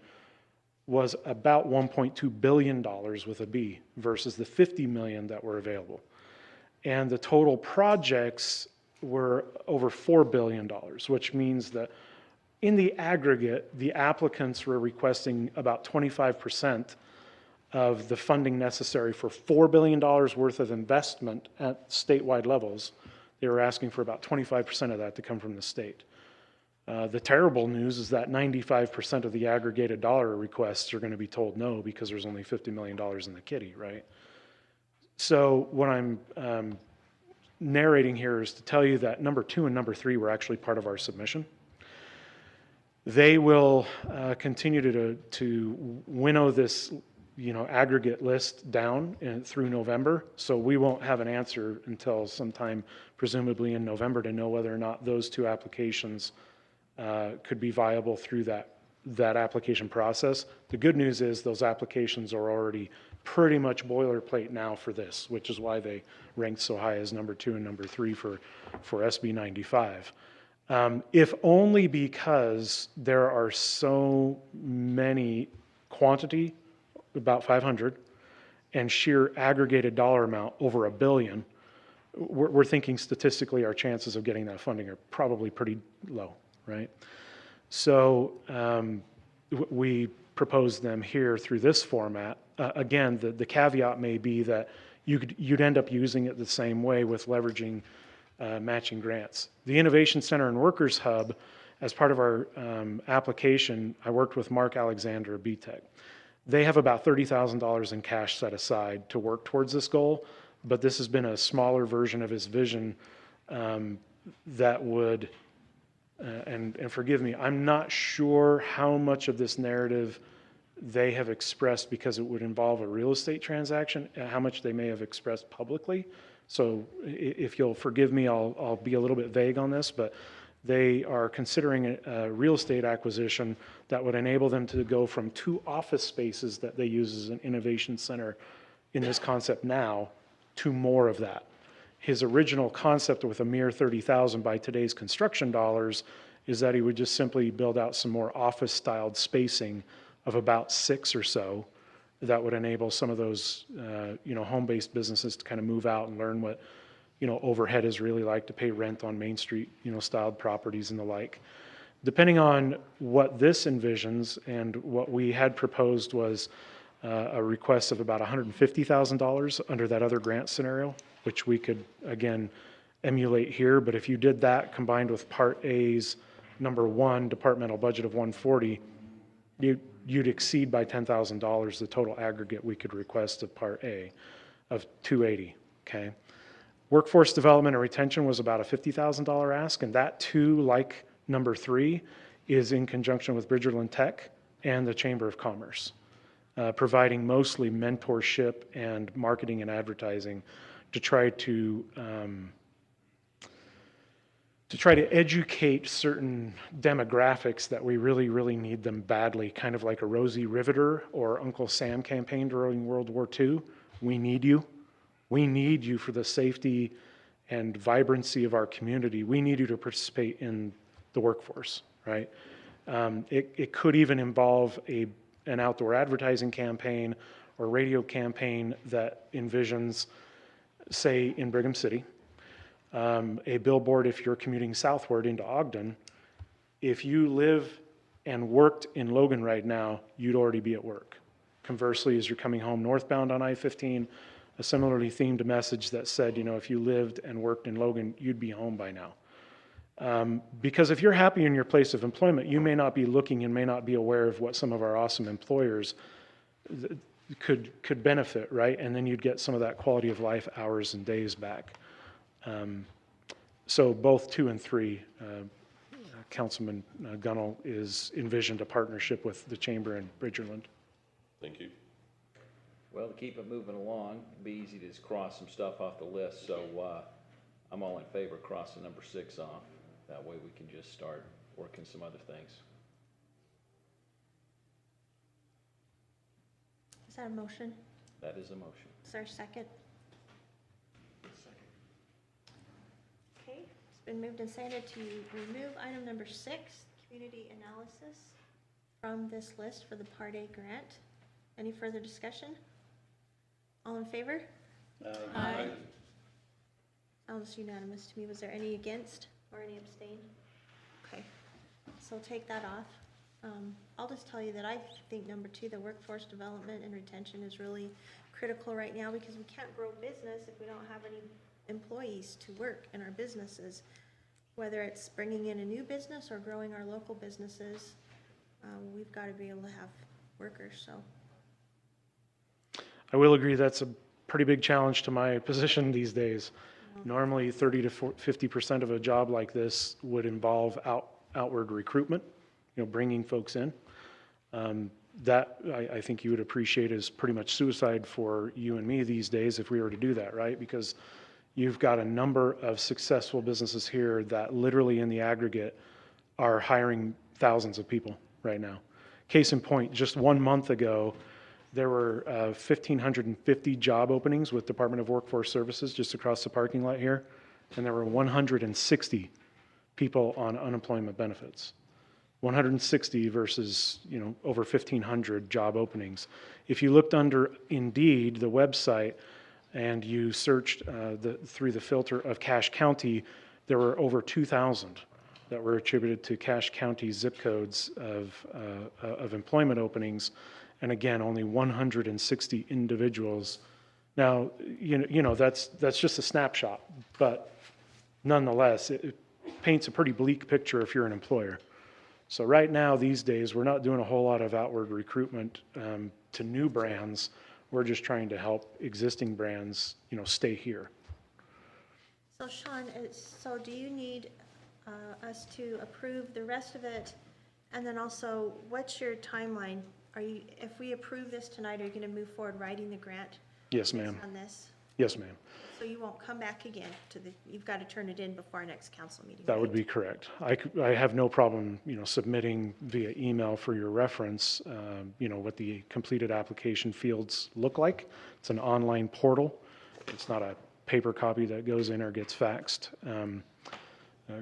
was about $1.2 billion with a B versus the $50 million that were available. And the total projects were over $4 billion, which means that in the aggregate, the applicants were requesting about 25% of the funding necessary for $4 billion worth of investment at statewide levels. They were asking for about 25% of that to come from the state. The terrible news is that 95% of the aggregated dollar requests are going to be told no because there's only $50 million in the kitty, right? So what I'm narrating here is to tell you that number 2 and number 3 were actually part of our submission. They will continue to winnow this aggregate list down through November, so we won't have an answer until sometime presumably in November to know whether or not those 2 applications could be viable through that application process. The good news is those applications are already pretty much boilerplate now for this, which is why they ranked so high as number 2 and number 3 for SB 95. If only because there are so many quantity, about 500, and sheer aggregated dollar amount over $1 billion, we're thinking statistically our chances of getting that funding are probably pretty low, right? So we propose them here through this format. Again, the caveat may be that you'd end up using it the same way with leveraging matching grants. The Innovation Center and Workers Hub, as part of our application, I worked with Mark Alexander of BTEC. They have about $30,000 in cash set aside to work towards this goal, but this has been a smaller version of his vision that would, and forgive me, I'm not sure how much of this narrative they have expressed because it would involve a real estate transaction, how much they may have expressed publicly. So if you'll forgive me, I'll be a little bit vague on this, but they are considering a real estate acquisition that would enable them to go from 2 office spaces that they use as an innovation center in this concept now to more of that. His original concept with a mere $30,000 by today's construction dollars is that he would just simply build out some more office-styled spacing of about 6 or so that would enable some of those home-based businesses to kind of move out and learn what overhead is really like to pay rent on Main Street styled properties and the like. Depending on what this envisions, and what we had proposed was a request of about $150,000 under that other grant scenario, which we could, again, emulate here. But if you did that combined with Part A's number 1 departmental budget of 140, you'd exceed by $10,000 the total aggregate we could request of Part A of 280, okay? Workforce development and retention was about a $50,000 ask, and that too, like number 3, is in conjunction with Bridgerland Tech and the Chamber of Commerce, providing mostly mentorship and marketing and advertising to try to educate certain demographics that we really, really need them badly, kind of like a Rosie Riveter or Uncle Sam campaign during World War II. We need you. We need you for the safety and vibrancy of our community. We need you to participate in the workforce, right? It could even involve an outdoor advertising campaign or radio campaign that envisions, say, in Brigham City, a billboard if you're commuting southward into Ogden. If you live and worked in Logan right now, you'd already be at work. Conversely, as you're coming home northbound on I-15, a similarly themed message that said, if you lived and worked in Logan, you'd be home by now. Because if you're happy in your place of employment, you may not be looking and may not be aware of what some of our awesome employers could benefit, right? And then you'd get some of that quality of life hours and days back. So both 2 and 3, Councilman Gunnell is envisioned a partnership with the Chamber and Bridgerland. Thank you. Well, to keep it moving along, it'd be easy to just cross some stuff off the list, so I'm all in favor of crossing number 6 off. That way we can just start working some other things. Is that a motion? That is a motion. Is there a second? Okay, it's been moved and seconded to remove item number 6, community analysis, from this list for the Part A grant. Any further discussion? All in favor? Aye. Sounds unanimous to me. Was there any against or any abstain? Okay, so take that off. I'll just tell you that I think number 2, the workforce development and retention, is really critical right now because we can't grow business if we don't have any employees to work in our businesses. Whether it's bringing in a new business or growing our local businesses, we've got to be able to have workers, so. I will agree that's a pretty big challenge to my position these days. Normally 30 to 50% of a job like this would involve outward recruitment, bringing folks in. That I think you would appreciate is pretty much suicide for you and me these days if we were to do that, right? Because you've got a number of successful businesses here that literally in the aggregate are hiring thousands of people right now. Case in point, just 1 month ago, there were 1,550 job openings with Department of Workforce Services just across the parking lot here, and there were 160 people on unemployment benefits. 160 versus, over 1,500 job openings. If you looked under Indeed, the website, and you searched through the filter of Cache County, there were over 2,000 that were attributed to Cache County zip codes of employment openings. And again, only 160 individuals. Now, that's just a snapshot, but nonetheless, it paints a pretty bleak picture if you're an employer. So right now, these days, we're not doing a whole lot of outward recruitment to new brands. We're just trying to help existing brands, stay here. So Sean, so do you need us to approve the rest of it? And then also, what's your timeline? If we approve this tonight, are you going to move forward writing the grant? Yes, ma'am. On this? Yes, ma'am. So you won't come back again you've got to turn it in before our next council meeting? That would be correct. I have no problem, submitting via email for your reference, what the completed application fields look like. It's an online portal. It's not a paper copy that goes in or gets faxed.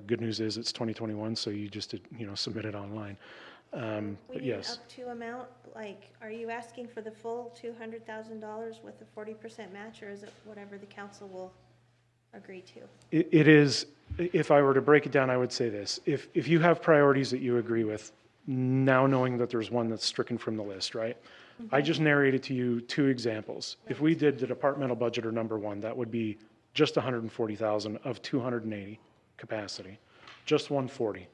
Good news is it's 2021, so you just, submit it online. But yes. Up to amount, are you asking for the full $200,000 with a 40% match, or is it whatever the council will agree to? It is, if I were to break it down, I would say this. If you have priorities that you agree with, now knowing that there's one that's stricken from the list, right? I just narrated to you two examples. If we did the departmental budget or number one, that would be just 140,000 of 280 capacity, just 140,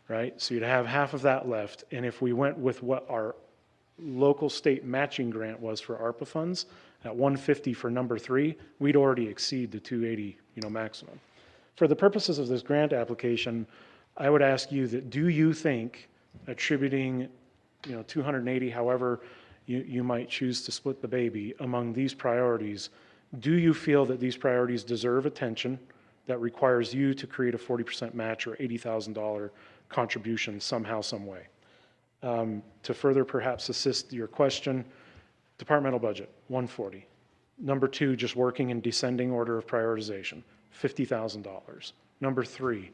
right? So you'd have half of that left. And if we went with what our local state matching grant was for ARPA funds at 150 for number three, we'd already exceed the 280, maximum. For the purposes of this grant application, I would ask you that, do you think attributing, 280, however you might choose to split the baby among these priorities, do you feel that these priorities deserve attention that requires you to create a 40% match or $80,000 contribution somehow, some way? To further perhaps assist your question, departmental budget, 140. Number two, just working in descending order of prioritization, $50,000. Number three,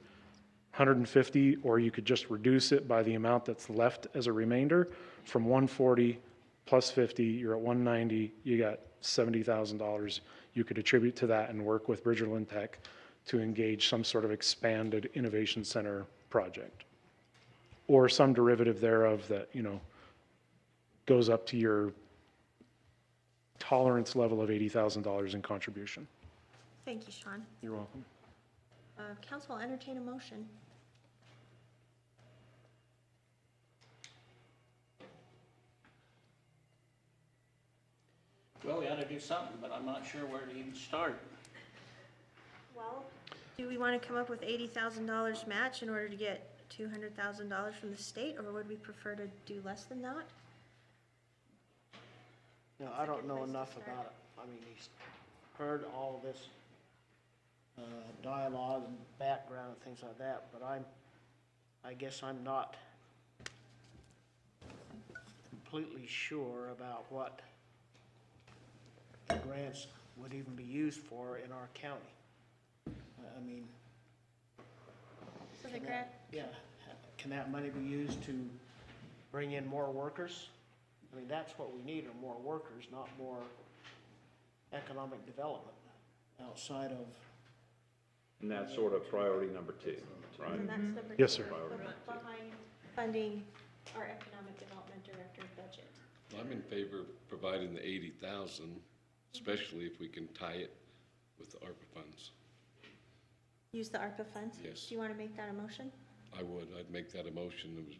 150, or you could just reduce it by the amount that's left as a remainder from 140 plus 50, you're at 190, you got $70,000 you could attribute to that and work with Bridgerland Tech to engage some sort of expanded innovation center project. Or some derivative thereof that, goes up to your tolerance level of $80,000 in contribution. Thank you, Sean. You're welcome. Council will entertain a motion. Well, we ought to do something, but I'm not sure where to even start. Well, do we want to come up with $80,000 match in order to get $200,000 from the state, or would we prefer to do less than that? I don't know enough about it. I mean, he's heard all of this dialogue and background and things like that, but I guess I'm not completely sure about what the grants would even be used for in our county. I mean, So the grant, can that money be used to bring in more workers? I mean, that's what we need, are more workers, not more economic development outside of. And that's sort of priority number two, right? and that's number Yes, two, sir. behind funding our economic development director's budget. I'm in favor of providing the 80,000, especially if we can tie it with the ARPA funds. Use the ARPA funds? Yes. Do you want to make that a motion? I would, I'd make that a motion, that was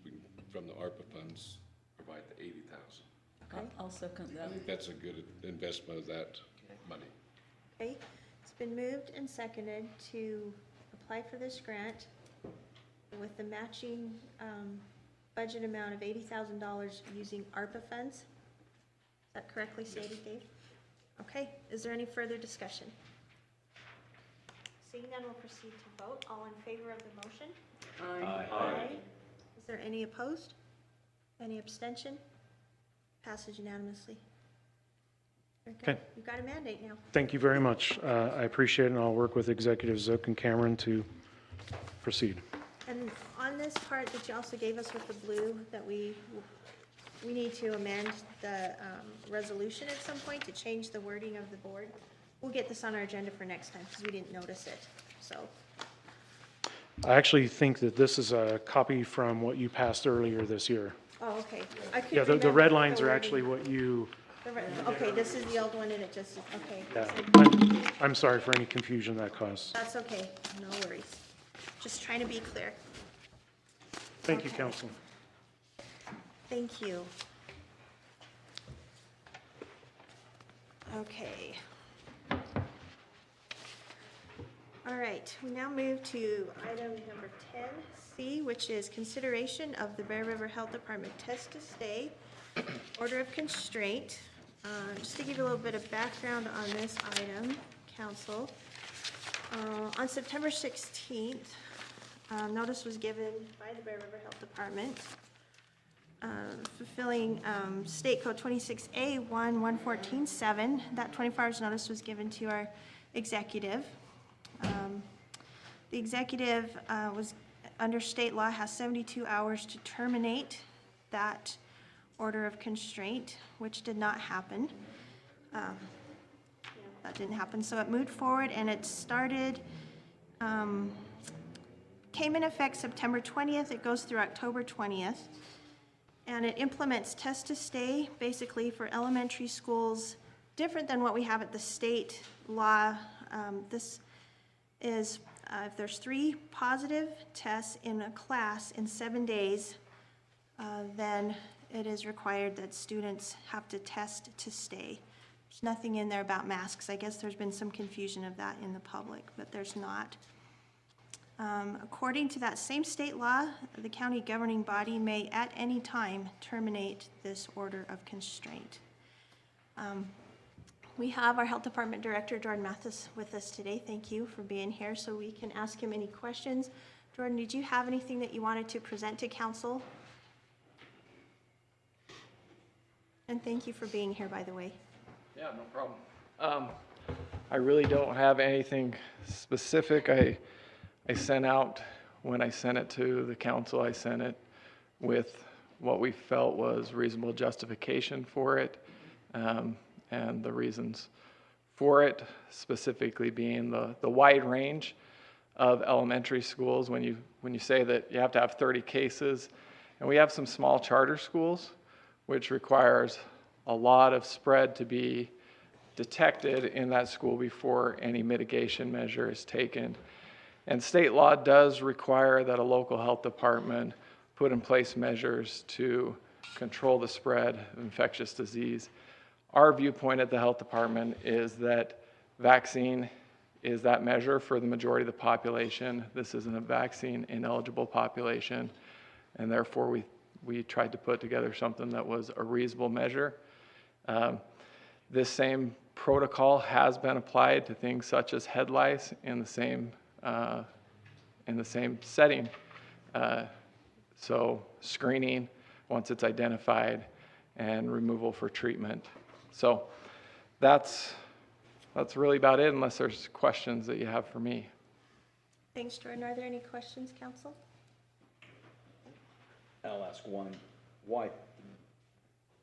from the ARPA funds, provide the 80,000. Okay. I'll second I that. think that's a good investment of that money. Okay, it's been moved and seconded to apply for this grant with the matching budget amount of $80,000 using ARPA funds. Is that correctly stated, Dave? Okay, is there any further discussion? Seeing none, we'll proceed to vote. All in favor of the motion? Aye. Is there any opposed? Any abstention? Passes unanimously. Very good. Okay. You've got a mandate now. Thank you very much. I appreciate it, and I'll work with Executive Zook and Cameron to proceed. And on this part that you also gave us with the blue, that we need to amend the resolution at some point to change the wording of the board. We'll get this on our agenda for next time because we didn't notice it, so. I actually think that this is a copy from what you passed earlier this year. Oh, okay. I couldn't Yeah, the remember red the lines are wording. actually what you, Okay, this is the old one and it just, okay. yeah. I'm sorry for any confusion that caused. That's okay, no worries. Just trying to be clear. Thank you, Okay. council. Thank you. Okay. All right, we now move to item number 10C, which is consideration of the Bear River Health Department test to stay, order of constraint. Just to give you a little bit of background on this item, council. On September 16th, notice was given by the Bear River Health Department fulfilling State Code 26A1-114-7. That 24 hours notice was given to our executive. The executive was, under state law, has 72 hours to terminate that order of constraint, which did not happen. That didn't happen, so it moved forward and it started came in effect September 20th. It goes through October 20th. And it implements test to stay, basically for elementary schools, different than what we have at the state law. This is, if there's 3 positive tests in a class in 7 days, then it is required that students have to test to stay. There's nothing in there about masks. I guess there's been some confusion of that in the public, but there's not. According to that same state law, the county governing body may at any time terminate this order of constraint. We have our Health Department Director, Jordan Mathis, with us today. Thank you for being here so we can ask him any questions. Jordan, did you have anything that you wanted to present to council? And thank you for being here, by the way. Yeah, no problem. I really don't have anything specific. I sent out, when I sent it to the council, I sent it with what we felt was reasonable justification for it, and the reasons for it, specifically being the wide range of elementary schools. When you say that you have to have 30 cases, and we have some small charter schools, which requires a lot of spread to be detected in that school before any mitigation measure is taken. And state law does require that a local health department put in place measures to control the spread of infectious disease. Our viewpoint at the health department is that vaccine is that measure for the majority of the population. This isn't a vaccine ineligible population, and therefore we tried to put together something that was a reasonable measure. This same protocol has been applied to things such as head lice in the same setting. So screening once it's identified and removal for treatment. So that's really about it, unless there's questions that you have for me. Thanks, Jordan. Are there any questions, council? I'll ask one. Why?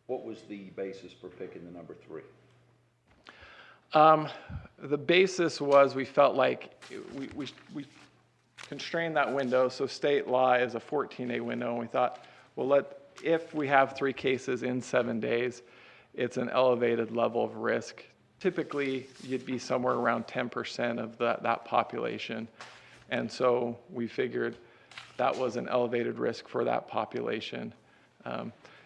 What was the basis for picking the number 3? The basis was we felt like we constrained that window. So state law is a 14-day window, and we thought, well, if we have 3 cases in 7 days, it's an elevated level of risk. Typically, you'd be somewhere around 10% of that population. And so we figured that was an elevated risk for that population.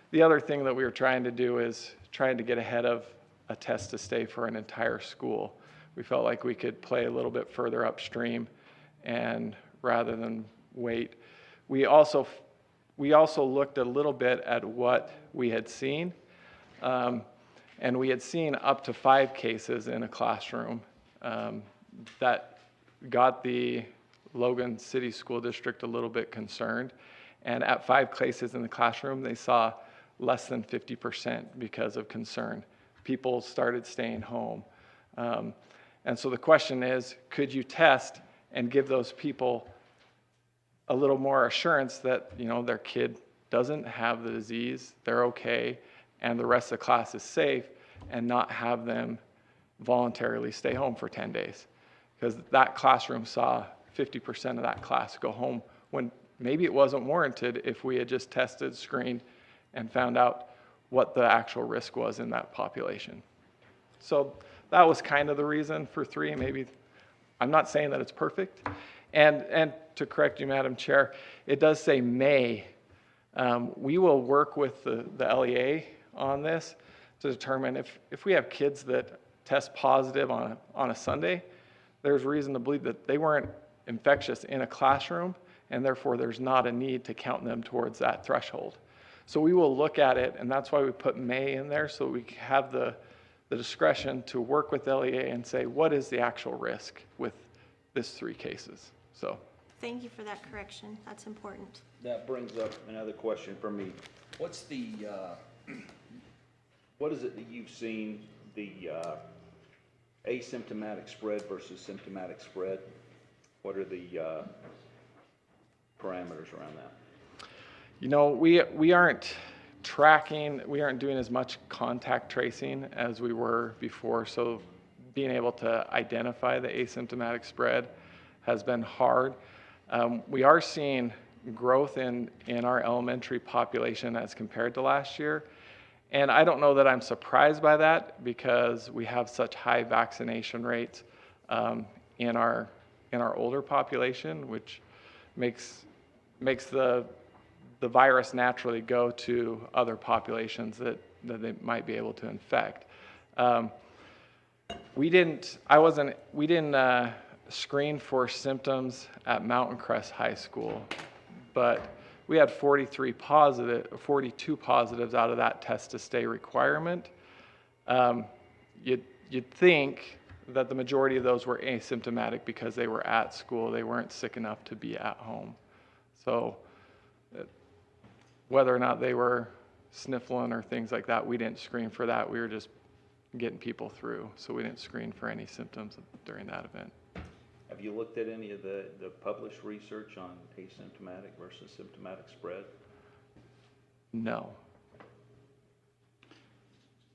The other thing that we were trying to do is trying to get ahead of a test to stay for an entire school. We felt like we could play a little bit further upstream, and rather than wait. We also looked a little bit at what we had seen, and we had seen up to 5 cases in a classroom that got the Logan City School District a little bit concerned. And at 5 cases in the classroom, they saw less than 50% because of concern. People started staying home. And so the question is, could you test and give those people a little more assurance that, their kid doesn't have the disease, they're okay, and the rest of the class is safe, and not have them voluntarily stay home for 10 days? Because that classroom saw 50% of that class go home when maybe it wasn't warranted if we had just tested, screened, and found out what the actual risk was in that population. So that was kind of the reason for 3. Maybe, I'm not saying that it's perfect. And to correct you, Madam Chair, it does say may. We will work with the LEA on this to determine if we have kids that test positive on a Sunday, there's reason to believe that they weren't infectious in a classroom, and therefore there's not a need to count them towards that threshold. So we will look at it, and that's why we put may in there, so we have the discretion to work with LEA and say, what is the actual risk with this 3 cases? So. Thank you for that correction. That's important. That brings up another question for me. What's the, what is it that you've seen, the asymptomatic spread versus symptomatic spread? What are the parameters around that? We aren't tracking, we aren't doing as much contact tracing as we were before. So being able to identify the asymptomatic spread has been hard. We are seeing growth in our elementary population as compared to last year. And I don't know that I'm surprised by that because we have such high vaccination rates in our older population, which makes the virus naturally go to other populations that they might be able to infect. We didn't screen for symptoms at Mountain Crest High School, but we had 42 positives out of that test to stay requirement. You'd think that the majority of those were asymptomatic because they were at school. They weren't sick enough to be at home. So whether or not they were sniffling or things like that, we didn't screen for that. We were just getting people through. So we didn't screen for any symptoms during that event. Have you looked at any of the published research on asymptomatic versus symptomatic spread? No.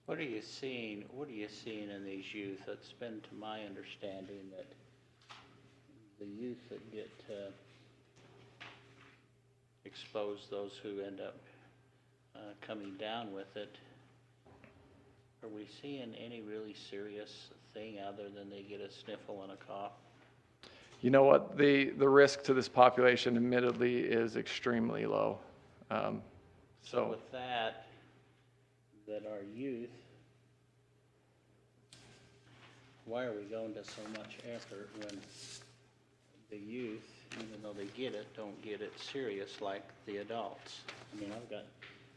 What are you seeing in these youth? It's been to my understanding that the youth that get exposed, those who end up coming down with it, are we seeing any really serious thing other than they get a sniffle and a cough? You know what? The risk to this population, admittedly, is extremely low. So with that our youth, why are we going to so much effort when the youth, even though they get it, don't get it serious like the adults? I mean, I've got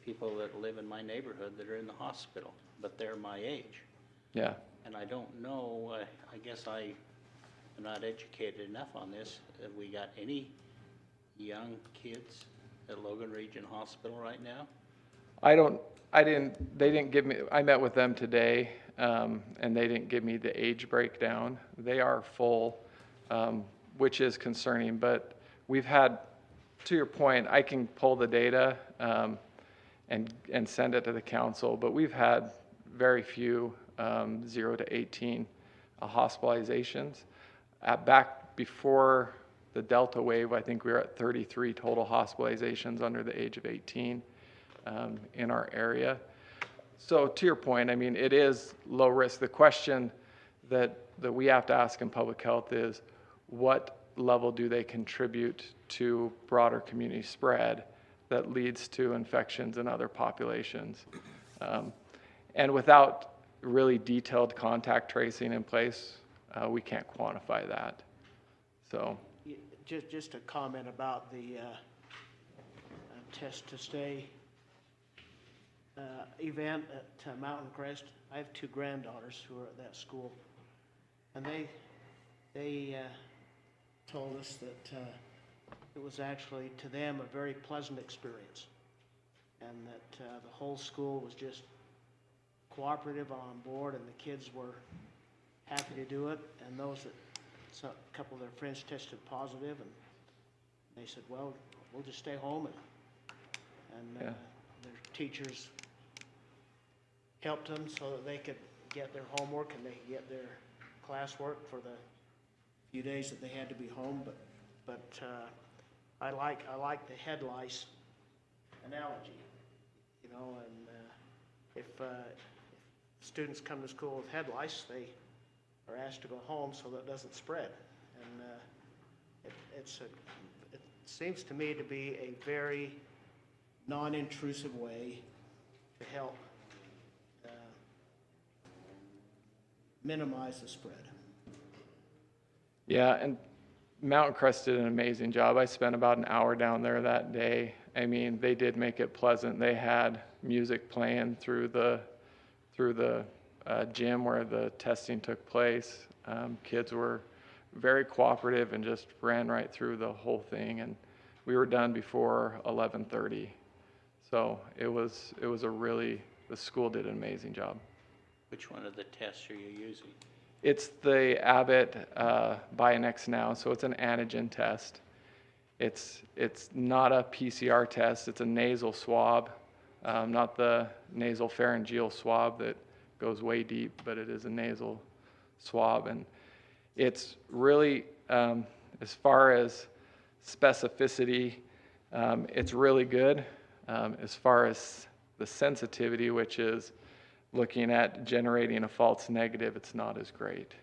people that live in my neighborhood that are in the hospital, but they're my age. Yeah. And I don't know, I guess I am not educated enough on this. Have we got any young kids at Logan Region Hospital right now? They didn't give me, I met with them today, and they didn't give me the age breakdown. They are full, which is concerning, but we've had, to your point, I can pull the data and send it to the council, but we've had very few 0 to 18 hospitalizations. Back before the Delta wave, I think we were at 33 total hospitalizations under the age of 18 in our area. So to your point, I mean, it is low risk. The question that we have to ask in public health is, what level do they contribute to broader community spread that leads to infections in other populations? And without really detailed contact tracing in place, we can't quantify that. So. Just a comment about the test to stay event at Mountain Crest. I have 2 granddaughters who are at that school, and they told us that it was actually to them a very pleasant experience, and that the whole school was just cooperative on board, and the kids were happy to do it. And those that a couple of their friends tested positive, and they said, well, we'll just stay home, and their teachers helped them so that they could get their homework and they could get their classwork for the few days that they had to be home. But I like the head lice analogy, you know, and if students come to school with head lice, they are asked to go home so that it doesn't spread. And it seems to me to be a very non-intrusive way to help minimize the spread. Yeah, and Mountain Crest did an amazing job. I spent about an hour down there that day. I mean, they did make it pleasant. They had music playing through the gym where the testing took place. Kids were very cooperative and just ran right through the whole thing. And we were done before 11:30. So it was the school did an amazing job. Which one of the tests are you using? It's the Abbott Bionex Now, so it's an antigen test. It's not a PCR test. It's a nasal swab, not the nasal pharyngeal swab that goes way deep, but it is a nasal swab. And it's really, as far as specificity, it's really good. As far as the sensitivity, which is looking at generating a false negative, it's not as great.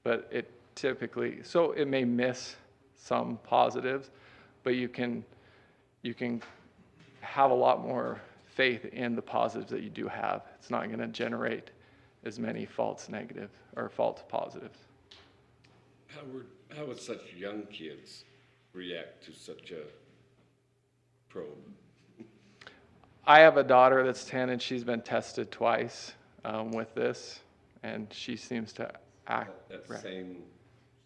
But it typically, so it may miss some positives, but you can have a lot more faith in the positives that you do have. It's not going to generate as many false negatives or false positives. How would such young kids react to such a probe? I have a daughter that's 10 and she's been tested twice with this, and she seems to act. That same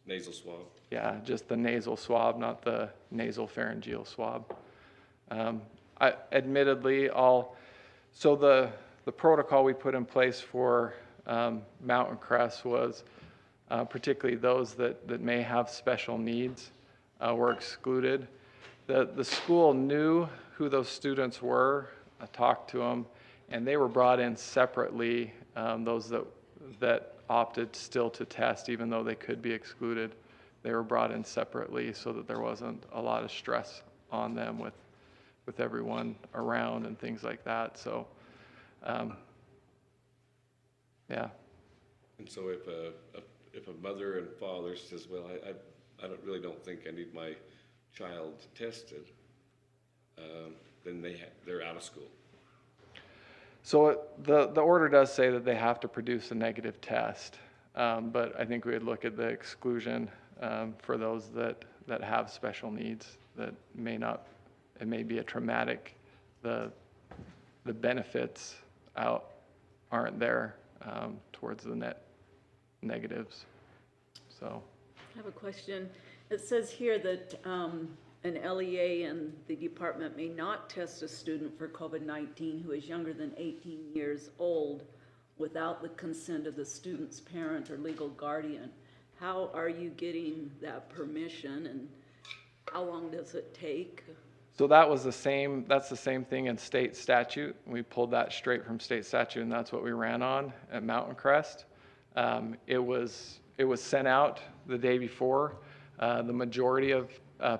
nasal swab? Yeah, just the nasal swab, not the nasal pharyngeal swab. Admittedly, so the protocol we put in place for mountain cress was particularly those that may have special needs were excluded. The school knew who those students were. I talked to them, and they were brought in separately, those that opted still to test, even though they could be excluded. They were brought in separately so that there wasn't a lot of stress on them with everyone around and things like that. So, yeah. And so if a mother and father says, well, I really don't think I need my child tested, then they're out of school. So the order does say that they have to produce a negative test, but I think we would look at the exclusion for those that have special needs that may not, it may be a traumatic, the benefits aren't there towards the net negatives. So I have a question. It says here that an LEA and the department may not test a student for COVID-19 who is younger than 18 years old without the consent of the student's parent or legal guardian. How are you getting that permission, and how long does it take? So that's the same thing in state statute. We pulled that straight from state statute, and that's what we ran on at Mountain Crest. It was sent out the day before. The majority of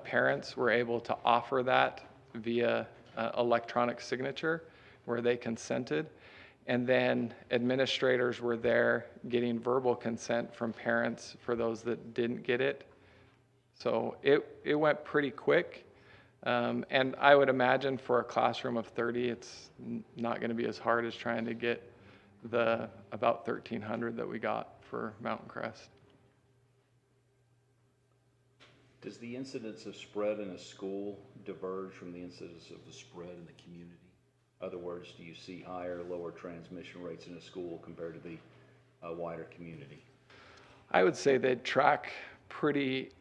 parents were able to offer that via electronic signature where they consented. And then administrators were there getting verbal consent from parents for those that didn't get it. So it went pretty quick. And I would imagine for a classroom of 30, it's not going to be as hard as trying to get the about 1,300 that we got for Mountain Crest. Does the incidence of spread in a school diverge from the incidence of the spread in the community? In other words, do you see higher or lower transmission rates in a school compared to the wider community? I would say they'd track pretty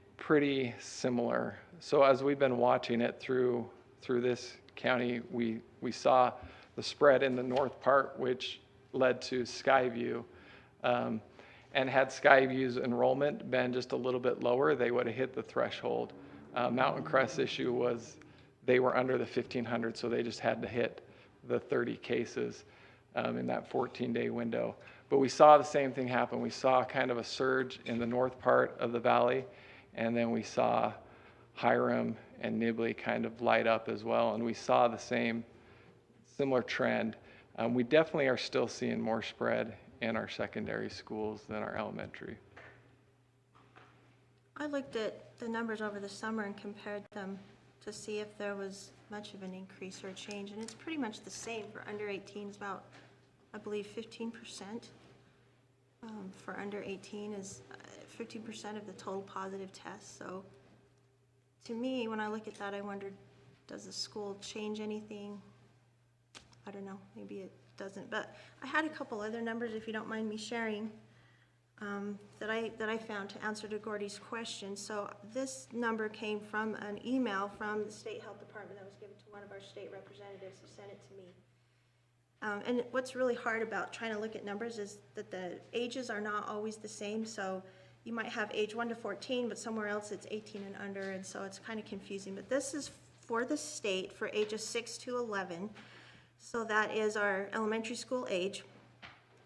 similar. So as we've been watching it through this county, we saw the spread in the north part, which led to Skyview. And had Skyview's enrollment been just a little bit lower, they would have hit the threshold. Mountain Crest's issue was they were under the 1,500, so they just had to hit the 30 cases in that 14-day window. But we saw the same thing happen. We saw kind of a surge in the north part of the valley, and then we saw Hiram and Nibley kind of light up as well, and we saw the similar trend. We definitely are still seeing more spread in our secondary schools than our elementary. I looked at the numbers over the summer and compared them to see if there was much of an increase or a change, and it's pretty much the same for under 18. It's about, I believe, 15%. For under 18 is 15% of the total positive tests. So to me, when I look at that, I wondered, does the school change anything? I don't know, maybe it doesn't. But I had a couple other numbers, if you don't mind me sharing, that I found to answer to Gordy's question. So this number came from an email from the State Health Department that was given to one of our state representatives who sent it to me. And what's really hard about trying to look at numbers is that the ages are not always the same. So you might have age 1 to 14, but somewhere else it's 18 and under, and so it's kind of confusing. But this is for the state for ages 6 to 11. So that is our elementary school age.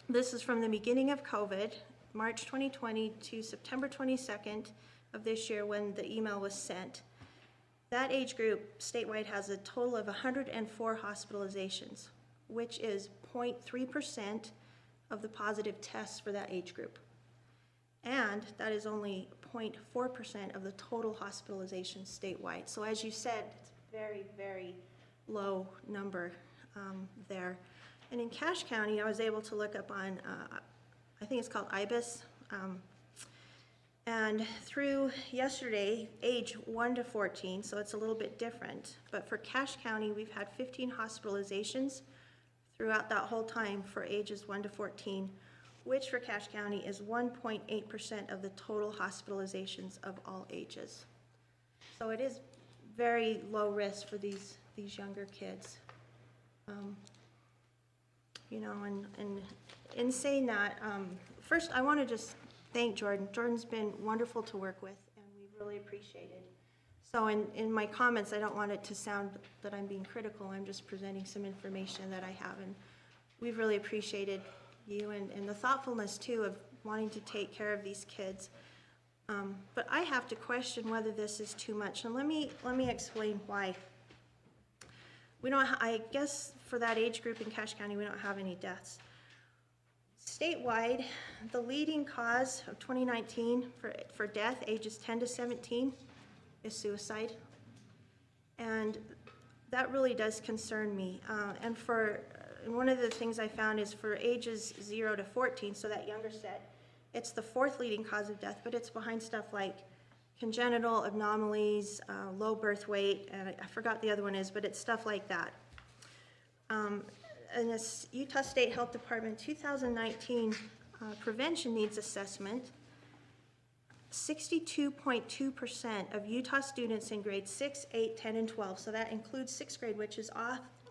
This is from the beginning of COVID, March 2020 to September 22nd of this year when the email was sent. That age group statewide has a total of 104 hospitalizations, which is 0.3% of the positive tests for that age group. And that is only 0.4% of the total hospitalizations statewide. So as you said, it's a very, very low number there. And in Cache County, I was able to look up on, I think it's called IBIS, and through yesterday, age 1 to 14, so it's a little bit different. But for Cache County, we've had 15 hospitalizations throughout that whole time for ages 1 to 14, which for Cache County is 1.8% of the total hospitalizations of all ages. So it is very low risk for these younger kids. You know, and in saying that, first I want to just thank Jordan. Jordan's been wonderful to work with, and we really appreciate it. So in my comments, I don't want it to sound that I'm being critical. I'm just presenting some information that I have, and we've really appreciated you and the thoughtfulness too of wanting to take care of these kids. But I have to question whether this is too much, and let me explain why. We don't. I guess for that age group in Cache County, we don't have any deaths. Statewide, the leading cause of 2019 for death, ages 10 to 17, is suicide. And that really does concern me. And one of the things I found is for ages 0 to 14, so that younger set, it's the 4th leading cause of death, but it's behind stuff like congenital anomalies, low birth weight, and I forgot the other one is, but it's stuff like that. In this Utah State Health Department 2019 prevention needs assessment, 62.2% of Utah students in grades 6, 8, 10, and 12, so that includes 6th grade, which is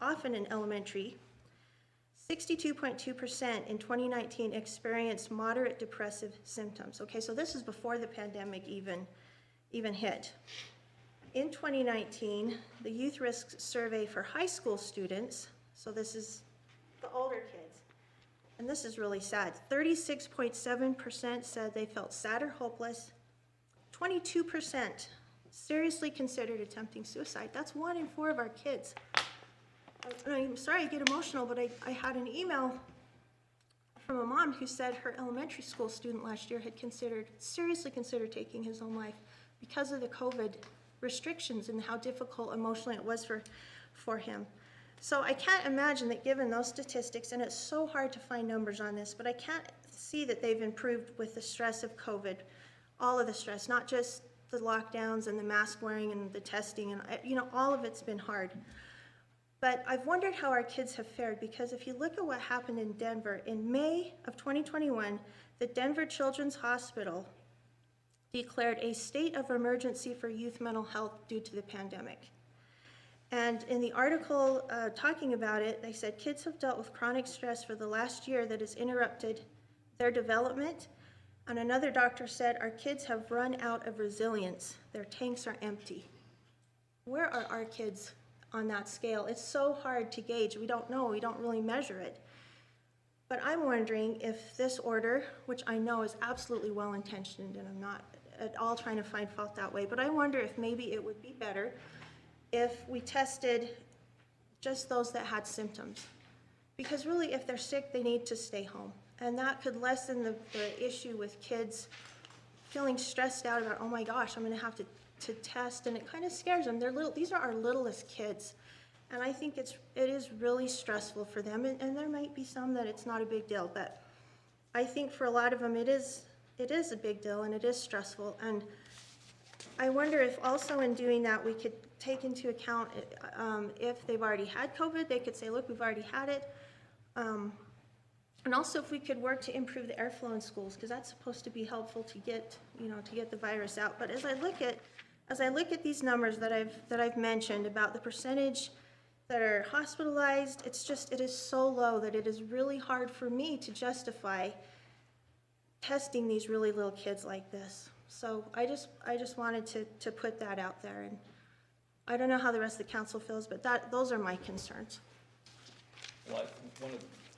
often in elementary, 62.2% in 2019 experienced moderate depressive symptoms. Okay, so this is before the pandemic even hit. In 2019, the Youth Risk Survey for high school students, so this is the older kids, and this is really sad, 36.7% said they felt sad or hopeless, 22% seriously considered attempting suicide. That's 1 in 4 of our kids. I'm sorry I get emotional, but I had an email from a mom who said her elementary school student last year had seriously considered taking his own life because of the COVID restrictions and how difficult emotionally it was for him. So I can't imagine that given those statistics, and it's so hard to find numbers on this, but I can't see that they've improved with the stress of COVID, all of the stress, not just the lockdowns and the mask wearing and the testing, and you know, all of it's been hard. But I've wondered how our kids have fared, because if you look at what happened in Denver, in May of 2021, the Denver Children's Hospital declared a state of emergency for youth mental health due to the pandemic. And in the article talking about it, they said kids have dealt with chronic stress for the last year that has interrupted their development. And another doctor said our kids have run out of resilience. Their tanks are empty. Where are our kids on that scale? It's so hard to gauge. We don't know. We don't really measure it. But I'm wondering if this order, which I know is absolutely well-intentioned, and I'm not at all trying to find fault that way, but I wonder if maybe it would be better if we tested just those that had symptoms. Because really, if they're sick, they need to stay home. And that could lessen the issue with kids feeling stressed out about, oh my gosh, I'm gonna have to test, and it kind of scares them. These are our littlest kids. And I think it is really stressful for them, and there might be some that it's not a big deal, but I think for a lot of them it is a big deal, and it is stressful. And I wonder if also in doing that we could take into account if they've already had COVID, they could say, look, we've already had it. And also if we could work to improve the airflow in schools, because that's supposed to be helpful to get the virus out. But as I look at these numbers that I've mentioned about the percentage that are hospitalized, it is so low that it is really hard for me to justify testing these really little kids like this. So I just wanted to put that out there, and I don't know how the rest of the council feels, but those are my concerns. Well,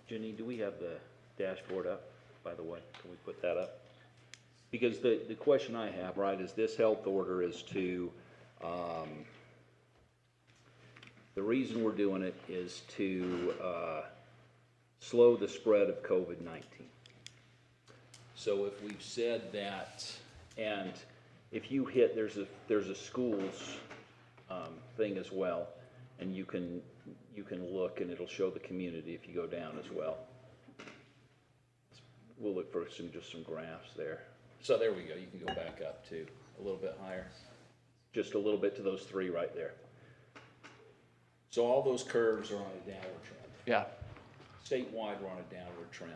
Jenny, do we have the dashboard up, by the way? Can we put that up? Because the question I have, right, is this health order is to The reason we're doing it is to slow the spread of COVID-19. So if we've said that, and if you hit, there's a schools thing as well, and you can look and it'll show the community if you go down as well. We'll look for just some graphs there. So there we go, you can go back up to a little bit higher. Just a little bit to those three right there. So all those curves are on a downward trend. Yeah. Statewide, we're on a downward trend.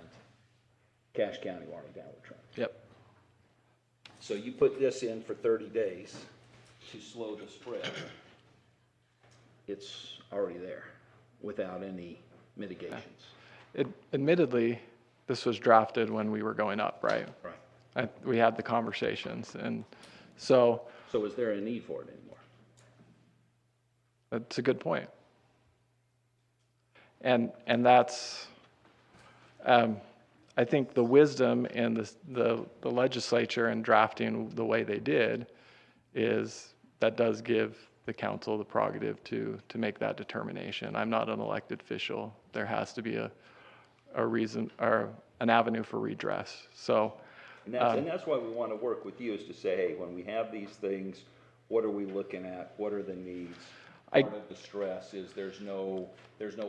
Cache County, we're on a downward trend. Yep. So you put this in for 30 days to slow the spread. It's already there without any mitigations. Admittedly, this was drafted when we were going up, right? Right. We had the conversations, and so. So is there a need for it anymore? That's a good point. And that's, I think the wisdom in the legislature in drafting the way they did is that does give the council the prerogative to make that determination. I'm not an elected official. There has to be a reason or an avenue for redress. So. And that's why we want to work with you, is to say, hey, when we have these things, what are we looking at? What are the needs? Part of the stress is there's no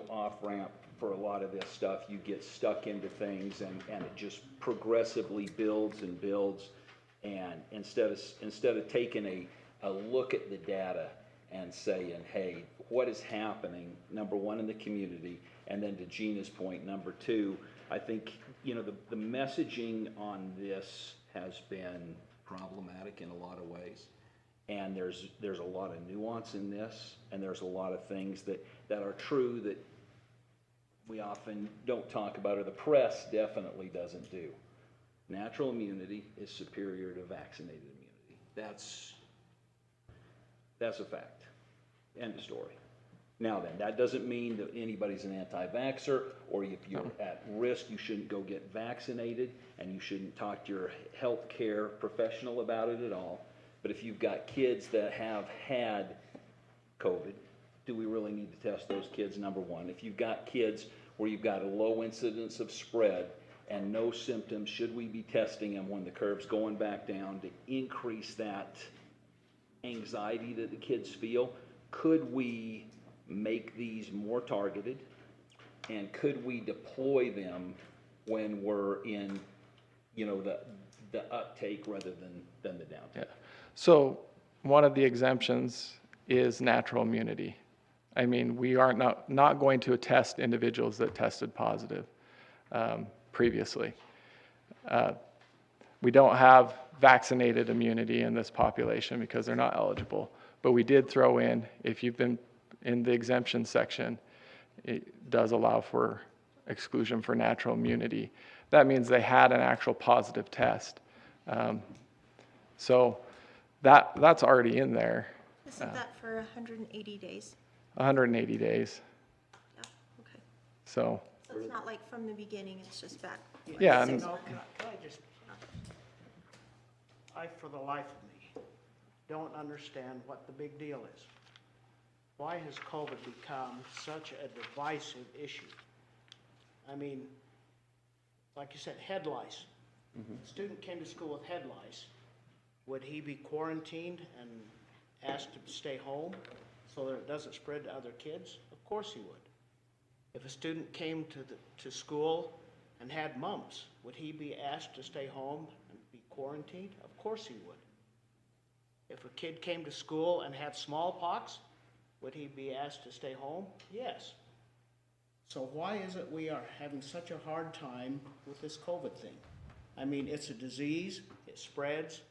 off-ramp for a lot of this stuff. You get stuck into things and it just progressively builds and builds. And instead of taking a look at the data and saying, hey, what is happening, number one, in the community, and then to Gina's point, number two, I think, the messaging on this has been problematic in a lot of ways. And there's a lot of nuance in this, and there's a lot of things that are true that we often don't talk about, or the press definitely doesn't do. Natural immunity is superior to vaccinated immunity. That's a fact. End of story. Now then, that doesn't mean that anybody's an anti-vaxxer, or if you're at risk, you shouldn't go get vaccinated, and you shouldn't talk to your healthcare professional about it at all. But if you've got kids that have had COVID, do we really need to test those kids, number one? If you've got kids where you've got a low incidence of spread and no symptoms, should we be testing them when the curve's going back down to increase that anxiety that the kids feel? Could we make these more targeted, and could we deploy them when we're in, the uptake rather than the downtake? Yeah. So one of the exemptions is natural immunity. I mean, we are not going to test individuals that tested positive previously. We don't have vaccinated immunity in this population because they're not eligible. But we did throw in, if you've been in the exemption section, it does allow for exclusion for natural immunity. That means they had an actual positive test. So that's already in there. Isn't that for 180 days? 180 days. Yeah, okay. So it's not like from the beginning, it's just back. Yeah. Can I just, for the life of me, don't understand what the big deal is. Why has COVID become such a divisive issue? I mean, like you said, head lice. A student came to school with head lice. Would he be quarantined and asked to stay home so that it doesn't spread to other kids? Of course he would. If a student came to school and had mumps, would he be asked to stay home and be quarantined? Of course he would. If a kid came to school and had smallpox, would he be asked to stay home? Yes. So why is it we are having such a hard time with this COVID thing? I mean, it's a disease, it spreads,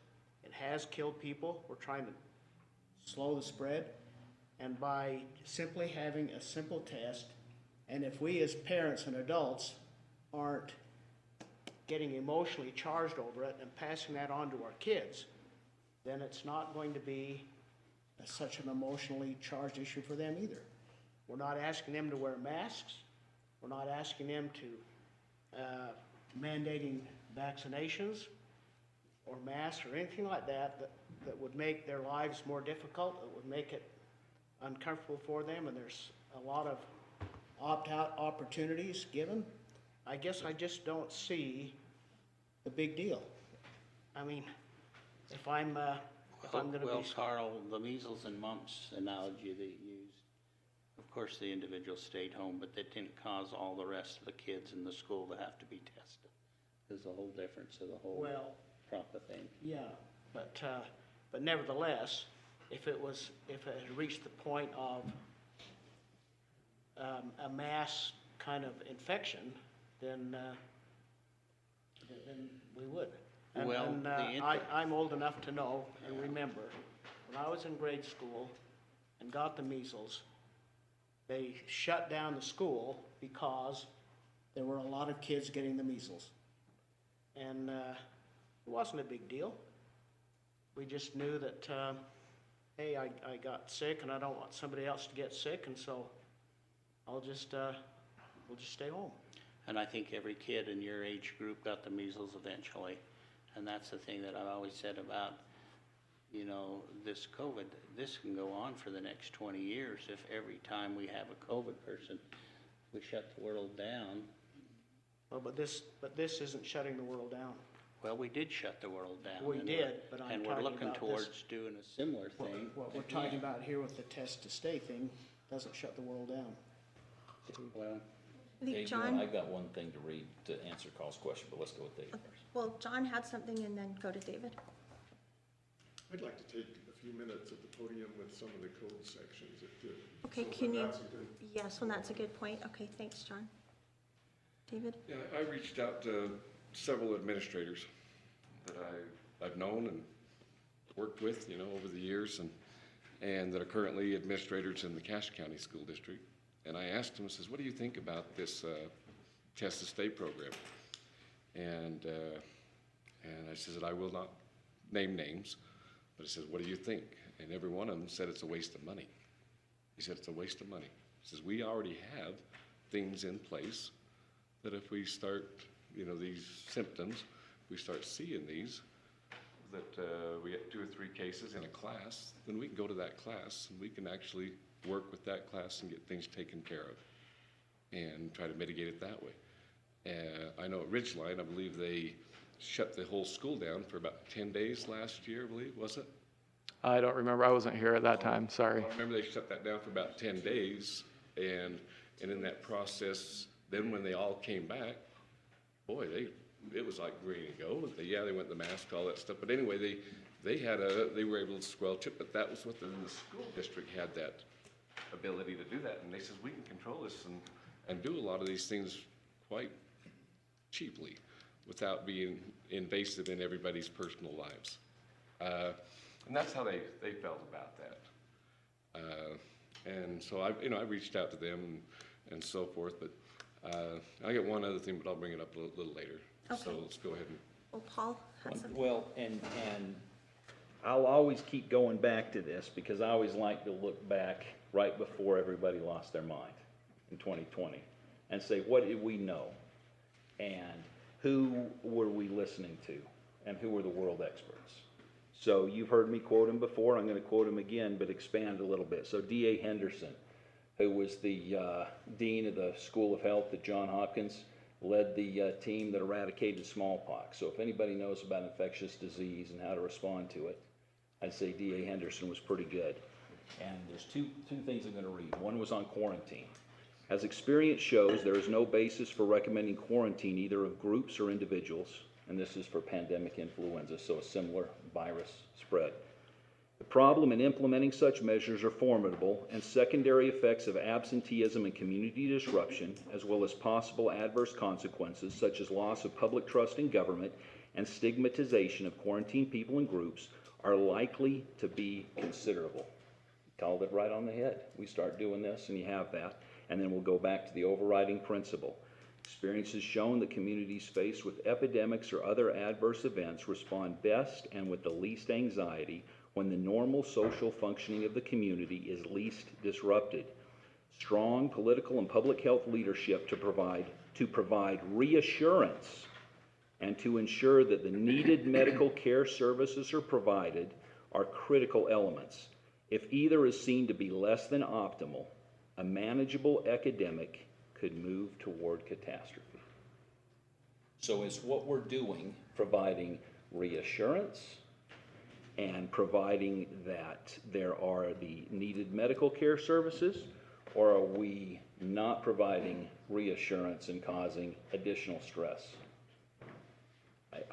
it has killed people. We're trying to slow the spread. And by simply having a simple test, and if we as parents and adults aren't getting emotionally charged over it and passing that on to our kids, then it's not going to be such an emotionally charged issue for them either. We're not asking them to wear masks. We're not asking them to mandating vaccinations or masks or anything like that would make their lives more difficult, that would make it uncomfortable for them, and there's a lot of opt-out opportunities given. I guess I just don't see the big deal. I mean, if I'm gonna Well, be. Carl, the measles and mumps analogy that you used, of course, the individual stayed home, but that didn't cause all the rest of the kids in the school to have to be tested. There's a whole difference of the whole Well, proper thing. yeah, but nevertheless, if it had reached the point of a mass kind of infection, then we would. And, Well, and, I'm old enough to know and remember, when I was in grade school and got the measles, they shut down the school because there were a lot of kids getting the measles. And it wasn't a big deal. We just knew that, hey, I got sick and I don't want somebody else to get sick, and so we'll just stay home. And I think every kid in your age group got the measles eventually. And that's the thing that I've always said about, this COVID. This can go on for the next 20 years if every time we have a COVID person, we shut the world down. Well, but this isn't shutting the world down. Well, we did shut the world down. We and did, but I'm and talking we're looking about towards this. doing a similar thing. What we're talking about here with the test to stay thing doesn't shut the world down. Well, I think Dave, John, I've got one thing to read to answer Carl's question, but let's go with Dave first. well, John had something and then go to David. I'd like to take a few minutes at the podium with some of the code sections. Okay, can you, yes, well, that's a good point. Okay, thanks, John. David? Yeah, I reached out to several administrators that I've known and worked with, over the years, and that are currently administrators in the Cache County School District. And I asked them, I says, what do you think about this test to stay program? And I says that I will not name names, but I says, what do you think? And every one of them said it's a waste of money. He said it's a waste of money. He says, we already have things in place that if we start, these symptoms, we start seeing these, that we get 2 or 3 cases in a class, then we can go to that class and we can actually work with that class and get things taken care of and try to mitigate it that way. I know at Ridgeline, I believe they shut the whole school down for about 10 days last year, I believe, was it? I don't remember. I wasn't here at that time. Sorry. I remember they shut that down for about 10 days, and in that process, then when they all came back, boy, it was like ready to go. They went the mask, all that stuff. But anyway, they were able to squelch it, but that was what the school district had that ability to do that. And they said, we can control this and do a lot of these things quite cheaply without being invasive in everybody's personal lives. And that's how they felt about that. And so I reached out to them and so forth, but I got one other thing, but I'll bring it up a little later. Okay. So let's go ahead and. Well, Paul had something. Well, and I'll always keep going back to this because I always like to look back right before everybody lost their mind in 2020 and say, what did we know? And who were we listening to? And who were the world experts? So you've heard me quote him before. I'm going to quote him again, but expand a little bit. So D.A. Henderson, who was the dean of the School of Health at Johns Hopkins, led the team that eradicated smallpox. So if anybody knows about infectious disease and how to respond to it, I'd say D.A. Henderson was pretty good. And there's two things I'm going to read. One was on quarantine. As experience shows, there is no basis for recommending quarantine either of groups or individuals, and this is for pandemic influenza, so a similar virus spread. The problem in implementing such measures are formidable, and secondary effects of absenteeism and community disruption, as well as possible adverse consequences such as loss of public trust in government and stigmatization of quarantined people and groups, are likely to be considerable. Called it right on the head. We start doing this, and you have that, and then we'll go back to the overriding principle. Experience has shown that communities faced with epidemics or other adverse events respond best and with the least anxiety when the normal social functioning of the community is least disrupted. Strong political and public health leadership to provide reassurance and to ensure that the needed medical care services are provided are critical elements. If either is seen to be less than optimal, a manageable epidemic could move toward catastrophe. So is what we're doing providing reassurance and providing that there are the needed medical care services, or are we not providing reassurance and causing additional stress?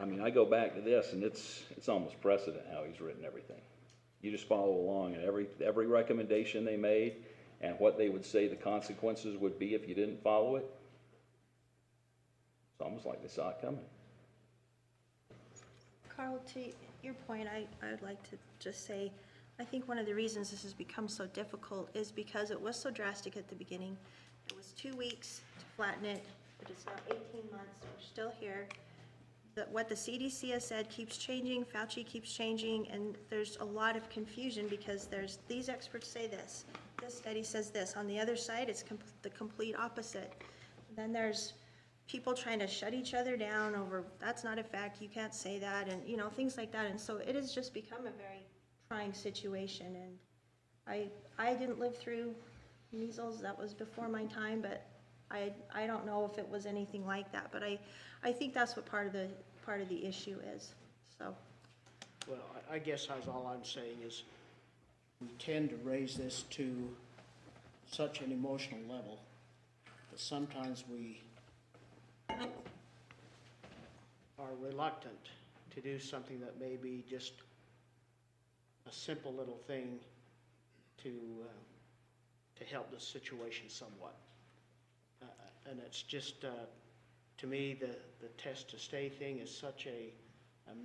I mean, I go back to this, and it's almost precedent how he's written everything. You just follow along, and every recommendation they made and what they would say the consequences would be if you didn't follow it, it's almost like they saw it coming. Carl, to your point, I would like to just say, I think one of the reasons this has become so difficult is because it was so drastic at the beginning. It was 2 weeks to flatten it, but it's now 18 months, we're still here. What the CDC has said keeps changing, Fauci keeps changing, and there's a lot of confusion because these experts say this study says this. On the other side, it's the complete opposite. Then there's people trying to shut each other down over, that's not a fact, you can't say that, and things like that. And so it has just become a very trying situation. And I didn't live through measles, that was before my time, but I don't know if it was anything like that, but I think that's what part of the issue is. So, Well, I guess all I'm saying is we tend to raise this to such an emotional level that sometimes we are reluctant to do something that may be just a simple little thing to help the situation somewhat. And it's just, to me, the test to stay thing is such a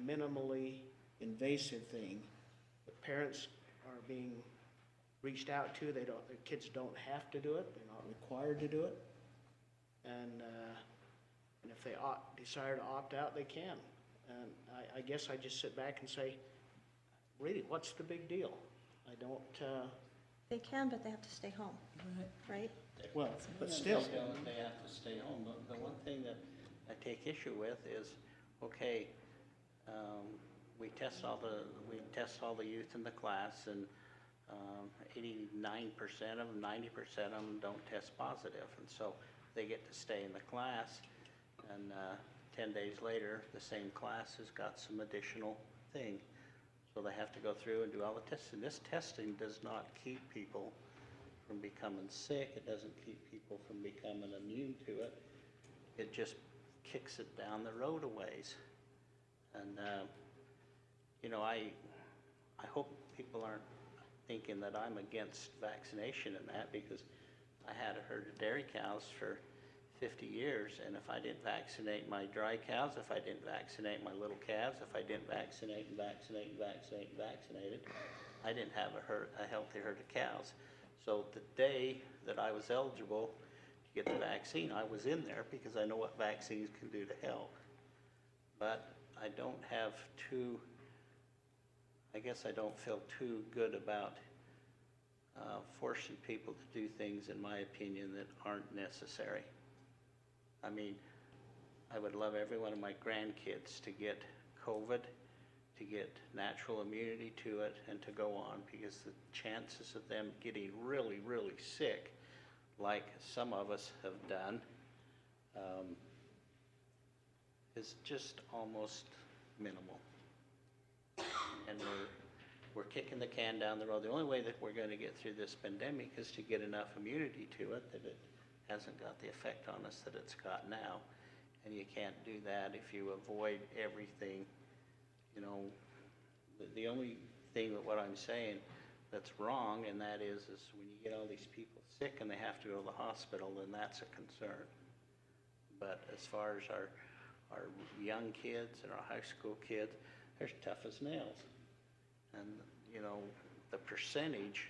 minimally invasive thing. The parents are being reached out to. Their kids don't have to do it. They're not required to do it. And if they desire to opt out, they can. And I guess I just sit back and say, really, what's the big deal? I don't. they can, but they have to stay home, right? Well, but still. They have to stay home. The one thing that I take issue with is, okay, we test all the youth in the class, and 89% of them, 90% of them don't test positive, and so they get to stay in the class. And 10 days later, the same class has got some additional thing, so they have to go through and do all the testing. This testing does not keep people from becoming sick. It doesn't keep people from becoming immune to it. It just kicks it down the road a ways. And I hope people aren't thinking that I'm against vaccination and that, because I had a herd of dairy cows for 50 years, and if I didn't vaccinate my dry cows, if I didn't vaccinate my little calves, if I didn't vaccinate and vaccinate and vaccinate and vaccinate it, I didn't have a healthy herd of cows. So the day that I was eligible to get the vaccine, I was in there because I know what vaccines can do to help. But I don't have I guess I don't feel too good about forcing people to do things, in my opinion, that aren't necessary. I mean, I would love every one of my grandkids to get COVID, to get natural immunity to it, and to go on, because the chances of them getting really, really sick, like some of us have done, is just almost minimal. And we're kicking the can down the road. The only way that we're going to get through this pandemic is to get enough immunity to it that it hasn't got the effect on us that it's got now. And you can't do that if you avoid everything. The only thing that what I'm saying that's wrong, and that is when you get all these people sick and they have to go to the hospital, then that's a concern. But as far as our young kids and our high school kids, they're tough as nails. And, the percentage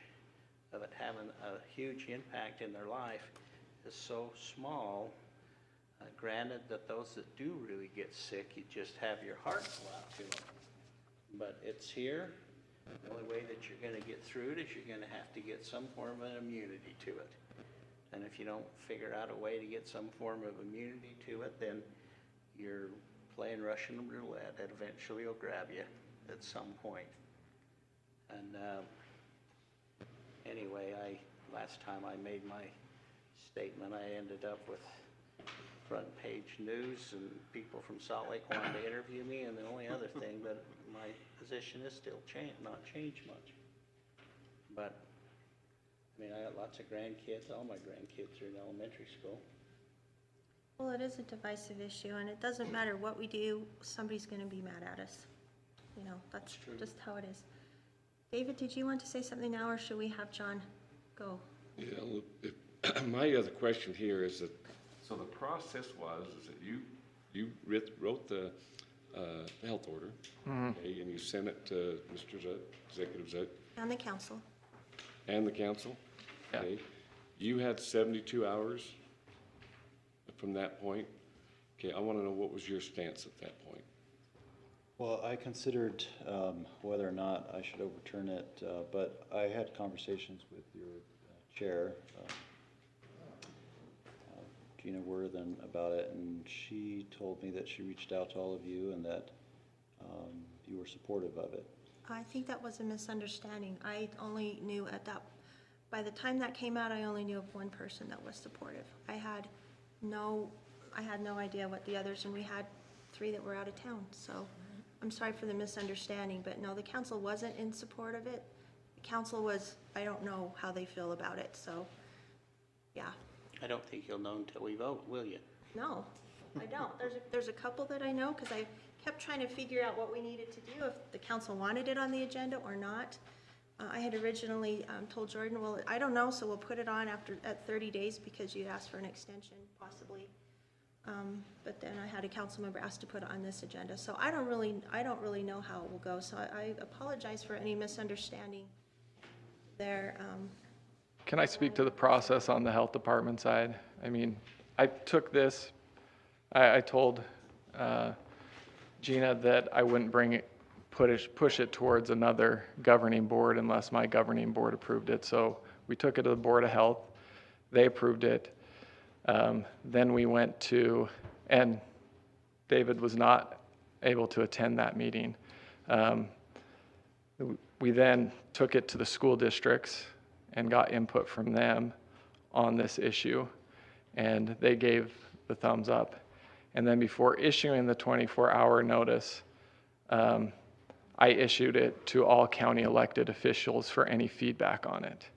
of it having a huge impact in their life is so small. Granted that those that do really get sick, you just have your heart go out to them. But it's here. The only way that you're going to get through it is you're going to have to get some form of immunity to it. And if you don't figure out a way to get some form of immunity to it, then you're playing Russian roulette. It eventually will grab you at some point. And anyway, last time I made my statement, I ended up with front page news and people from Salt Lake wanted to interview me, and the only other thing, but my position is still not changed much. But, I mean, I got lots of grandkids. All my grandkids are in elementary school. Well, it is a divisive issue, and it doesn't matter what we do, somebody's going to be mad at us. You know, that's just how it is. David, did you want to say something now, or should we have John go? Yeah, look, my other question here is that, so the process is that you wrote the health order, okay, and you sent it to Mr. Zuck, Executive Zuck. And the council. And the council? Okay. You had 72 hours from that point? Okay, I want to know what was your stance at that point? Well, I considered whether or not I should overturn it, but I had conversations with your chair, Gina Worthen, about it, and she told me that she reached out to all of you and that you were supportive of it. I think that was a misunderstanding. I only knew by the time that came out, I only knew of one person that was supportive. I had no idea what the others, and we had 3 that were out of town, so I'm sorry for the misunderstanding, but no, the council wasn't in support of it. The council was, I don't know how they feel about it, so, yeah. I don't think you'll know until we vote, will you? No, I don't. There's a couple that I know, because I kept trying to figure out what we needed to do, if the council wanted it on the agenda or not. I had originally told Jordan, well, I don't know, so we'll put it on at 30 days because you'd asked for an extension, possibly. But then I had a council member ask to put it on this agenda, so I don't really know how it will go. So I apologize for any misunderstanding there. Can I speak to the process on the health department side? I mean, I took this, I told Gina that I wouldn't push it towards another governing board unless my governing board approved it. So we took it to the Board of Health. They approved it. Then we went to, and David was not able to attend that meeting. We then took it to the school districts and got input from them on this issue, and they gave the thumbs up. And then before issuing the 24-hour notice, I issued it to all county elected officials for any feedback on it.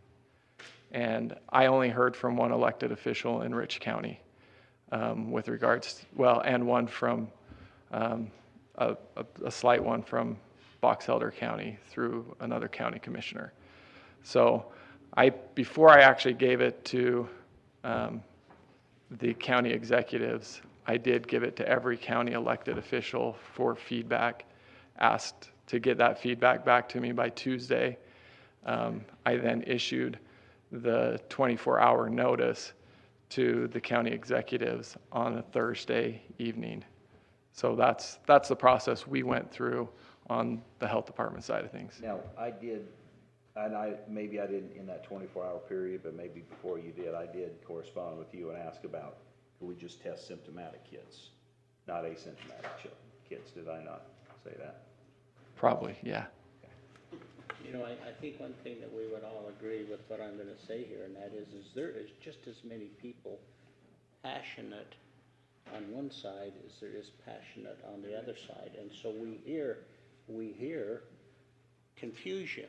And I only heard from one elected official in Rich County with regards, and one from, a slight one from Box Elder County through another county commissioner. So before I actually gave it to the county executives, I did give it to every county elected official for feedback, asked to get that feedback back to me by Tuesday. I then issued the 24-hour notice to the county executives on a Thursday evening. So that's the process we went through on the health department side of things. Now, I did, and maybe I didn't in that 24-hour period, but maybe before you did, I did correspond with you and ask about, could we just test symptomatic kids, not asymptomatic kids? Did I not say that? Probably, yeah. You know, I think one thing that we would all agree with what I'm going to say here, and that is there is just as many people passionate on one side as there is passionate on the other side. And so we hear confusion,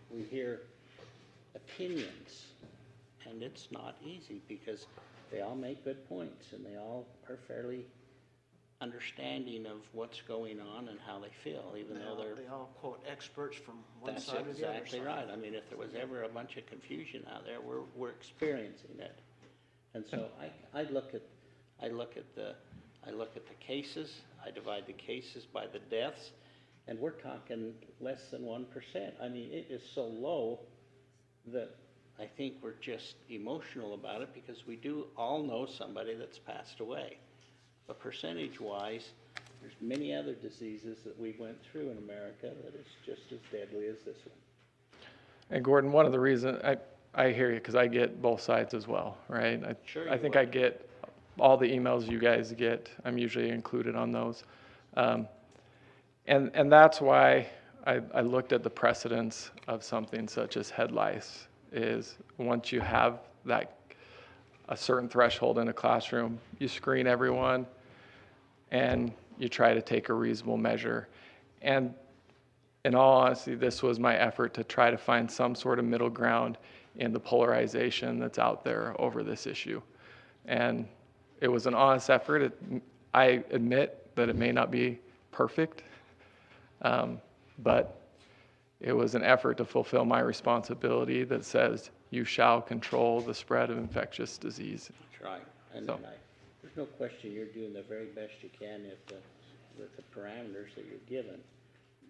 we hear opinions, and it's not easy because they all make good points and they all are fairly understanding of what's going on and how they feel, even though They all quote experts from one that's side or the other side. exactly right. I mean, if there was ever a bunch of confusion out there, we're experiencing it. And so I look at the cases. I divide the cases by the deaths, and we're talking less than 1%. I mean, it is so low that I think we're just emotional about it because we do all know somebody that's passed away. But percentage-wise, there's many other diseases that we went through in America that is just as deadly as this one. And Gordon, one of the reasons, I hear you because I get both sides as well, right? I think I get all the emails you guys get. I'm usually included on those. And that's why I looked at the precedence of something such as head lice is once you have a certain threshold in a classroom, you screen everyone and you try to take a reasonable measure. And in all honesty, this was my effort to try to find some sort of middle ground in the polarization that's out there over this issue. And it was an honest effort. I admit that it may not be perfect, but it was an effort to fulfill my responsibility that says you shall control the spread of infectious disease. That's right. And So- there's no question you're doing the very best you can with the parameters that you're given.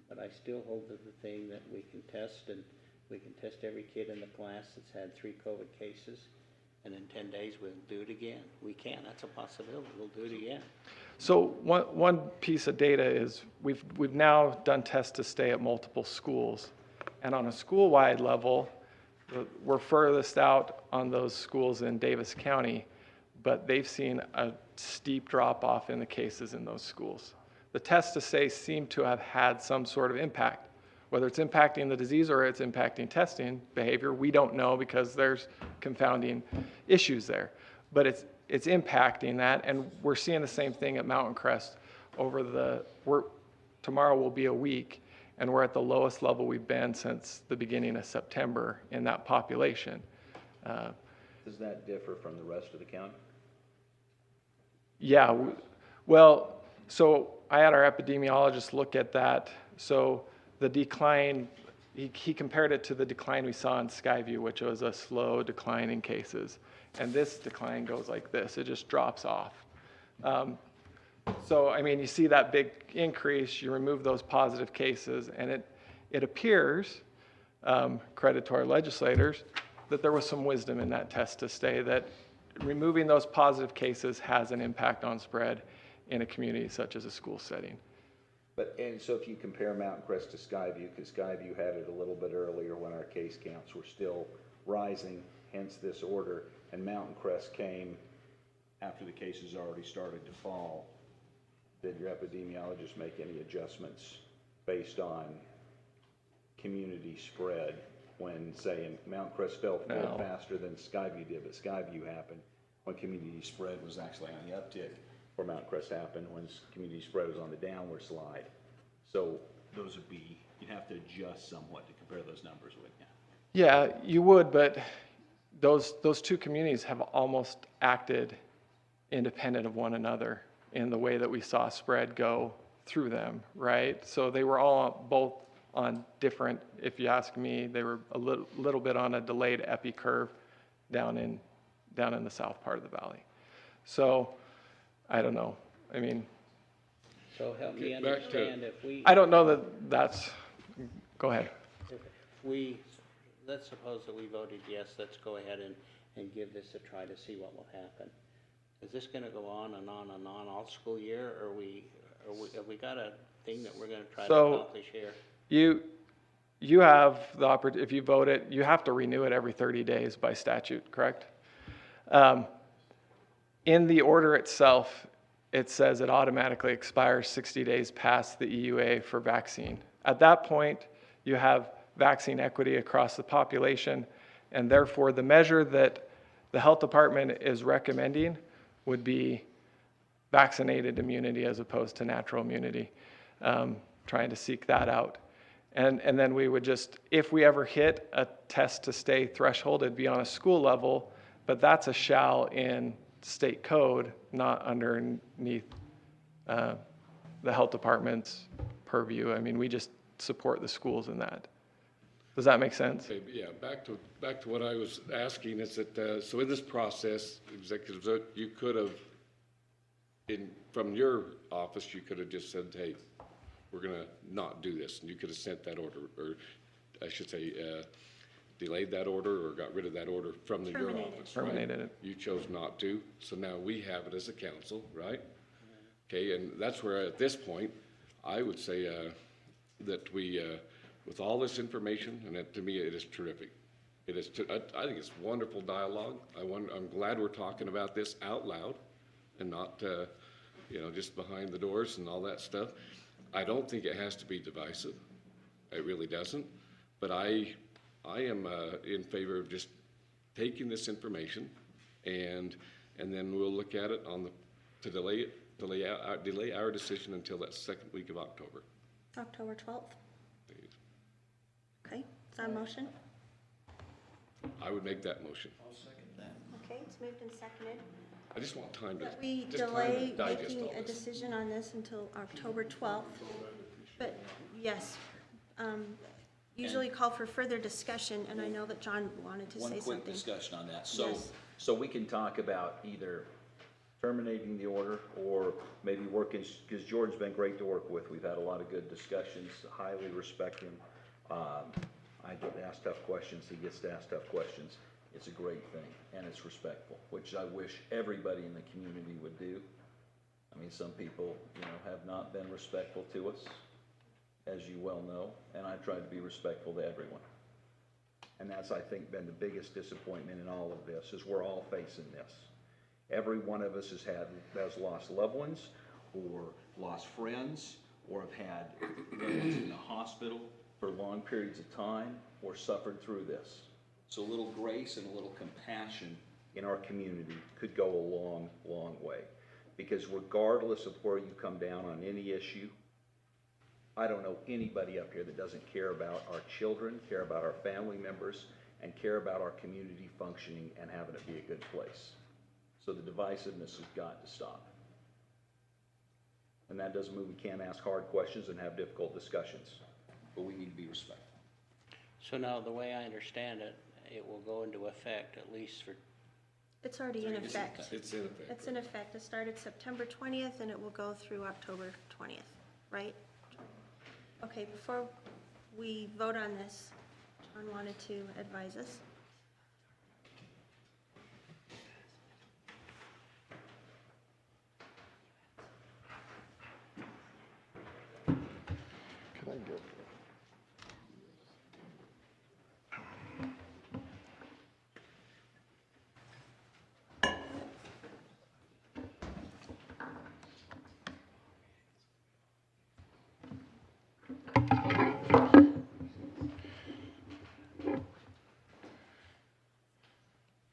But I still hold to the thing that we can test, and we can test every kid in the class that's had 3 COVID cases, and in 10 days we'll do it again. We can, that's a possibility, we'll do it again. So one piece of data is we've now done tests to stay at multiple schools. And on a school-wide level, we're furthest out on those schools in Davis County, but they've seen a steep drop-off in the cases in those schools. The tests to stay seem to have had some sort of impact. Whether it's impacting the disease or it's impacting testing behavior, we don't know because there's confounding issues there. But it's impacting that, and we're seeing the same thing at Mountain Crest. Tomorrow will be a week, and we're at the lowest level we've been since the beginning of September in that population. Does that differ from the rest of the county? Yeah, well, so I had our epidemiologist look at that. So the decline, he compared it to the decline we saw in Skyview, which was a slow decline in cases. And this decline goes like this, it just drops off. So, I mean, you see that big increase, you remove those positive cases, and it appears, credit to our legislators, that there was some wisdom in that test to stay, that removing those positive cases has an impact on spread in a community such as a school setting. And so if you compare Mountain Crest to Skyview, because Skyview had it a little bit earlier when our case counts were still rising, hence this order, and Mountain Crest came after the cases already started to fall, did your epidemiologist make any adjustments based on community spread when, say, Mountain Crest fell a little faster than Skyview did, but Skyview happened when community spread was actually on the uptick, where Mountain Crest happened when community spread was on the downward slide. So those would be, you'd have to adjust somewhat to compare those numbers with. Yeah, you would, but those two communities have almost acted independent of one another in the way that we saw spread go through them, right? So they were all both on different, if you ask me, they were a little bit on a delayed epi curve down in the south part of the valley. So I don't know. I mean, So help me understand if we. I don't know that that's, go ahead. Let's suppose that we voted yes, let's go ahead and give this a try to see what will happen. Is this gonna go on and on and on all school year, or have we got a thing that we're gonna try to accomplish here? You have the opportunity, if you vote it, you have to renew it every 30 days by statute, correct? In the order itself, it says it automatically expires 60 days past the EUA for vaccine. At that point, you have vaccine equity across the population, and therefore the measure that the health department is recommending would be vaccinated immunity as opposed to natural immunity, trying to seek that out. And then we would just, if we ever hit a test to stay threshold, it'd be on a school level, but that's a shall in state code, not underneath the health department's purview. I mean, we just support the schools in that. Does that make sense? Okay, yeah, back to what I was asking is that, so in this process, Executive, you could have, from your office, you could have just said, hey, we're gonna not do this, and you could have sent that order, or I should say, delayed that order or got rid of that order from your office, right? Terminated it. You chose not to, so now we have it as a council, right? Okay, and that's where at this point, I would say that we, with all this information, and to me it is terrific. It is, I think it's wonderful dialogue. I'm glad we're talking about this out loud and not, just behind the doors and all that stuff. I don't think it has to be divisive. It really doesn't. But I I am in favor of just taking this information and then we'll look at it to delay our decision until that second week of October. October 12th? Okay, is that a motion? I would make that motion. Okay, it's moved and seconded. I just want time to, That we just time delay to digest making all a this. decision on this until October 12th. But yes, usually call for further discussion, and I know that John wanted to say One something. quick discussion on that. Yes. So we can talk about either terminating the order or maybe working, because Jordan's been great to work with. We've had a lot of good discussions, highly respect him. I get asked tough questions, he gets to ask tough questions. It's a great thing, and it's respectful, which I wish everybody in the community would do. I mean, some people, have not been respectful to us, as you well know, and I've tried to be respectful to everyone. And that's, I think, been the biggest disappointment in all of this, is we're all facing this. Every one of us has lost loved ones, or lost friends, or have had loved ones in the hospital for long periods of time, or suffered through this. So a little grace and a little compassion in our community could go a long, long way. Because regardless of where you come down on any issue, I don't know anybody up here that doesn't care about our children, care about our family members, and care about our community functioning and having it be a good place. So the divisiveness has got to stop. And that doesn't mean we can't ask hard questions and have difficult discussions, but we need to be respectful. So now, the way I understand it, it will go into effect at least for... It's already in effect. It's in effect. It's in effect. It started September 20th, and it will go through October 20th, right? Okay, before we vote on this, John wanted to advise us. Can I get...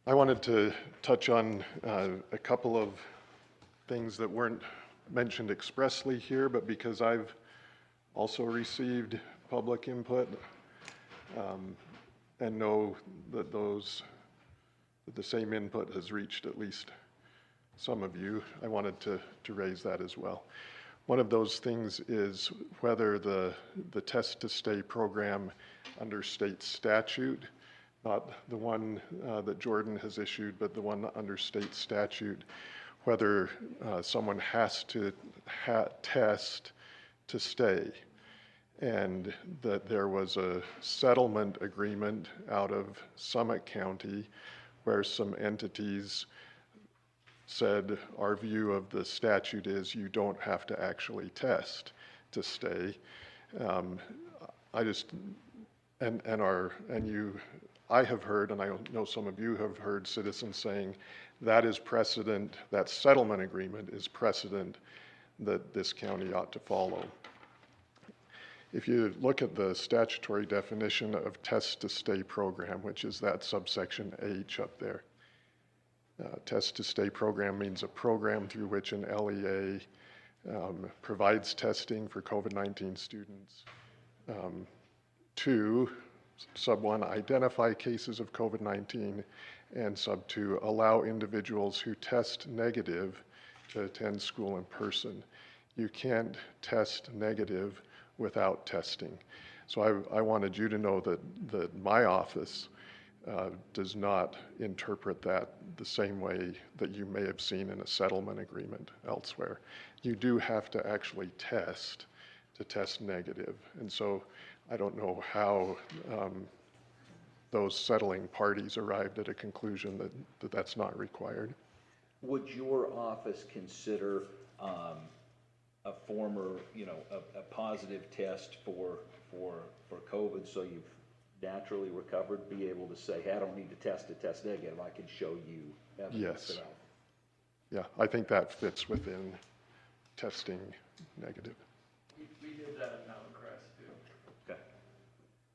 I wanted to touch on a couple of things that weren't mentioned expressly here, but because I've also received public input and know that the same input has reached at least some of you, I wanted to raise that as well. One of those things is whether the Test to Stay program under state statute, not the one that Jordan has issued, but the one under state statute, whether someone has to test to stay. And that there was a settlement agreement out of Summit County where some entities said, our view of the statute is you don't have to actually test to stay. I have heard, and I know some of you have heard citizens saying that is precedent, that settlement agreement is precedent that this county ought to follow. If you look at the statutory definition of Test to Stay program, which is that subsection H up there, Test to Stay program means a program through which an LEA provides testing for COVID-19 students. 2, sub 1, identify cases of COVID-19, and sub 2, allow individuals who test negative to attend school in person. You can't test negative without testing. So I wanted you to know that my office does not interpret that the same way that you may have seen in a settlement agreement elsewhere. You do have to actually test to test negative. And so I don't know how those settling parties arrived at a conclusion that that's not required. Would your office consider a former, a positive test for COVID, so you've naturally recovered, be able to say, hey, I don't need to test negative, I can show you evidence Yes. of that? Yeah, I think that fits within testing negative. We did that at Mountain Crest too. Okay.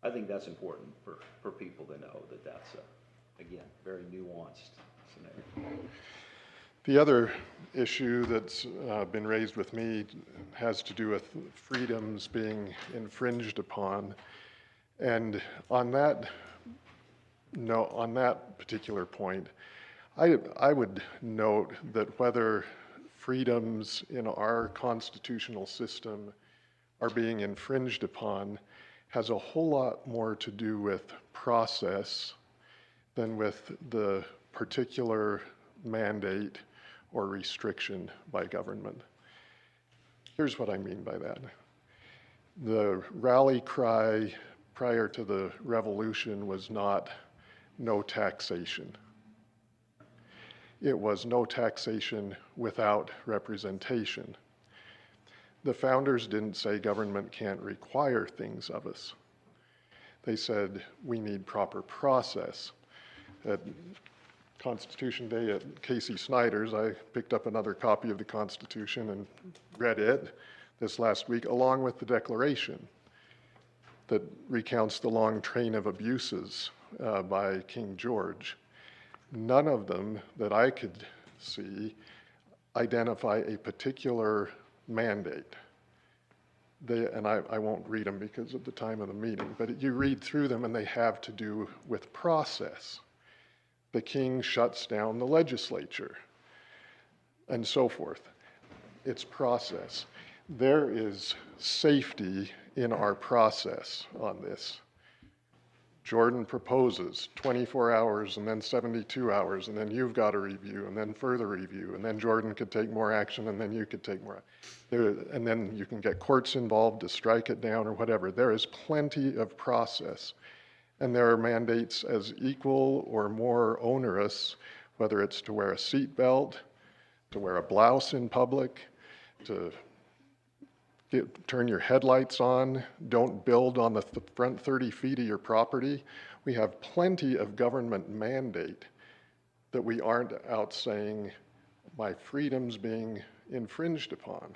I think that's important for people to know that that's a, again, very nuanced scenario. The other issue that's been raised with me has to do with freedoms being infringed upon. And on that particular point, I would note that whether freedoms in our constitutional system are being infringed upon has a whole lot more to do with process than with the particular mandate or restriction by government. Here's what I mean by that. The rally cry prior to the revolution was not no taxation. It was no taxation without representation. The founders didn't say government can't require things of us. They said we need proper process. At Constitution Day at Casey Snyder's, I picked up another copy of the Constitution and read it this last week, along with the Declaration that recounts the long train of abuses by King George. None of them that I could see identify a particular mandate. And I won't read them because of the time of the meeting, but you read through them and they have to do with process. The king shuts down the legislature and so forth. It's process. There is safety in our process on this. Jordan proposes 24 hours and then 72 hours, and then you've got to review, and then further review, and then Jordan could take more action, and then you could take more. And then you can get courts involved to strike it down or whatever. There is plenty of process. And there are mandates as equal or more onerous, whether it's to wear a seatbelt, to wear a blouse in public, to turn your headlights on, don't build on the front 30 feet of your property. We have plenty of government mandate that we aren't out saying my freedom's being infringed upon,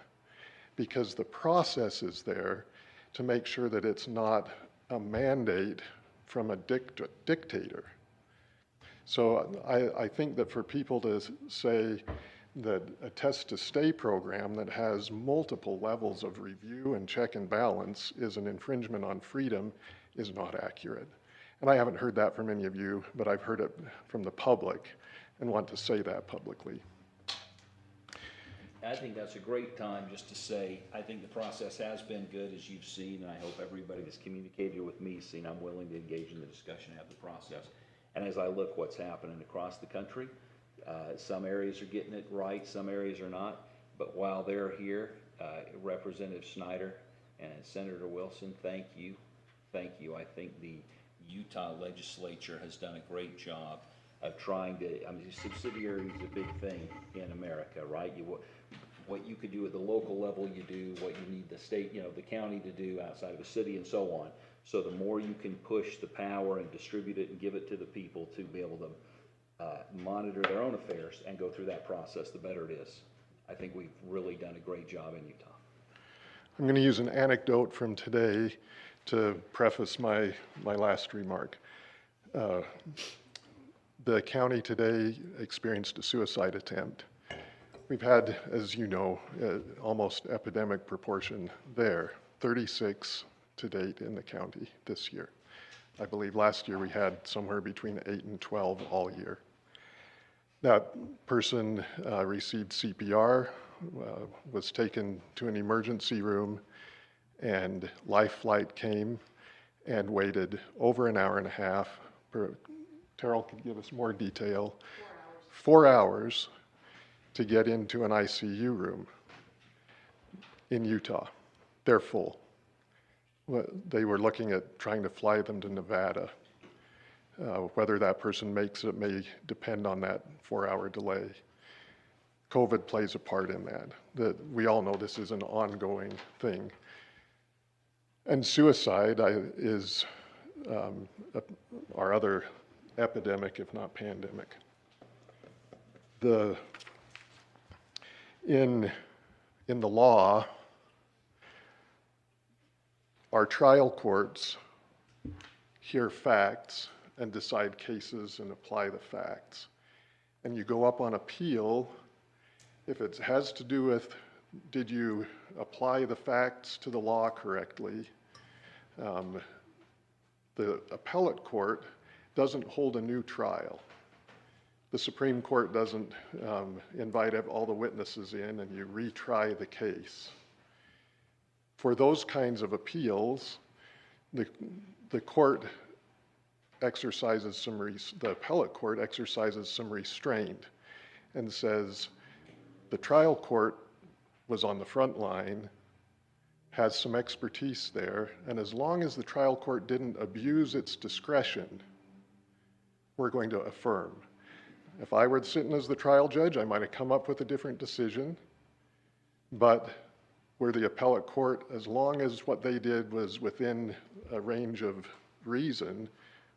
because the process is there to make sure that it's not a mandate from a dictator. So I think that for people to say that a test to stay program that has multiple levels of review and check and balance is an infringement on freedom is not accurate. And I haven't heard that from any of you, but I've heard it from the public and want to say that publicly. I think that's a great time just to say, I think the process has been good, as you've seen, and I hope everybody that's communicated with me has seen I'm willing to engage in the discussion and have the process. And as I look what's happening across the country, some areas are getting it right, some areas are not. But while they're here, Representative Snyder and Senator Wilson, thank you. Thank you. I think the Utah legislature has done a great job of trying to, I mean, subsidiary is a big thing in America, right? What you could do at the local level, you do. What you need the state, the county to do outside of a city and so on. So the more you can push the power and distribute it and give it to the people to be able to monitor their own affairs and go through that process, the better it is. I think we've really done a great job in Utah. I'm going to use an anecdote from today to preface my last remark. The county today experienced a suicide attempt. We've had, as you know, almost epidemic proportion there, 36 to date in the county this year. I believe last year we had somewhere between 8 and 12 all year. That person received CPR, was taken to an emergency room, and life flight came and waited over an hour and a half. Terrell could give us more detail. 4 hours to get into an ICU room in Utah. They're full. They were looking at trying to fly them to Nevada. Whether that person makes it may depend on that 4-hour delay. COVID plays a part in that. We all know this is an ongoing thing. And suicide is our other epidemic, if not pandemic. In the law, our trial courts hear facts and decide cases and apply the facts. And you go up on appeal, if it has to do with, did you apply the facts to the law correctly? The appellate court doesn't hold a new trial. The Supreme Court doesn't invite all the witnesses in and you retry the case. For those kinds of appeals, the court exercises the appellate court exercises some restraint and says the trial court was on the front line, has some expertise there, and as long as the trial court didn't abuse its discretion, we're going to affirm. If I were sitting as the trial judge, I might have come up with a different decision, but where the appellate court, as long as what they did was within a range of reason,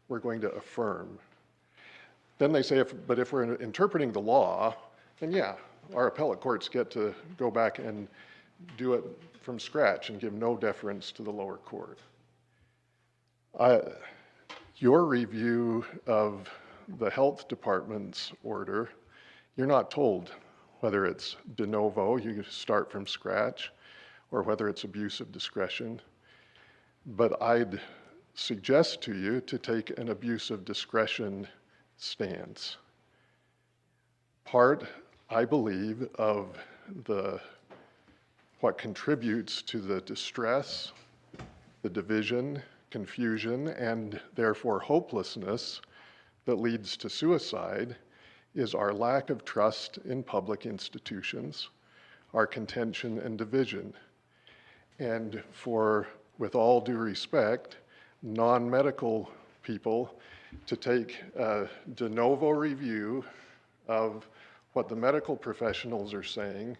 we're going to affirm. Then they say, but if we're interpreting the law, then yeah, our appellate courts get to go back and do it from scratch and give no deference to the lower court. Your review of the health department's order, you're not told whether it's de novo, you start from scratch, or whether it's abuse of discretion. But I'd suggest to you to take an abuse of discretion stance. Part, I believe, of what contributes to the distress, the division, confusion, and therefore hopelessness that leads to suicide is our lack of trust in public institutions, our contention and division. And with all due respect, non-medical people to take a de novo review of what the medical professionals are saying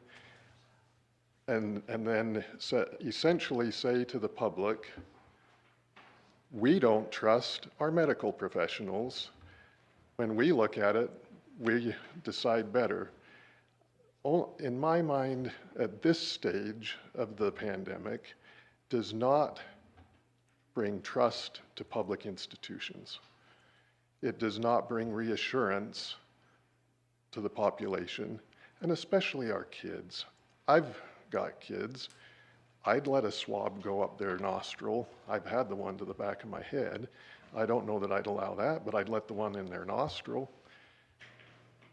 and then essentially say to the public, we don't trust our medical professionals. When we look at it, we decide better. In my mind, at this stage of the pandemic, does not bring trust to public institutions. It does not bring reassurance to the population, and especially our kids. I've got kids. I'd let a swab go up their nostril. I've had the one to the back of my head. I don't know that I'd allow that, but I'd let the one in their nostril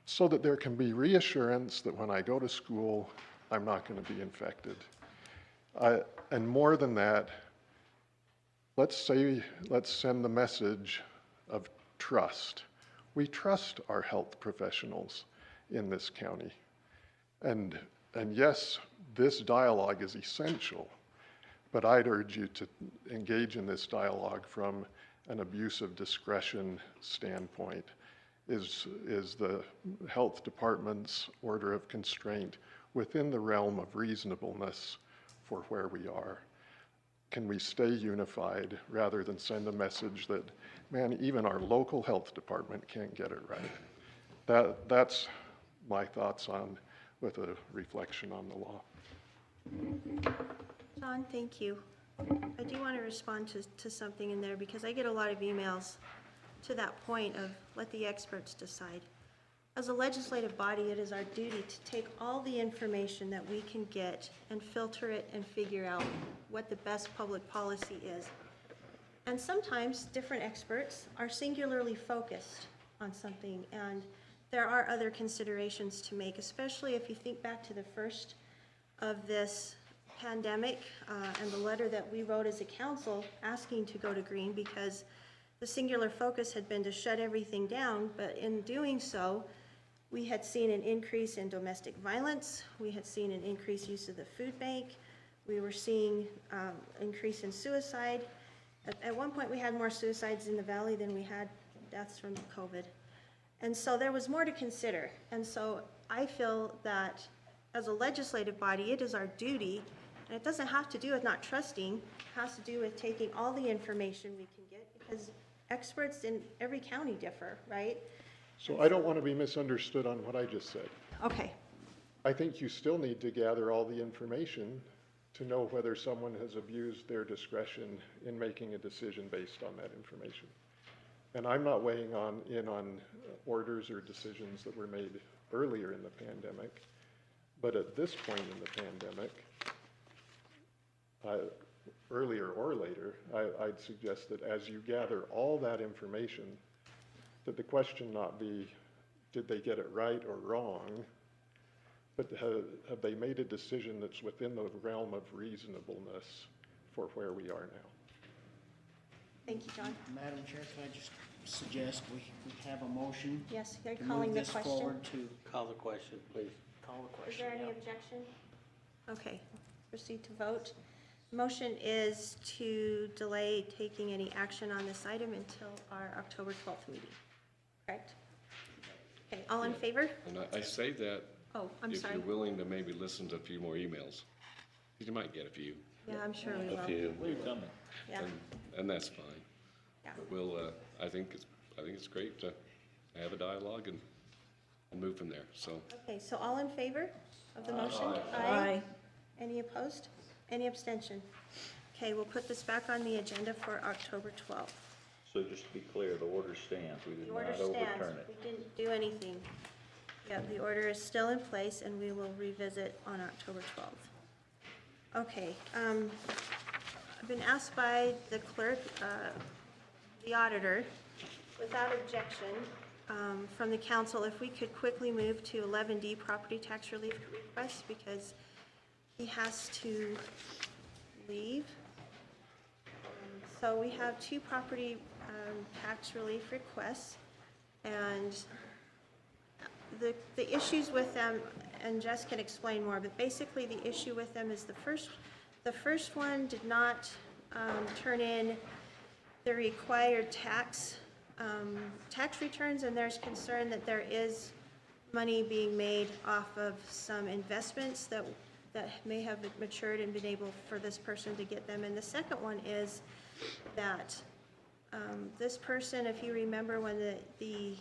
so that there can be reassurance that when I go to school, I'm not going to be infected. And more than that, let's send the message of trust. We trust our health professionals in this county. And yes, this dialogue is essential, but I'd urge you to engage in this dialogue from an abuse of discretion standpoint. Is the health department's order of constraint within the realm of reasonableness for where we are? Can we stay unified rather than send a message that, man, even our local health department can't get it right? That's my thoughts with a reflection on the law. John, thank you. I do want to respond to something in there because I get a lot of emails to that point of let the experts decide. As a legislative body, it is our duty to take all the information that we can get and filter it and figure out what the best public policy is. And sometimes different experts are singularly focused on something, and there are other considerations to make, especially if you think back to the first of this pandemic and the letter that we wrote as a council asking to go to green because the singular focus had been to shut everything down, but in doing so, we had seen an increase in domestic violence, we had seen an increased use of the food bank, we were seeing increase in suicide. At one point, we had more suicides in the valley than we had deaths from COVID. And so there was more to consider. And so I feel that as a legislative body, it is our duty, and it doesn't have to do with not trusting, it has to do with taking all the information we can get because experts in every county differ, right? So I don't want to be misunderstood on what I just said. Okay. I think you still need to gather all the information to know whether someone has abused their discretion in making a decision based on that information. And I'm not weighing in on orders or decisions that were made earlier in the pandemic, but at this point in the pandemic, earlier or later, I'd suggest that as you gather all that information, that the question not be, did they get it right or wrong, but have they made a decision that's within the realm of reasonableness for where we are now? Thank you, John. Madam Chair, can I just suggest we have a motion? Yes, you're to calling move the this question? forward to Call the question, please. call the Is question. there any yeah. objection? Okay, proceed to vote. Motion is to delay taking any action on this item until our October 12th meeting, correct? Okay, all in favor? And I say that Oh, I'm if sorry. you're willing to maybe listen to a few more emails, 'cause you might get a few. Yeah, I'm sure we will. A few. We're coming. Yeah, And that's fine. yeah. But we'll, I think it's great to have a dialogue and move from there, so. Okay, so all in favor of the motion? Aye. Any opposed? Any abstention? Okay, we'll put this back on the agenda for October 12th. So just to be clear, the order stands. We did The order not stands. overturn it. We didn't do anything. Yeah, the order is still in place, and we will revisit on October 12th. Okay, I've been asked by the clerk, the auditor, without objection from the council, if we could quickly move to 11D property tax relief request, because he has to leave. So we have two property tax relief requests, and the issues with them, and Jess can explain more, but basically the issue with them is the first one did not turn in the required tax returns, and there's concern that there is money being made off of some investments that may have matured and been able for this person to get them. And the second one is that this person, if you remember when the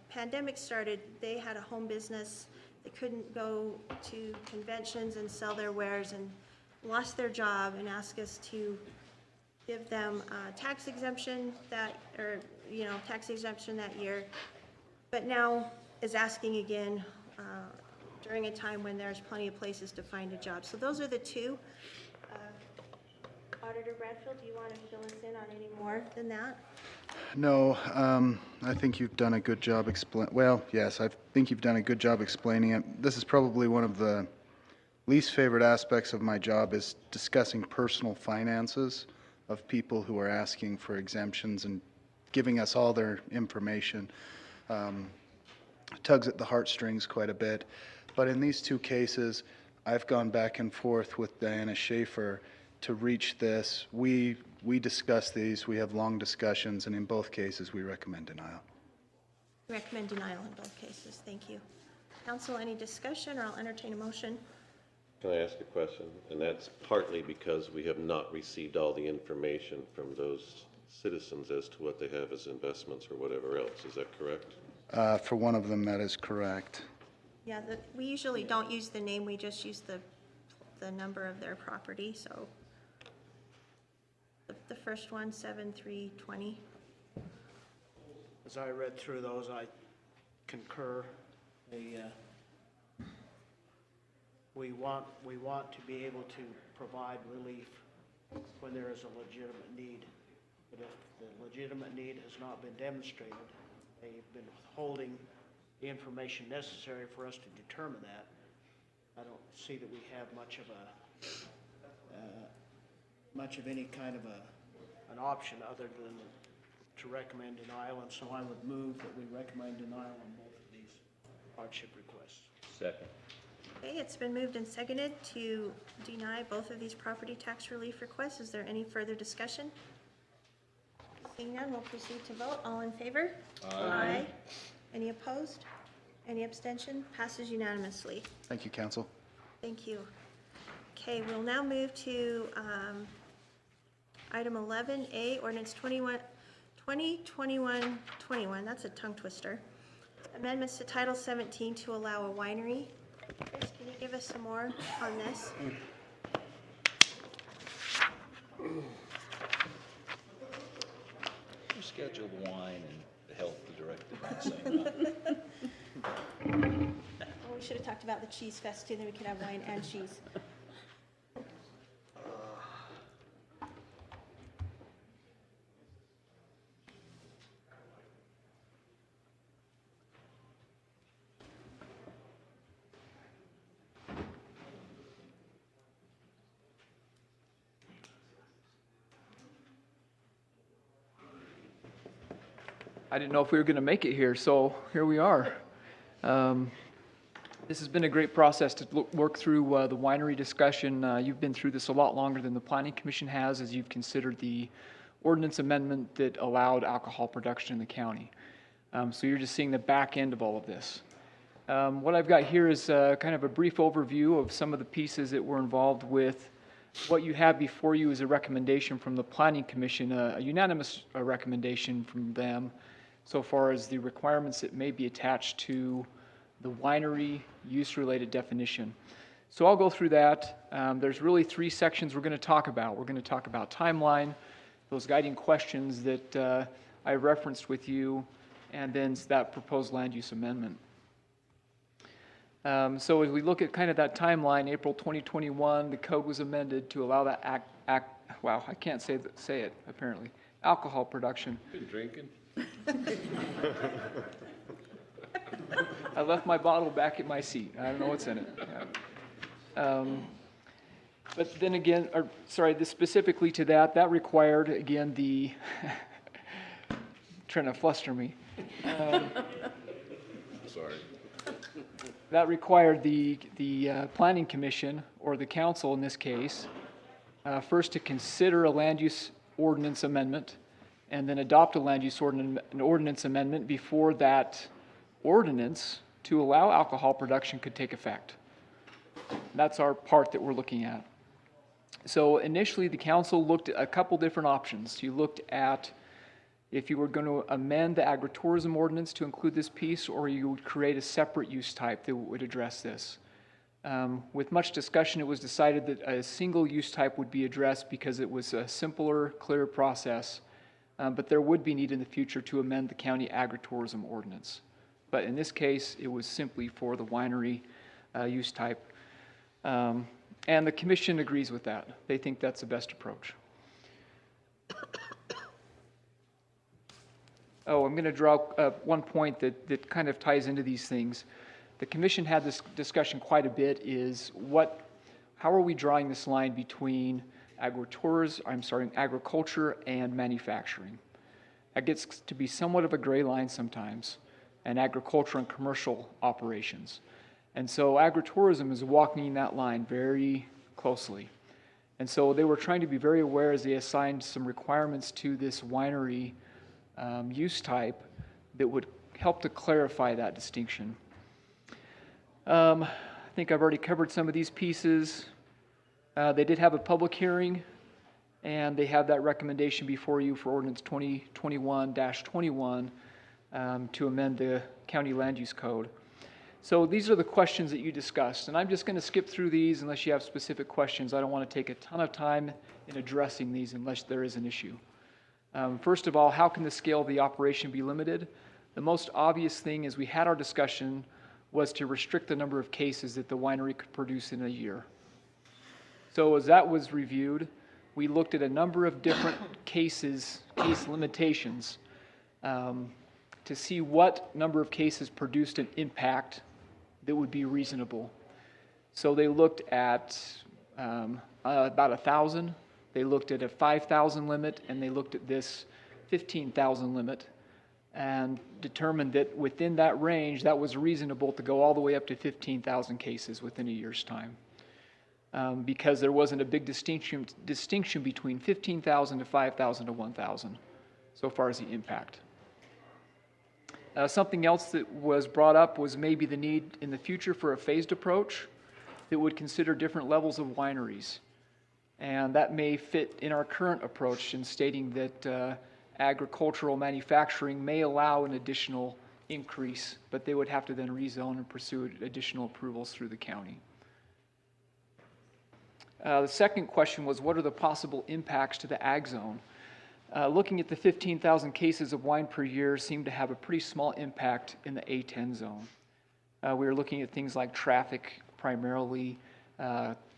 pandemic started, they had a home business. They couldn't go to conventions and sell their wares and lost their job, and asked us to give them tax exemption tax exemption that year, but now is asking again during a time when there's plenty of places to find a job. So those are the two. Auditor Bradfield, do you want to fill us in on any more than that? No, I think you've done a good job yes, I think you've done a good job explaining it. This is probably one of the least favorite aspects of my job, is discussing personal finances of people who are asking for exemptions and giving us all their information. Tugs at the heartstrings quite a bit. But in these two cases, I've gone back and forth with Diana Schaefer to reach this. We discuss these, we have long discussions, and in both cases, we recommend denial. Recommend denial in both cases. Thank you. Council, any discussion, or I'll entertain a motion? Can I ask a question? And that's partly because we have not received all the information from those citizens as to what they have as investments or whatever else. Is that correct? For one of them, that is correct. Yeah, we usually don't use the name, we just use the number of their property, so. The first one, 7320. As I read through those, I concur. We want to be able to provide relief when there is a legitimate need. But if the legitimate need has not been demonstrated, they've been withholding the information necessary for us to determine that. I don't see that we have much of any kind of an option other than to recommend denial, and so I would move that we recommend denial on both of these hardship requests. Second. Okay, it's been moved and seconded to deny both of these property tax relief requests. Is there any further discussion? Seeing none, we'll proceed to vote. All in favor? Aye. Any opposed? Any abstention? Passes unanimously. Thank you, council. Thank you. Okay, we'll now move to item 11A, ordinance 2021-21, that's a tongue twister. Amendments to Title 17 to allow a winery. Chris, can you give us some more on this? schedule the wine and the health director at the same time. Well, we should have talked about the cheese fest too, then we could have wine and cheese. I didn't know if we were going to make it here, so here we are. This has been a great process to work through the winery discussion. You've been through this a lot longer than the Planning Commission has, as you've considered the ordinance amendment that allowed alcohol production in the county. So you're just seeing the back end of all of this. What I've got here is kind of a brief overview of some of the pieces that were involved with what you have before you is a recommendation from the Planning Commission, a unanimous recommendation from them so far as the requirements that may be attached to the winery use-related definition. So I'll go through that. There's really three sections we're going to talk about. We're going to talk about timeline, those guiding questions that I referenced with you, and then that proposed land use amendment. So as we look at kind of that timeline, April 2021, the code was amended to allow that wow, I can't say it apparently, alcohol production. Been drinking? I left my bottle back at my seat. I don't know what's in it. Yeah. But then again, this specifically to that required, again, the, trying to fluster me. Sorry. That required the Planning Commission, or the council in this case, first to consider a land use ordinance amendment, and then adopt a land use ordinance amendment before that ordinance to allow alcohol production could take effect. That's our part that we're looking at. So initially, the council looked at a couple different options. You looked at if you were going to amend the agritourism ordinance to include this piece, or you would create a separate use type that would address this. With much discussion, it was decided that a single use type would be addressed because it was a simpler, clearer process, but there would be need in the future to amend the county agritourism ordinance. But in this case, it was simply for the winery use type. And the commission agrees with that. They think that's the best approach. Oh, I'm going to draw one point that kind of ties into these things. The commission had this discussion quite a bit, is how are we drawing this line between agriculture and manufacturing? That gets to be somewhat of a gray line sometimes, and agriculture and commercial operations. And so agritourism is walking that line very closely. And so they were trying to be very aware as they assigned some requirements to this winery use type that would help to clarify that distinction. I think I've already covered some of these pieces. They did have a public hearing, and they have that recommendation before you for Ordinance 2021-21 to amend the county land use code. So these are the questions that you discussed, and I'm just going to skip through these unless you have specific questions. I don't want to take a ton of time in addressing these unless there is an issue. First of all, how can the scale of the operation be limited? The most obvious thing as we had our discussion was to restrict the number of cases that the winery could produce in a year. So as that was reviewed, we looked at a number of different case limitations to see what number of cases produced an impact that would be reasonable. So they looked at about 1,000. They looked at a 5,000 limit, and they looked at this 15,000 limit and determined that within that range, that was reasonable to go all the way up to 15,000 cases within a year's time. Because there wasn't a big distinction between 15,000 to 5,000 to 1,000 so far as the impact. Something else that was brought up was maybe the need in the future for a phased approach that would consider different levels of wineries. And that may fit in our current approach in stating that agricultural manufacturing may allow an additional increase, but they would have to then rezone and pursue additional approvals through the county. The second question was, what are the possible impacts to the ag zone? Looking at the 15,000 cases of wine per year seemed to have a pretty small impact in the A10 zone. We were looking at things like traffic primarily,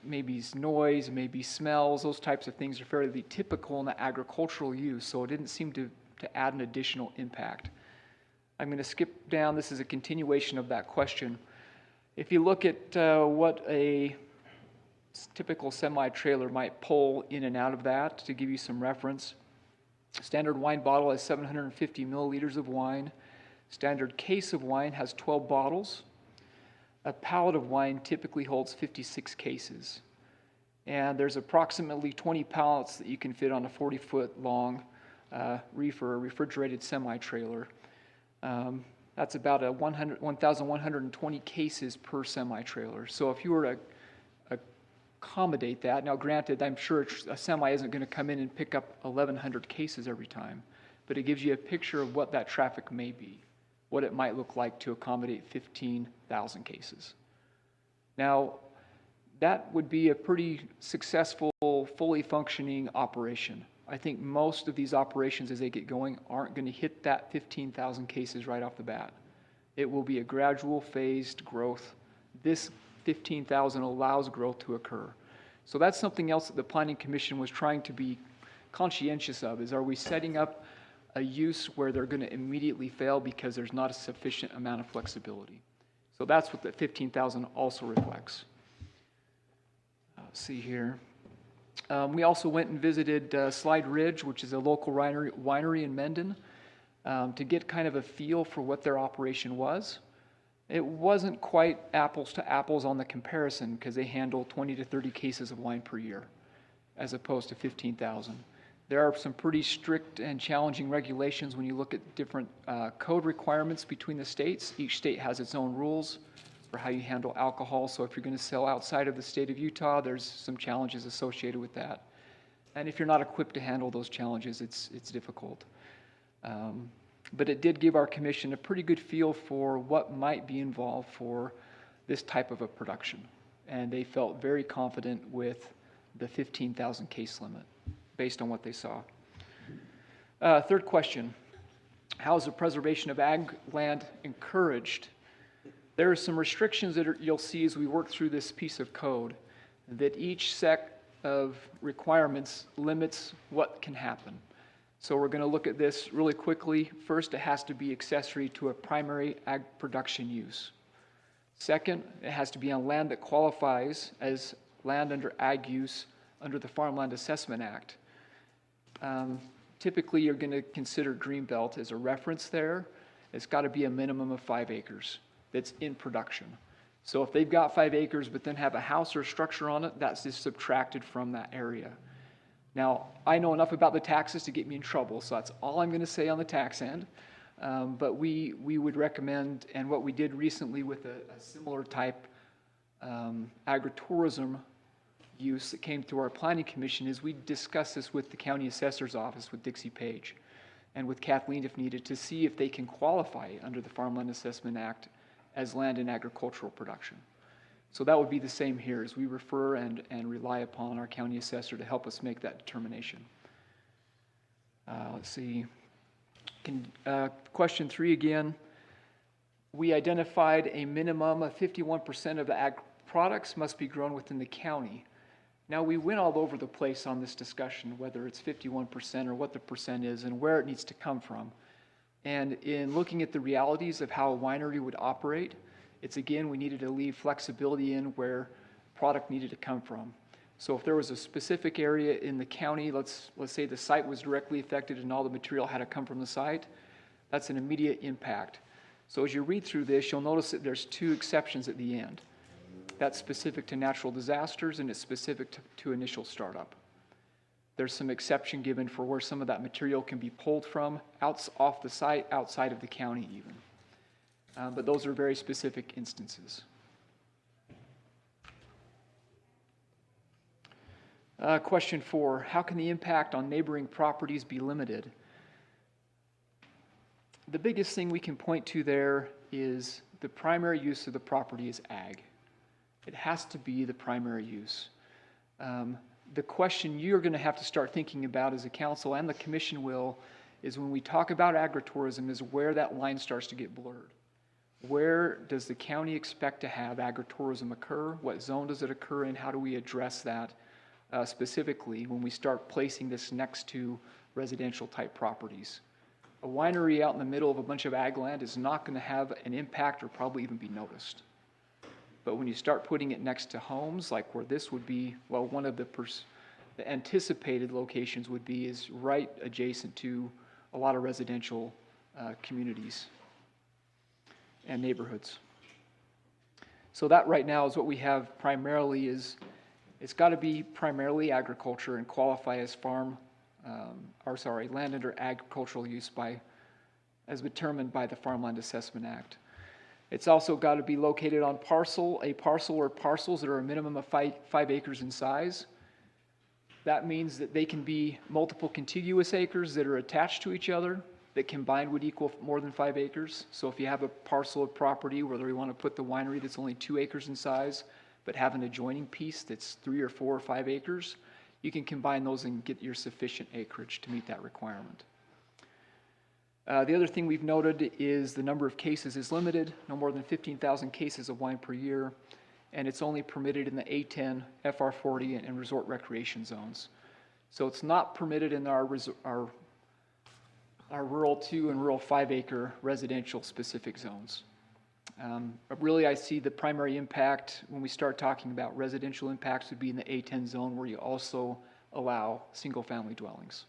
maybe noise, maybe smells. Those types of things are fairly typical in the agricultural use, so it didn't seem to add an additional impact. I'm going to skip down. This is a continuation of that question. If you look at what a typical semi-trailer might pull in and out of that, to give you some reference, standard wine bottle has 750 milliliters of wine. Standard case of wine has 12 bottles. A pallet of wine typically holds 56 cases. And there's approximately 20 pallets that you can fit on a 40-foot long reefer, refrigerated semi-trailer. That's about 1,120 cases per semi-trailer. So if you were to accommodate that, now granted, I'm sure a semi isn't going to come in and pick up 1,100 cases every time, but it gives you a picture of what that traffic may be, what it might look like to accommodate 15,000 cases. Now, that would be a pretty successful, fully functioning operation. I think most of these operations as they get going aren't going to hit that 15,000 cases right off the bat. It will be a gradual, phased growth. This 15,000 allows growth to occur. So that's something else that the Planning Commission was trying to be conscientious of, is are we setting up a use where they're going to immediately fail because there's not a sufficient amount of flexibility. So that's what the 15,000 also reflects. Let's see here. We also went and visited Slide Ridge, which is a local winery in Mendon, to get kind of a feel for what their operation was. It wasn't quite apples to apples on the comparison because they handle 20 to 30 cases of wine per year as opposed to 15,000. There are some pretty strict and challenging regulations when you look at different code requirements between the states. Each state has its own rules for how you handle alcohol. So if you're going to sell outside of the state of Utah, there's some challenges associated with that. And if you're not equipped to handle those challenges, it's difficult. But it did give our commission a pretty good feel for what might be involved for this type of a production. And they felt very confident with the 15,000 case limit based on what they saw. Third question, how is the preservation of ag land encouraged? There are some restrictions that you'll see as we work through this piece of code, that each set of requirements limits what can happen. So we're going to look at this really quickly. First, it has to be accessory to a primary ag production use. Second, it has to be on land that qualifies as land under ag use under the Farmland Assessment Act. Typically, you're going to consider Greenbelt as a reference there. It's got to be a minimum of 5 acres that's in production. So if they've got 5 acres but then have a house or a structure on it, that's just subtracted from that area. Now, I know enough about the taxes to get me in trouble, so that's all I'm going to say on the tax end. But we would recommend, and what we did recently with a similar type agritourism use that came through our planning commission, is we discussed this with the county assessor's office, with Dixie Page, and with Kathleen if needed, to see if they can qualify under the Farmland Assessment Act as land in agricultural production. So that would be the same here, as we refer and rely upon our county assessor to help us make that determination. Let's see. Question 3 again. We identified a minimum of 51% of the ag products must be grown within the county. Now, we went all over the place on this discussion, whether it's 51% or what the percent is and where it needs to come from. And in looking at the realities of how a winery would operate, it's again, we needed to leave flexibility in where product needed to come from. So if there was a specific area in the county, let's say the site was directly affected and all the material had to come from the site, that's an immediate impact. So as you read through this, you'll notice that there's 2 exceptions at the end. That's specific to natural disasters and it's specific to initial startup. There's some exception given for where some of that material can be pulled from off the site, outside of the county even. But those are very specific instances. Question 4, how can the impact on neighboring properties be limited? The biggest thing we can point to there is the primary use of the property is ag. It has to be the primary use. the question you're going to have to start thinking about as a council, and the commission will, is when we talk about agritourism, is where that line starts to get blurred. Where does the county expect to have agritourism occur? What zone does it occur in? How do we address that specifically when we start placing this next to residential type properties? A winery out in the middle of a bunch of ag land is not going to have an impact or probably even be noticed. But when you start putting it next to homes, like where this would be, well, one of the anticipated locations would be is right adjacent to a lot of residential communities and neighborhoods. So that right now is what we have primarily is, it's got to be primarily agriculture and qualify as land under agricultural use as determined by the Farmland Assessment Act. It's also got to be located on a parcel or parcels that are a minimum of 5 acres in size. That means that they can be multiple contiguous acres that are attached to each other that combined would equal more than 5 acres. So if you have a parcel of property, whether you want to put the winery that's only 2 acres in size, but have an adjoining piece that's 3 or 4 or 5 acres, you can combine those and get your sufficient acreage to meet that requirement. The other thing we've noted is the number of cases is limited, no more than 15,000 cases of wine per year, and it's only permitted in the A10, FR40, and resort recreation zones. So it's not permitted in our rural 2 and rural 5 acre residential specific zones. But really I see the primary impact when we start talking about residential impacts would be in the A10 zone where you also allow single family dwellings.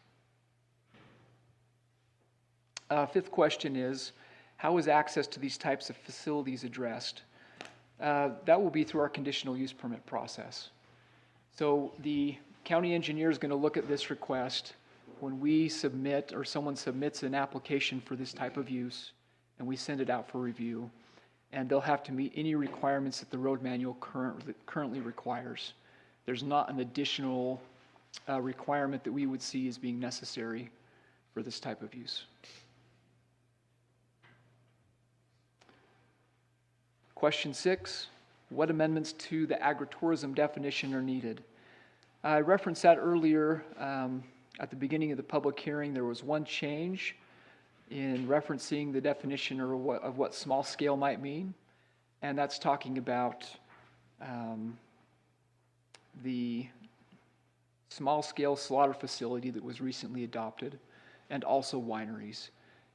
Fifth question is, how is access to these types of facilities addressed? That will be through our conditional use permit process. So the county engineer is going to look at this request when we submit or someone submits an application for this type of use and we send it out for review, and they'll have to meet any requirements that the road manual currently requires. There's not an additional requirement that we would see as being necessary for this type of use. Question 6, what amendments to the agritourism definition are needed? I referenced that earlier at the beginning of the public hearing. There was one change in referencing the definition of what small scale might mean, and that's talking about the small scale slaughter facility that was recently adopted, and also wineries,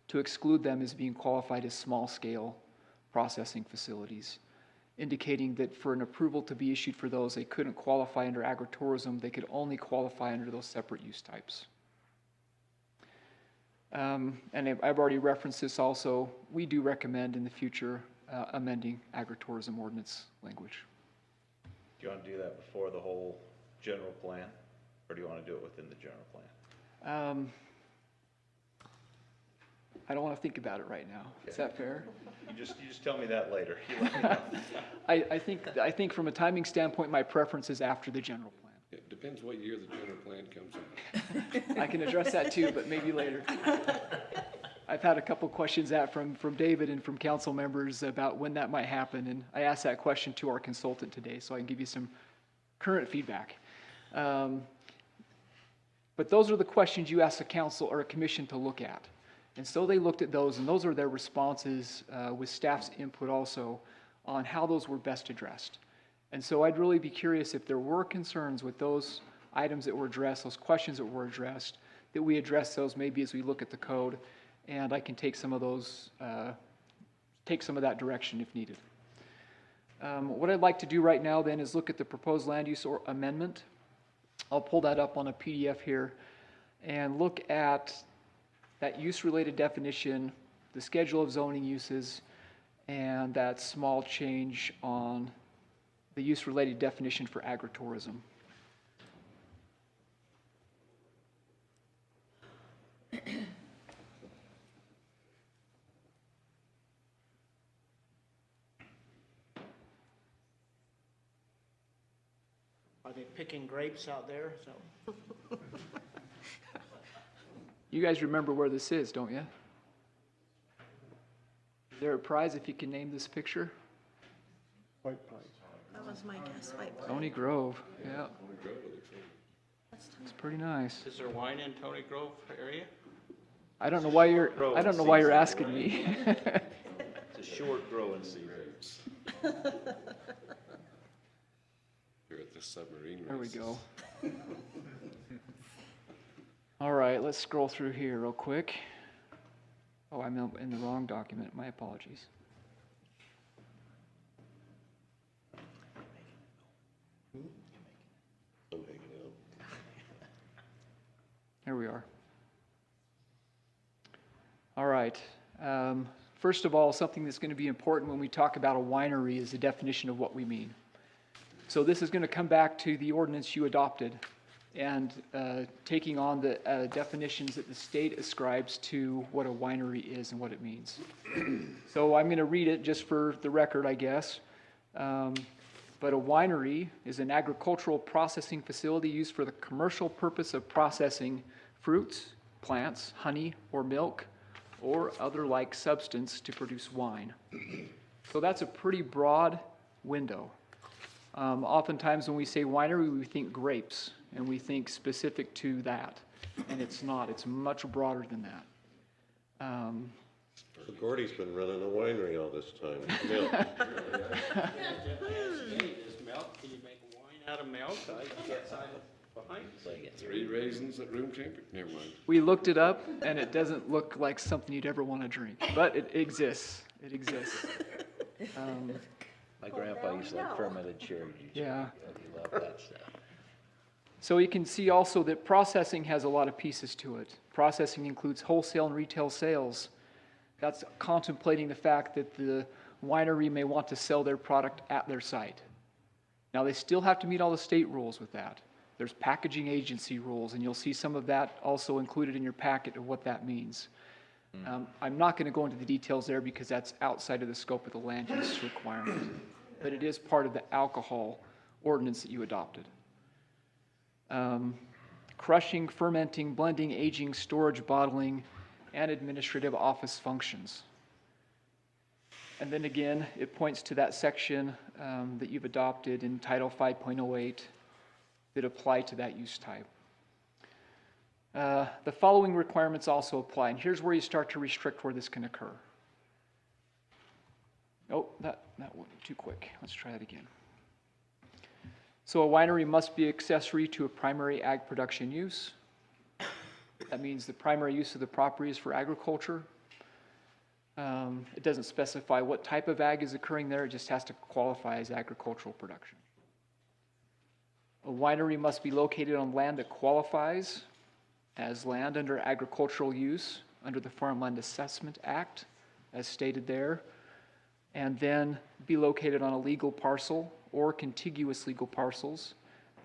to exclude them as being qualified as small scale processing facilities, indicating that for an approval to be issued for those, they couldn't qualify under agritourism, they could only qualify under those separate use types. And I've already referenced this also, we do recommend in the future amending agritourism ordinance language. Do you want to do that before the whole general plan, or do you want to do it within the general plan? I don't want to think about it right now. Okay. Is that fair? You just tell me that later. You let me know. I think from a timing standpoint, my preference is after the general plan. It depends what year the general plan comes out. I can address that too, but maybe later. I've had a couple questions from David and from council members about when that might happen, and I asked that question to our consultant today, so I can give you some current feedback. But those are the questions you ask a council or a commission to look at. And so they looked at those, and those are their responses with staff's input also on how those were best addressed. And so I'd really be curious if there were concerns with those items that were addressed, those questions that were addressed, that we address those maybe as we look at the code, and I can take some of those, take some of that direction if needed. What I'd like to do right now then is look at the proposed land use or amendment. I'll pull that up on a PDF here and look at that use-related definition, the schedule of zoning uses, and that small change on the use-related definition for agritourism. Are they picking grapes out there? So. You guys remember where this is, don't you? Is there a prize if you can name this picture? White Pines. That was my guess, White Pine. Stony Grove, yeah. It's pretty nice. Is there wine in Tony Grove area? I don't know why you're asking me. It's a short growing season. You're at the submarine There we races. go. All right, let's scroll through here real quick. Oh, I'm in the wrong document. My apologies. I'm hanging out. Here we are. All right. First of all, something that's going to be important when we talk about a winery is the definition of what we mean. So this is going to come back to the ordinance you adopted and taking on the definitions that the state ascribes to what a winery is and what it means. So I'm going to read it just for the record, I guess. But a winery is an agricultural processing facility used for the commercial purpose of processing fruits, plants, honey, or milk, or other like substance to produce wine. So that's a pretty broad window. Oftentimes when we say winery, we think grapes, and we think specific to that. And it's not. It's much broader than that. So Gordy's been running a winery all this time. Milk. Is milk, can you make wine out of milk? I guess I'm behind. 3 raisins at room temperature? Never mind. We looked it up, and it doesn't look like something you'd ever want to drink, but it exists. It exists. My grandpa used to like fermented cherry juice. Yeah. He loved that stuff. So you can see also that processing has a lot of pieces to it. Processing includes wholesale and retail sales. That's contemplating the fact that the winery may want to sell their product at their site. Now, they still have to meet all the state rules with that. There's packaging agency rules, and you'll see some of that also included in your packet of what that means. I'm not going to go into the details there because that's outside of the scope of the land use requirement, but it is part of the alcohol ordinance that you adopted. Crushing, fermenting, blending, aging, storage, bottling, and administrative office functions. And then again, it points to that section that you've adopted in Title 5.08 that apply to that use type. The following requirements also apply, and here's where you start to restrict where this can occur. Oh, that went too quick. Let's try that again. So a winery must be accessory to a primary ag production use. That means the primary use of the property is for agriculture. It doesn't specify what type of ag is occurring there. It just has to qualify as agricultural production. A winery must be located on land that qualifies as land under agricultural use under the Farmland Assessment Act, as stated there, and then be located on a legal parcel or contiguous legal parcels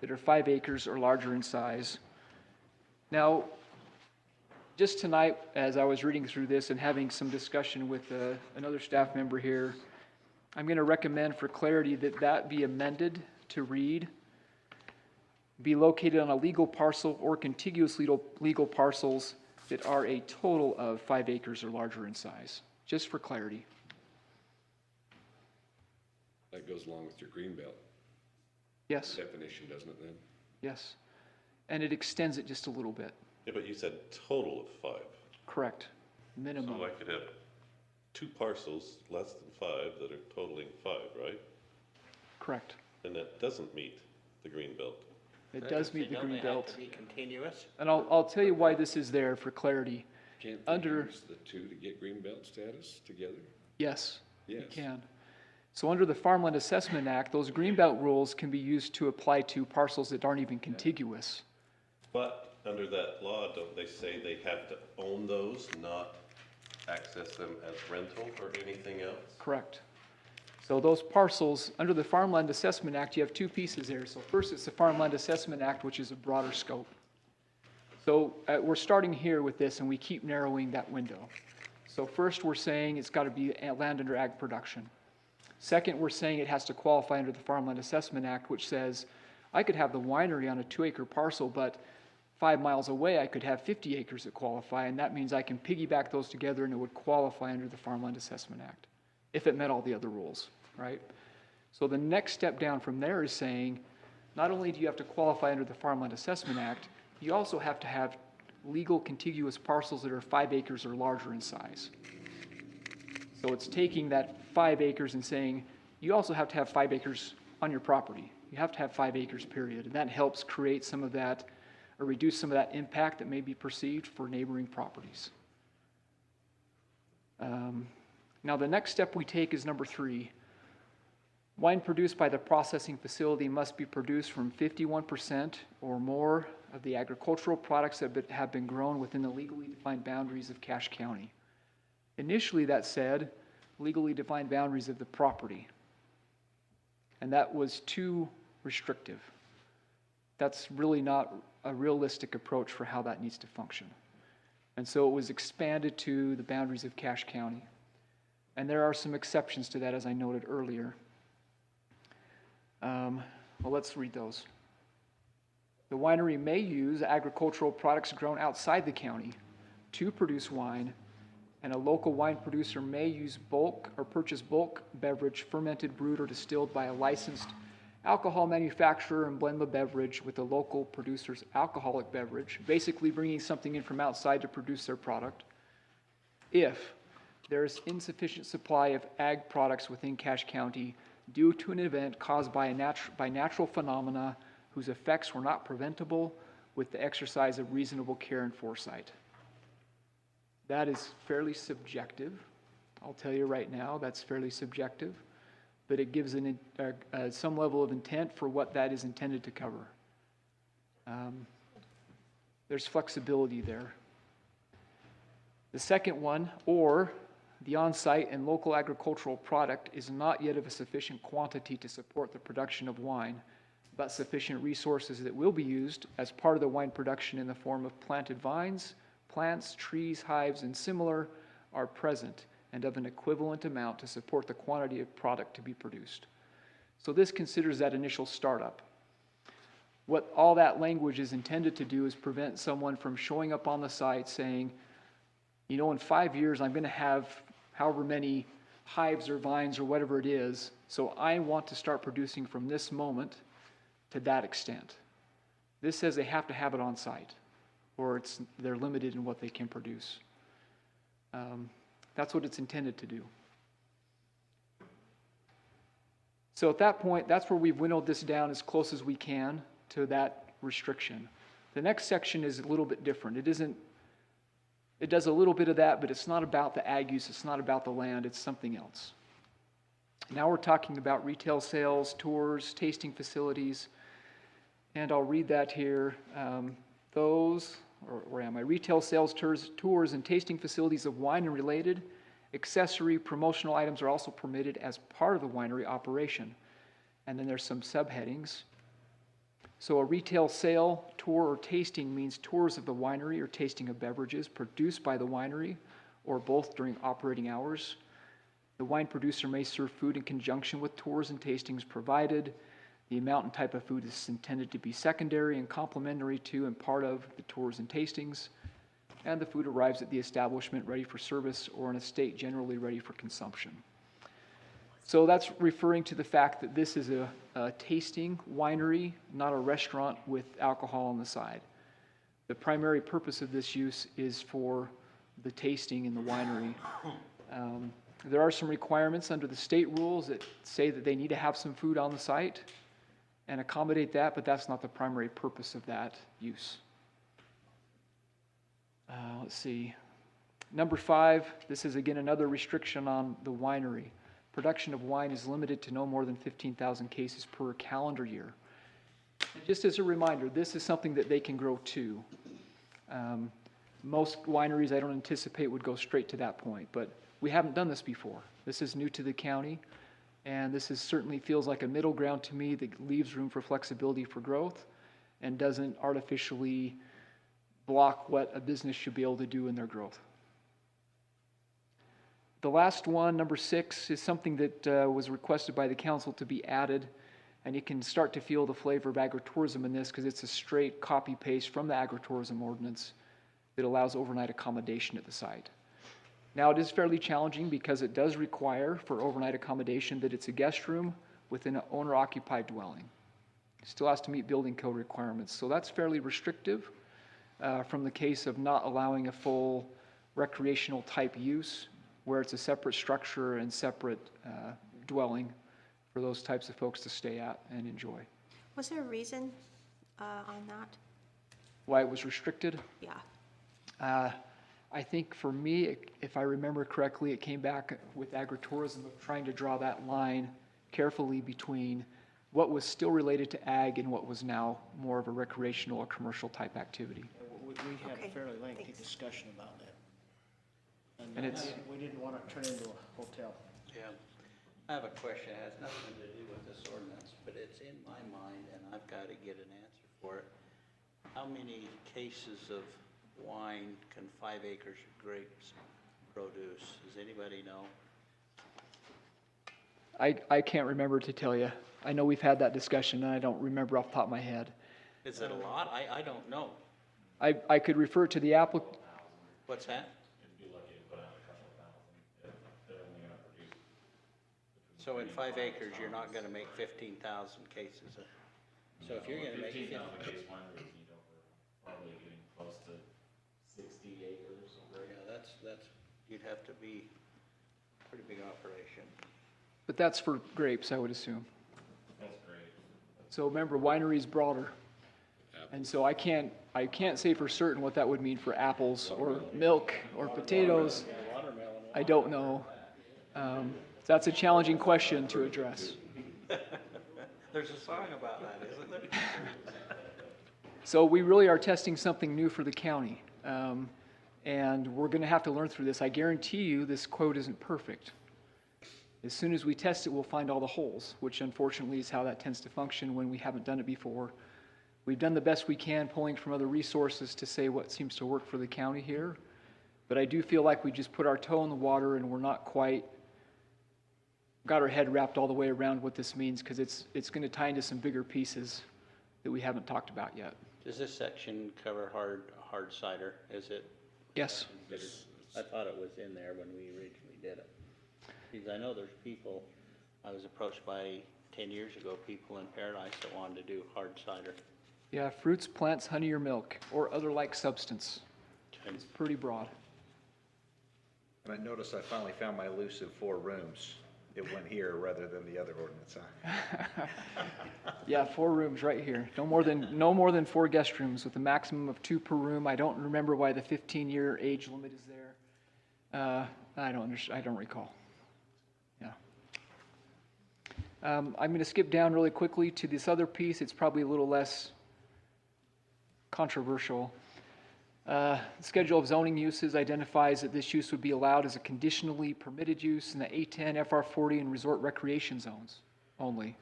that are 5 acres or larger in size. Now, just tonight, as I was reading through this and having some discussion with another staff member here, I'm going to recommend for clarity that that be amended to read, be located on a legal parcel or contiguous legal parcels that are a total of 5 acres or larger in size, just for clarity. That goes along with your greenbelt Yes, definition, doesn't it then? yes. And it extends it just a little bit. Yeah, but you said total of 5. Correct. Minimum. So I could have 2 parcels less than 5 that are totaling 5, right? Correct. And that doesn't meet the green belt. It does meet the Don't green they have belt. to be continuous? And I'll tell you why this is there for clarity. Can't they use the 2 to get greenbelt status together? Yes, you Yes. can. So under the Farmland Assessment Act, those greenbelt rules can be used to apply to parcels that aren't even contiguous. But under that law, don't they say they have to own those, not access them as rental or anything else? Correct. So those parcels, under the Farmland Assessment Act, you have 2 pieces there. So first, it's the Farmland Assessment Act, which is a broader scope. So we're starting here with this, and we keep narrowing that window. So first, we're saying it's got to be land under ag production. Second, we're saying it has to qualify under the Farmland Assessment Act, which says I could have the winery on a 2-acre parcel, but 5 miles away, I could have 50 acres that qualify, and that means I can piggyback those together and it would qualify under the Farmland Assessment Act, if it met all the other rules, right? So the next step down from there is saying not only do you have to qualify under the Farmland Assessment Act, you also have to have legal contiguous parcels that are 5 acres or larger in size. So it's taking that 5 acres and saying, you also have to have 5 acres on your property. You have to have 5 acres, period. And that helps create some of that, or reduce some of that impact that may be perceived for neighboring properties. Now, the next step we take is number 3. Wine produced by the processing facility must be produced from 51% or more of the agricultural products that have been grown within the legally defined boundaries of Cache County. Initially, that said legally defined boundaries of the property, and that was too restrictive. That's really not a realistic approach for how that needs to function. And so it was expanded to the boundaries of Cache County. And there are some exceptions to that, as I noted earlier. Well, let's read those. The winery may use agricultural products grown outside the county to produce wine, and a local wine producer may use bulk or purchase bulk beverage fermented, brewed, or distilled by a licensed alcohol manufacturer and blend the beverage with the local producer's alcoholic beverage, basically bringing something in from outside to produce their product, if there is insufficient supply of ag products within Cache County due to an event caused by natural phenomena whose effects were not preventable with the exercise of reasonable care and foresight. That is fairly subjective. I'll tell you right now, that's fairly subjective, but it gives some level of intent for what that is intended to cover. There's flexibility there. The second one, or the on-site and local agricultural product is not yet of a sufficient quantity to support the production of wine, but sufficient resources that will be used as part of the wine production in the form of planted vines, plants, trees, hives, and similar are present and of an equivalent amount to support the quantity of product to be produced. So this considers that initial startup. What all that language is intended to do is prevent someone from showing up on the site saying, you know, in 5 years I'm going to have however many hives or vines or whatever it is, so I want to start producing from this moment to that extent. This says they have to have it on site, or they're limited in what they can produce. That's what it's intended to do. So at that point, that's where we've winnowed this down as close as we can to that restriction. The next section is a little bit different. It does a little bit of that, but it's not about the ag use, it's not about the land, it's something else. Now we're talking about retail sales, tours, tasting facilities, and I'll read that here. Where am I? Retail sales, tours, and tasting facilities of wine and related accessory promotional items are also permitted as part of the winery operation. And then there's some subheadings. So a retail sale, tour, or tasting means tours of the winery or tasting of beverages produced by the winery or both during operating hours. The wine producer may serve food in conjunction with tours and tastings provided. The amount and type of food is intended to be secondary and complementary to and part of the tours and tastings. And the food arrives at the establishment ready for service or in a state generally ready for consumption. So that's referring to the fact that this is a tasting winery, not a restaurant with alcohol on the side. The primary purpose of this use is for the tasting in the winery. There are some requirements under the state rules that say that they need to have some food on the site and accommodate that, but that's not the primary purpose of that use. Let's see. Number 5, this is again another restriction on the winery. Production of wine is limited to no more than 15,000 cases per calendar year. And just as a reminder, this is something that they can grow to. Most wineries I don't anticipate would go straight to that point, but we haven't done this before. This is new to the county, and this certainly feels like a middle ground to me that leaves room for flexibility for growth and doesn't artificially block what a business should be able to do in their growth. The last one, number 6, is something that was requested by the council to be added, and you can start to feel the flavor of agritourism in this because it's a straight copy-paste from the agritourism ordinance that allows overnight accommodation at the site. Now, it is fairly challenging because it does require for overnight accommodation that it's a guest room within an owner-occupied dwelling. still has to meet building code requirements. So that's fairly restrictive from the case of not allowing a full recreational type use where it's a separate structure and separate dwelling for those types of folks to stay at and enjoy. Was there a reason on that? Why it was restricted? Yeah. I think for me, if I remember correctly, it came back with agritourism of trying to draw that line carefully between what was still related to ag and what was now more of a recreational or commercial type activity. We had a fairly lengthy discussion about that. And it's- we didn't want to turn it into a hotel. Yeah. I have a question. It has nothing to do with this ordinance, but it's in my mind and I've got to get an answer for it. How many cases of wine can 5 acres of grapes produce? Does anybody know? I can't remember to tell you. I know we've had that discussion and I don't remember off the top of my head. Is it a lot? I don't know. I could refer to the applicant. What's that? So in 5 acres, you're not gonna make 15,000 cases of, so if you're gonna make 15,000 Probably getting close to 60 acres. Yeah, that's, you'd have to be a pretty big operation. But that's for grapes, I would assume. That's great. So remember, winery is broader. And so I can't say for certain what that would mean for apples or milk or potatoes. I don't know. That's a challenging question to address. There's a song about that, isn't there? So we really are testing something new for the county. And we're going to have to learn through this. I guarantee you this quote isn't perfect. As soon as we test it, we'll find all the holes, which unfortunately is how that tends to function when we haven't done it before. We've done the best we can pulling from other resources to say what seems to work for the county here. But I do feel like we just put our toe in the water and we're not quite got our head wrapped all the way around what this means, because it's going to tie into some bigger pieces that we haven't talked about yet. Does this section cover hard cider? Is it? Yes. I thought it was in there when we originally did it. Because I know there's people, I was approached by 10 years ago, people in Paradise that wanted to do hard cider. Yeah, fruits, plants, honey, or milk, or other like substance. It's pretty broad. And I noticed I finally found my elusive 4 rooms. It went here rather than the other ordinance, huh? Yeah, 4 rooms right here. No more than 4 guest rooms with a maximum of 2 per room. I don't remember why the 15-year age limit is there. I don't recall. Yeah. I'm going to skip down really quickly to this other piece. It's probably a little less controversial. Schedule of zoning uses identifies that this use would be allowed as a conditionally permitted use in the A10, FR40, and resort recreation zones only.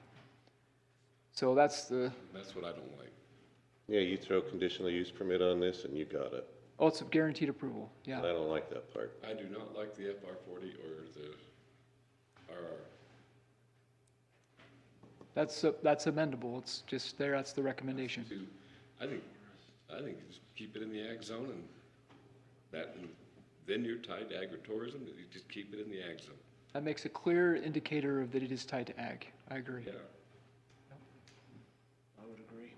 So that's what I don't like. Yeah, you throw conditional use permit on this and you got it. Oh, it's a guaranteed approval, yeah. And I don't like that part. I do not like the FR40 or the RR. That's amendable. It's just there, that's the recommendation. I think just keep it in the ag zone and then you're tied to agritourism, you just keep it in the ag zone. That makes a clear indicator of that it is tied to ag. I agree. Yeah. I would agree.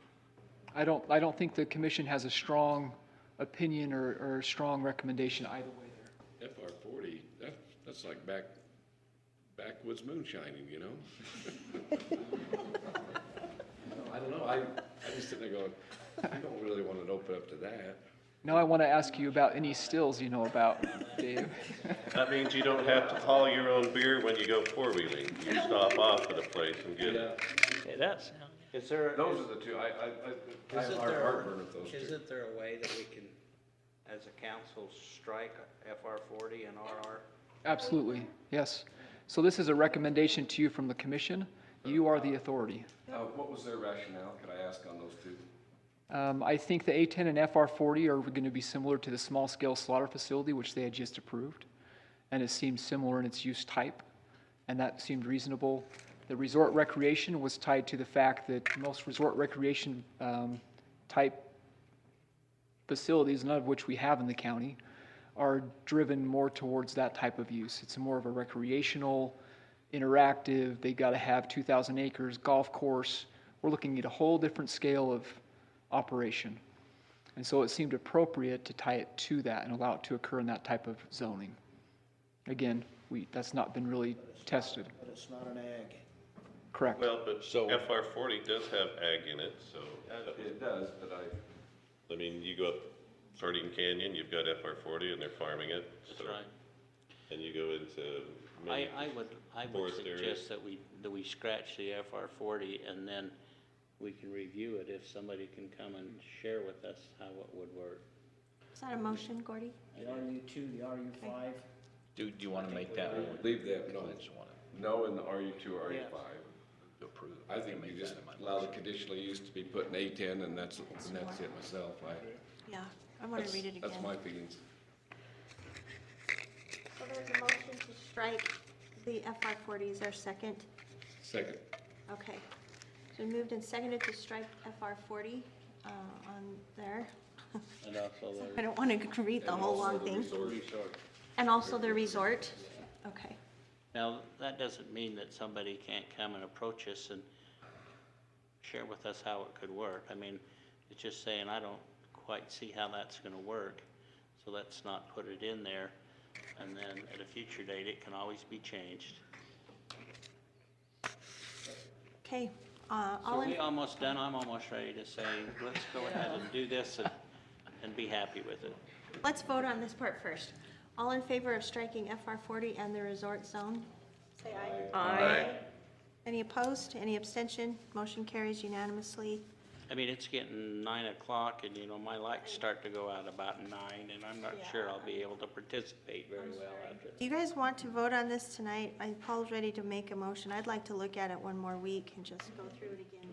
I don't think the commission has a strong opinion or a strong recommendation either way there. FR40, that's like backwoods moonshining, you know? I don't know, I just sitting there going, I don't really want to open up to that. Now I want to ask you about any stills you know about, Dave. That means you don't have to haul your own beer when you go four-wheeling. You stop off at a place and get it. It does. Is there? Those are the two, I have heartburn with those two. Isn't there a way that we can, as a council, strike FR40 and RR? Absolutely, yes. So this is a recommendation to you from the commission. You are the authority. What was their rationale, could I ask on those two? I think the A10 and FR40 are going to be similar to the small-scale slaughter facility, which they had just approved. And it seemed similar in its use type, and that seemed reasonable. The resort recreation was tied to the fact that most resort recreation type facilities, none of which we have in the county, are driven more towards that type of use. It's more of a recreational, interactive, they got to have 2,000 acres, golf course, we're looking at a whole different scale of operation. And so it seemed appropriate to tie it to that and allow it to occur in that type of zoning. Again, that's not been really tested. But it's not an ag. Correct. Well, but FR 40 does have ag in it, so. It does, but I mean, you go up Sardine Canyon, you've got FR 40 and they're farming it. That's so. right. And you go into many I would forest areas. suggest that we scratch the FR 40 and then we can review it if somebody can come and share with us how it would work. Is that a motion, Gordy? The RU2, the RU5. Do you want to make that one? leave that, no in the RU2 or Yes. RU5. I think you just allow the conditional use to be put in A10 and that's it myself. Yeah, I want to read it again. That's my feelings. So there's a motion to strike the FR 40. Is there a second? Second. Okay. So moved and seconded to strike FR 40 on there. And also I don't want to read the whole long thing. And also the resort. Okay. Now, that doesn't mean that somebody can't come and approach us and share with us how it could work. I mean, it's just saying, I don't quite see how that's gonna work, so let's not put it in there. And then at a future date, it can always be changed. Okay. So All in, we almost done, I'm almost ready to say, let's go ahead and do this and be happy with it. let's vote on this part first. All in favor of striking FR 40 and the resort zone? Say aye. Aye. Any opposed? Any abstention? Motion carries unanimously. I mean, it's getting 9 o'clock and, you know, my lights start to go out about 9 and I'm not sure I'll be able to participate very well after. Do you guys want to vote on this tonight? Paul's ready to make a motion. I'd like to look at it one more week and just go through it again,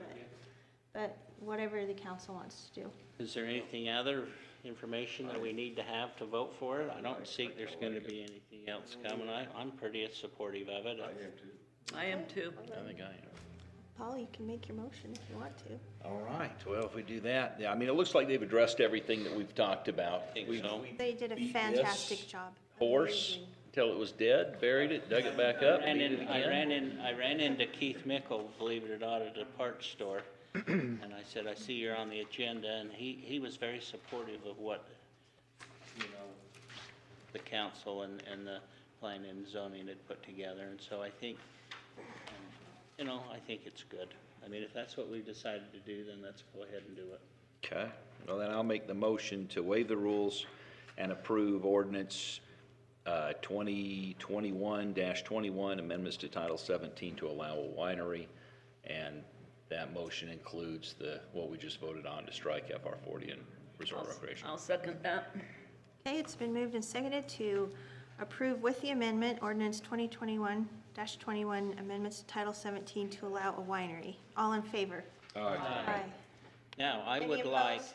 but whatever the council wants to do. Is there anything other information that we need to have to vote for it? I don't see there's gonna be anything else coming. I'm pretty supportive of it. I am too. I think I am. Paul, you can make your motion if you want to. All right, well, if we do that, I mean, it looks like they've addressed everything that we've talked about. I think We so. They did a beat fantastic this job. horse until it was dead, buried it, dug it back up, beat it I again. ran into Keith Mickle, believe it or not, at a parts store. And I said, I see you're on the agenda, and he was very supportive of what, you know, the council and the planning and zoning had put together. And so I think, you know, I think it's good. I mean, if that's what we've decided to do, then let's go ahead and do it. Okay, well, then I'll make the motion to waive the rules and approve ordinance 2021-21, amendments to Title 17 to allow a winery. And that motion includes what we just voted on to strike FR 40 and resort recreation. I'll second that. Okay, it's been moved and seconded to approve with the amendment ordinance 2021-21 amendments to Title 17 to allow a winery. All in favor? Aye. Now, I Any would like, opposed?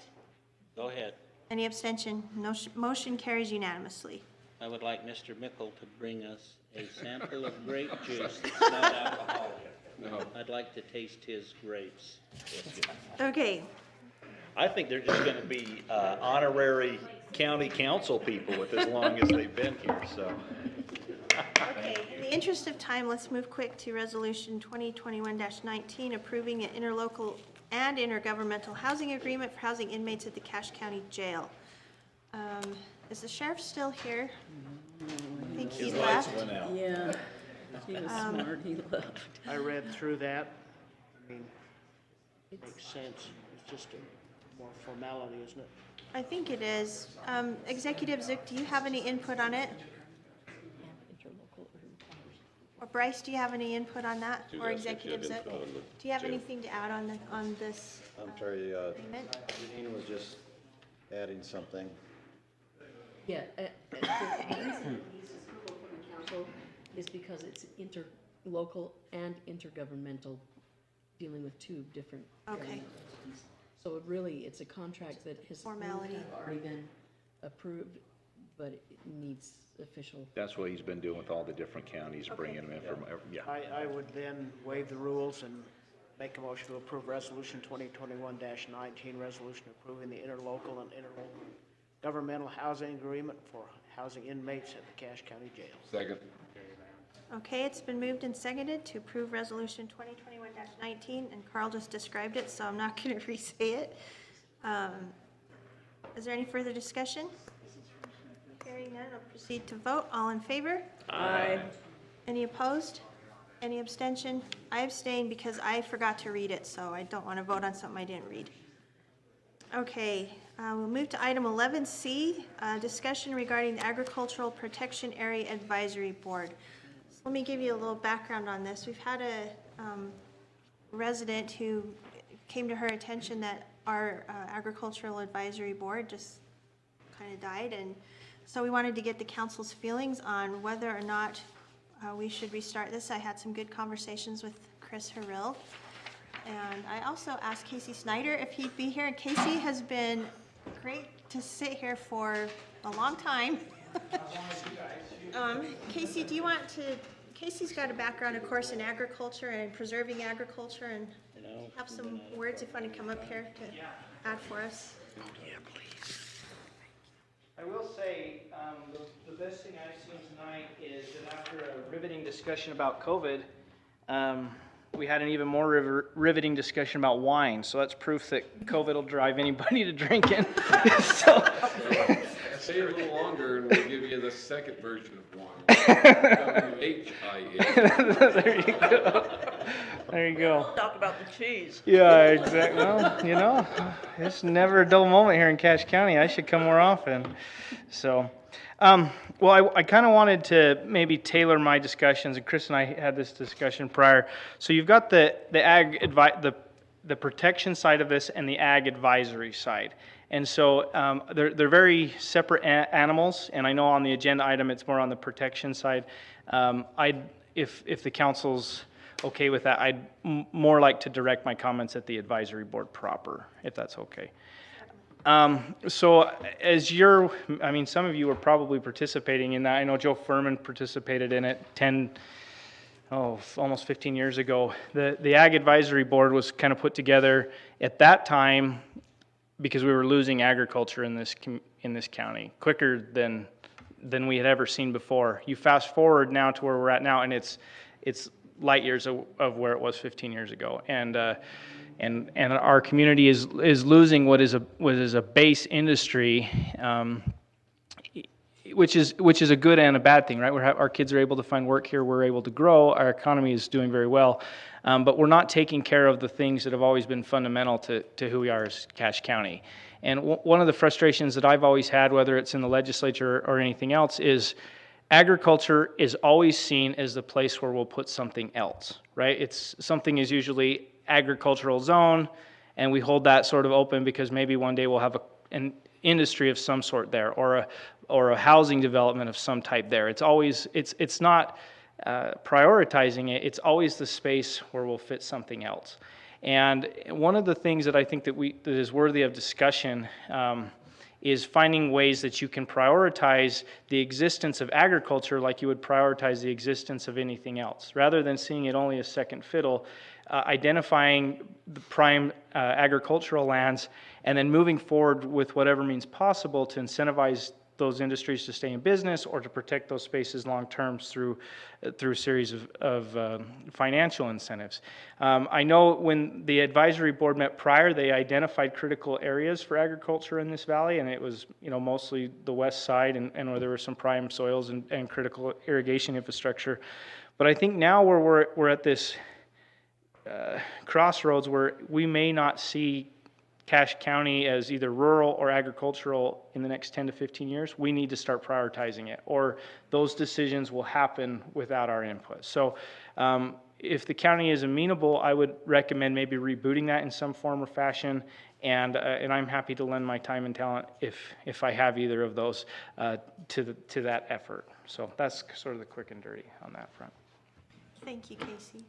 go ahead. Any abstention? No, motion carries unanimously. I would like Mr. Mickle to bring us a sample of grape juice that's not alcoholic. No. I'd like to taste his grapes. Okay, I think they're just gonna be honorary county council people with as long as they've been here, so. okay. In the interest of time, let's move quick to Resolution 2021-19, approving an interlocal and intergovernmental housing agreement for housing inmates at the Cache County Jail. Is the sheriff still here? I think he left. Yeah, he was smart, he left. I read through that. I mean, it makes sense. It's just a more formality, isn't it? I think it is. Executive Zook, do you have any input on it? Or Bryce, do you have any input on that? Or Executive Zook? Do you have anything to add on this I'm sorry, agreement? Janine was just adding something. Yeah, the reason it needs approval from the council is because it's interlocal and intergovernmental, dealing with two different Okay. entities. So it really, it's a contract that has Formality. already been approved, but it needs official. That's what he's been doing with all the different counties, bringing them in from, yeah. I would then waive the rules and make a motion to approve Resolution 2021-19, resolution approving the interlocal and intergovernmental housing agreement for housing inmates at the Cache County Jail. Second. Okay, it's been moved and seconded to approve Resolution 19, and Carl just described it, so I'm not going to re-say it. Is there any further discussion? Hearing none, I'll proceed to vote. All in favor? Aye. Any opposed? Any abstention? I abstain because I forgot to read it, so I don't want to vote on something I didn't read. Okay, we'll move to item 11C, discussion regarding the Agricultural Protection Area Advisory Board. So let me give you a little background on this. We've had a resident who came to her attention that our Agricultural Advisory Board just kind of died, and so we wanted to get the council's feelings on whether or not we should restart this. I had some good conversations with Chris Harrell. And I also asked Casey Snyder if he'd be here. And Casey has been great to sit here for a long time. Casey, do you want to, Casey's got a background, of course, in agriculture and preserving agriculture, and have some words if you want to come up here to add for us. Yeah, please. I will say, the best thing I've seen tonight is that after a riveting discussion about COVID, we had an even more riveting discussion about wine. So that's proof that COVID will drive anybody to drinking. So stay a little longer and we'll give you the second version of wine. WHIN. There you go. There you go. Talk about the cheese. Yeah, exactly. Well, you know, it's never a dull moment here in Cache County. I should come more often. So, well, I kind of wanted to maybe tailor my discussions, and Chris and I had this discussion prior. So you've got the protection side of this and the ag advisory side. And so they're very separate animals, and I know on the agenda item it's more on the protection side. If the council's okay with that, I'd more like to direct my comments at the advisory board proper, if that's okay. So as some of you were probably participating in that. I know Joe Furman participated in it almost 15 years ago. The Ag Advisory Board was kind of put together at that time because we were losing agriculture in this county quicker than we had ever seen before. You fast forward now to where we're at now, and it's light years of where it was 15 years ago, and our community is losing what is a base industry, which is a good and a bad thing, right? Our kids are able to find work here, we're able to grow, our economy is doing very well, but we're not taking care of the things that have always been fundamental to who we are as Cache County. And one of the frustrations that I've always had, whether it's in the legislature or anything else, is agriculture is always seen as the place where we'll put something else, right? Something is usually agricultural zone, and we hold that sort of open because maybe one day we'll have an industry of some sort there, or a housing development of some type there. It's not prioritizing it. It's always the space where we'll fit something else. And one of the things that I think that is worthy of discussion is finding ways that you can prioritize the existence of agriculture like you would prioritize the existence of anything else, rather than seeing it only as second fiddle. Identifying the prime agricultural lands and then moving forward with whatever means possible to incentivize those industries to stay in business or to protect those spaces long term through a series of financial incentives. I know when the advisory board met prior, they identified critical areas for agriculture in this valley, and it was mostly the west side and where there were some prime soils and critical irrigation infrastructure. But I think now we're at this crossroads where we may not see Cache County as either rural or agricultural in the next 10 to 15 years. We need to start prioritizing it, or those decisions will happen without our input. So if the county is amenable, I would recommend maybe rebooting that in some form or fashion, and I'm happy to lend my time and talent if I have either of those to that effort. So that's sort of the quick and dirty on that front. Thank you, Casey.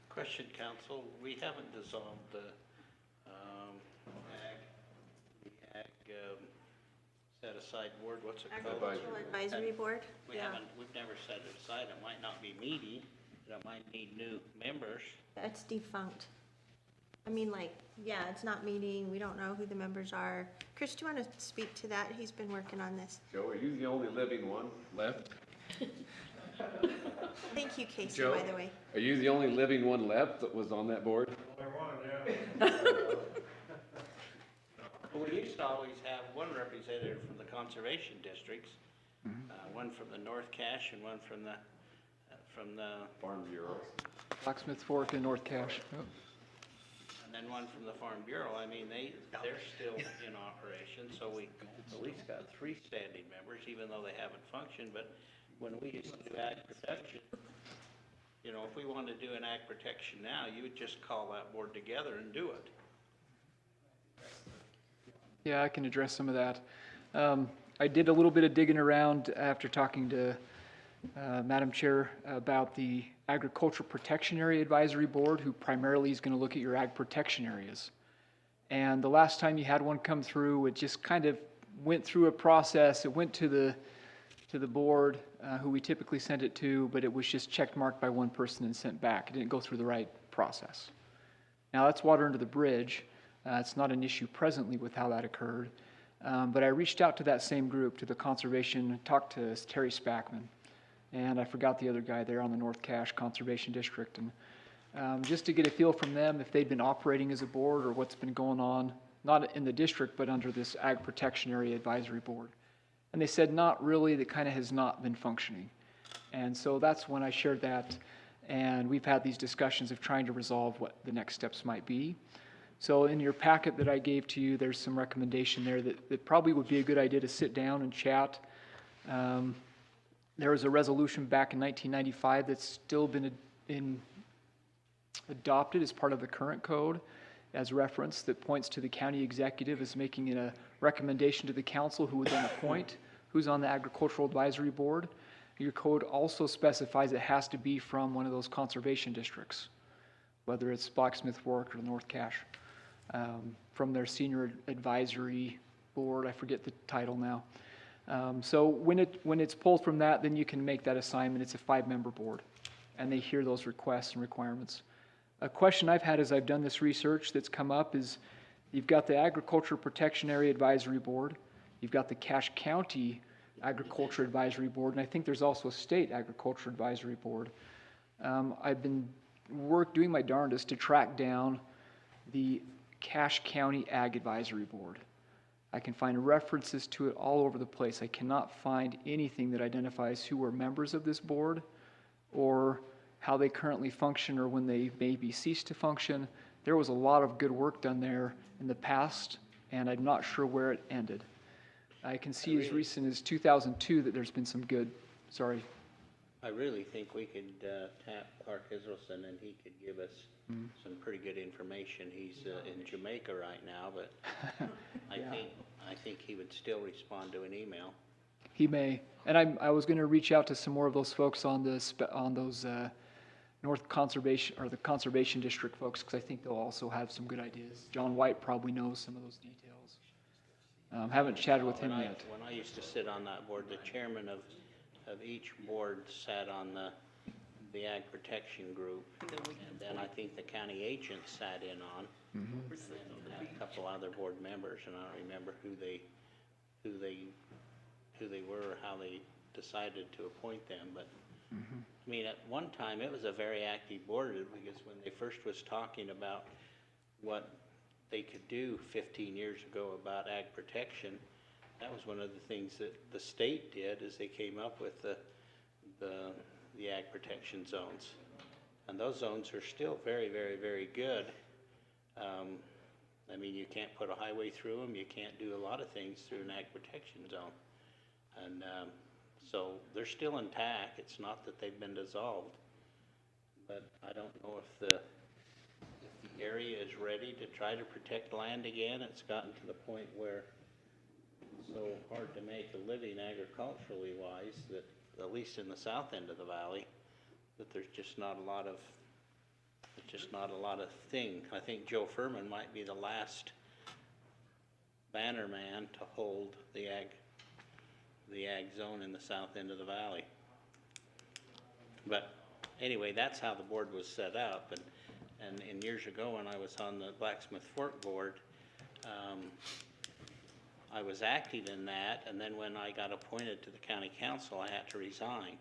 Question, Council. We haven't dissolved the ag set-aside board. What's it called? Agricultural Advisory Board. We've never set it aside. It might not be meaty. It might need new members. It's defunct. I mean, it's not meeting. We don't know who the members are. Chris, do you want to speak to that? He's been working on this. Joe, are you the only living one left? Thank you, Casey, Joe, by the way. are you the only living one left that was on that board? Well, we used to always have one representative from the conservation districts, one from the North Cache and one from the Farm Bureau. Blacksmith Fork and North Cache. Yep. and then one from the Farm Bureau. I mean, they're still in operation, so we at least got 3 standing members, even though they haven't functioned. But when we used to do ag protection, you know, if we wanted to do an ag protection now, you would just call that board together and do it. Yeah, I can address some of that. I did a little bit of digging around after talking to Madam Chair about the Agricultural Protection Area Advisory Board, who primarily is going to look at your ag protection areas. And the last time you had one come through, it just kind of went through a process. It went to the board, who we typically send it to, but it was just checked marked by one person and sent back. It didn't go through the right process. Now that's water under the bridge. It's not an issue presently with how that occurred. But I reached out to that same group, to the conservation, talked to Terry Spackman, and I forgot the other guy there on the North Cache Conservation District, and just to get a feel from them if they'd been operating as a board or what's been going on, not in the district, but under this Ag Protection Area Advisory Board. And they said not really, that kind of has not been functioning. And so that's when I shared that, and we've had these discussions of trying to resolve what the next steps might be. So in your packet that I gave to you, there's some recommendation there that probably would be a good idea to sit down and chat. There was a resolution back in 1995 that's still been adopted as part of the current code as reference, that points to the county executive as making it a recommendation to the council, who would then appoint who's on the Agricultural Advisory Board. Your code also specifies it has to be from one of those conservation districts, whether it's Blacksmith Fork or North Cache. From their senior advisory board, I forget the title now. So when it's pulled from that, then you can make that assignment. It's a 5-member board, and they hear those requests and requirements. A question I've had as I've done this research that's come up is, you've got the Agriculture Protection Area Advisory Board, you've got the Cache County Agriculture Advisory Board, and I think there's also a State Agriculture Advisory Board. I've been doing my darndest to track down the Cache County Ag Advisory Board. I can find references to it all over the place. I cannot find anything that identifies who are members of this board or how they currently function or when they maybe cease to function. There was a lot of good work done there in the past, and I'm not sure where it ended. I can see as recent as 2002 that there's been some good, sorry. I really think we could tap Clark Israelson, and he could give us some pretty good information. He's in Jamaica right now, but I think he would still respond to an email. He may, and I was going to reach out to some more of those folks on those North Conservation or the Conservation District folks, because I think they'll also have some good ideas. John White probably knows some of those details. Haven't chatted with him yet. When I used to sit on that board, the chairman of each board sat on the Ag Protection Group, and then I think the county agent sat in on, and a couple other board members, and I don't remember who they were or how they decided to appoint them, but I mean, at one time it was a very active board, because when they first was talking about what they could do 15 years ago about ag protection, that was one of the things that the state did, is they came up with the ag protection zones. And those zones are still very, very, very good. I mean, you can't put a highway through them. You can't do a lot of things through an ag protection zone. And so they're still intact. It's not that they've been dissolved. But I don't know if the area is ready to try to protect land again. It's gotten to the point where it's so hard to make a living agriculturally wise that, at least in the south end of the valley, that there's just not a lot of thing. I think Joe Furman might be the last banner man to hold the ag zone in the south end of the valley. But anyway, that's how the board was set up. And in years ago, when I was on the Blacksmith Fork board, I was active in that, and then when I got appointed to the county council, I had to resign.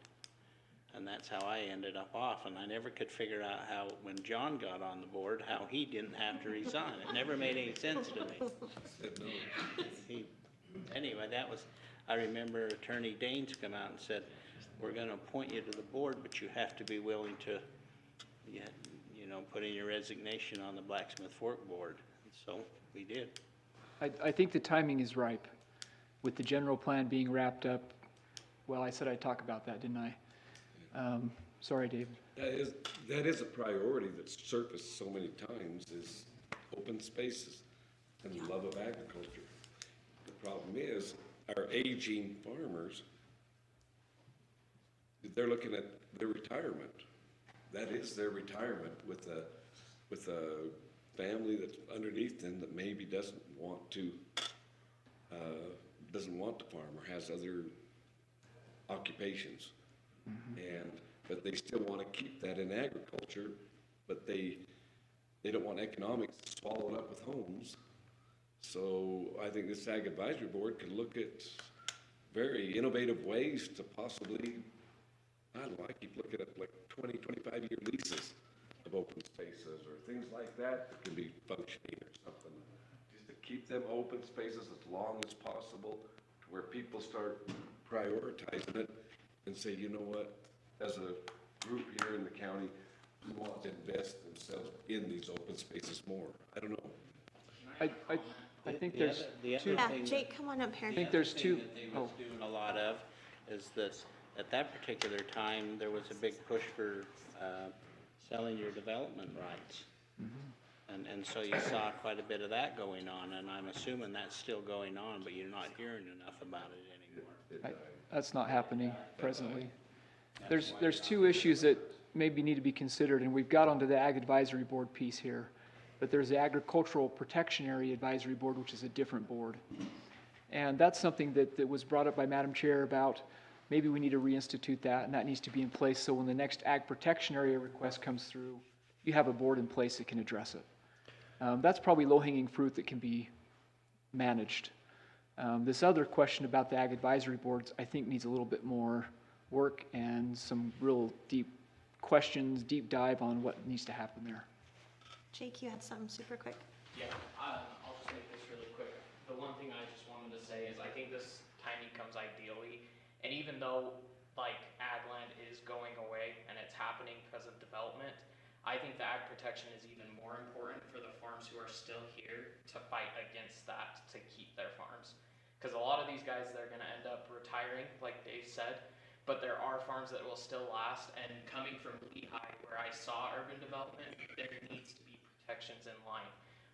And that's how I ended up off, and I never could figure out how, when John got on the board, how he didn't have to resign. It never made any sense to me. Anyway, that was, I remember Attorney Daines come out and said, we're gonna appoint you to the board, but you have to be willing to, you know, put in your resignation on the Blacksmith Fork board. And so we did. I think the timing is ripe, with the general plan being wrapped up. Well, I said I'd talk about that, didn't I? Sorry, David. That is a priority that's surfaced so many times, is open spaces and the love of agriculture. The problem is, our aging farmers, they're looking at their retirement. That is their retirement with a family that's underneath them that maybe doesn't want to farm or has other occupations. But they still want to keep that in agriculture, but they don't want economics swallowed up with homes. So I think this Ag Advisory Board could look at very innovative ways to possibly, I don't know, I keep looking at like 20, 25-year leases of open spaces or things like that that can be functioning or something. Just to keep them open spaces as long as possible to where people start prioritizing it and say, you know what, as a group here in the county, we want to invest themselves in these open spaces more. I don't know. I think there's the two. other thing Yeah, Jake, come on up here. I think there's two. that they was doing a lot of is that at that particular time, there was a big push for selling your development rights. And so you saw quite a bit of that going on, and I'm assuming that's still going on, but you're not hearing enough about it anymore. That's not happening presently. There's two issues that maybe need to be considered, and we've got onto the Ag Advisory Board piece here. But there's the Agricultural Protection Area Advisory Board, which is a different board. And that's something that was brought up by Madam Chair about maybe we need to reinstitute that, and that needs to be in place so when the next Ag Protection Area request comes through, you have a board in place that can address it. That's probably low-hanging fruit that can be managed. This other question about the Ag Advisory Boards, I think needs a little bit more work and some real deep questions, deep dive on what needs to happen there. Jake, you had something super quick. Yeah, I'll just make this really quick. The one thing I just wanted to say is I think this timing comes ideally, and even though like ag land is going away and it's happening because of development, I think the ag protection is even more important for the farms who are still here to fight against that to keep their farms. Because a lot of these guys, they're going to end up retiring, like Dave said, but there are farms that will still last, and coming from Lehigh, where I saw urban development, there needs to be protections in line.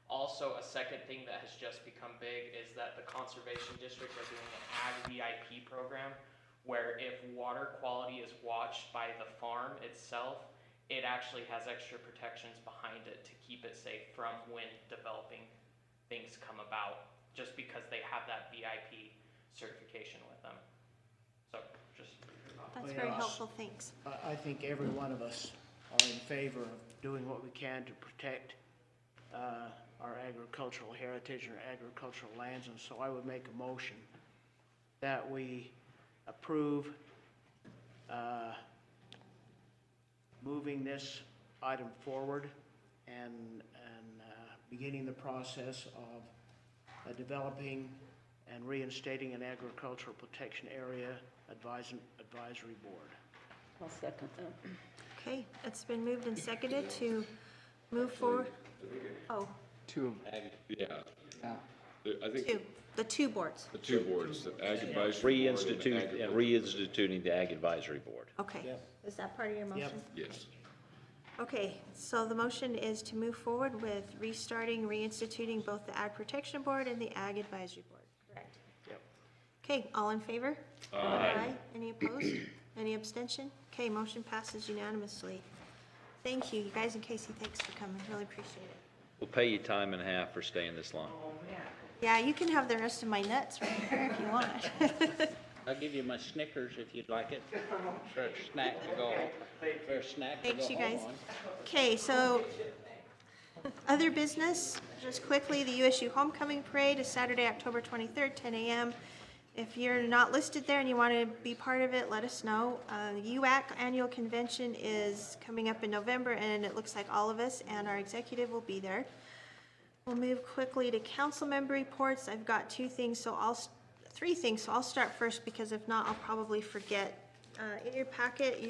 Also, a second thing that has just become big is that the conservation district are doing an ag VIP program where if water quality is watched by the farm itself, it actually has extra protections behind it to keep it safe from when developing things come about, just because they have that VIP certification with them. So just That's very helpful, thanks. I think every one of us are in favor of doing what we can to protect our agricultural heritage and our agricultural lands, and so I would make a motion that we approve moving this item forward and beginning the process of developing and reinstating an agricultural protection area advisory board. I'll second that. Okay, it's been moved and seconded to move forward. Oh, Two. Yeah. Yeah. I think two, the two boards. the two boards, the Ag Advisory Board and the Agriculture. Reinstituting the Ag Advisory Board. Okay, is that part of your motion? Yes. Okay, so the motion is to move forward with restarting, reinstituting both the Ag Protection Board and the Ag Advisory Board, correct? Yep. Okay, all in favor? Aye. Any opposed? Any abstention? Okay, motion passes unanimously. Thank you, you guys, and Casey, thanks for coming, really appreciate it. We'll pay you time and a half for staying this long. Yeah, you can have the rest of my nuts right here if you want. I'll give you my Snickers if you'd like it, for a snack to go, for a snack to go Thanks, you guys. home on. Okay, so, other business, just quickly, the USU Homecoming Parade is Saturday, October 23rd, 10 a.m. if you're not listed there and you want to be part of it, let us know. UAC Annual Convention is coming up in November, and it looks like all of us and our executive will be there. We'll move quickly to council member reports. I've got three things, so I'll start first, because if not, I'll probably forget. In your packet,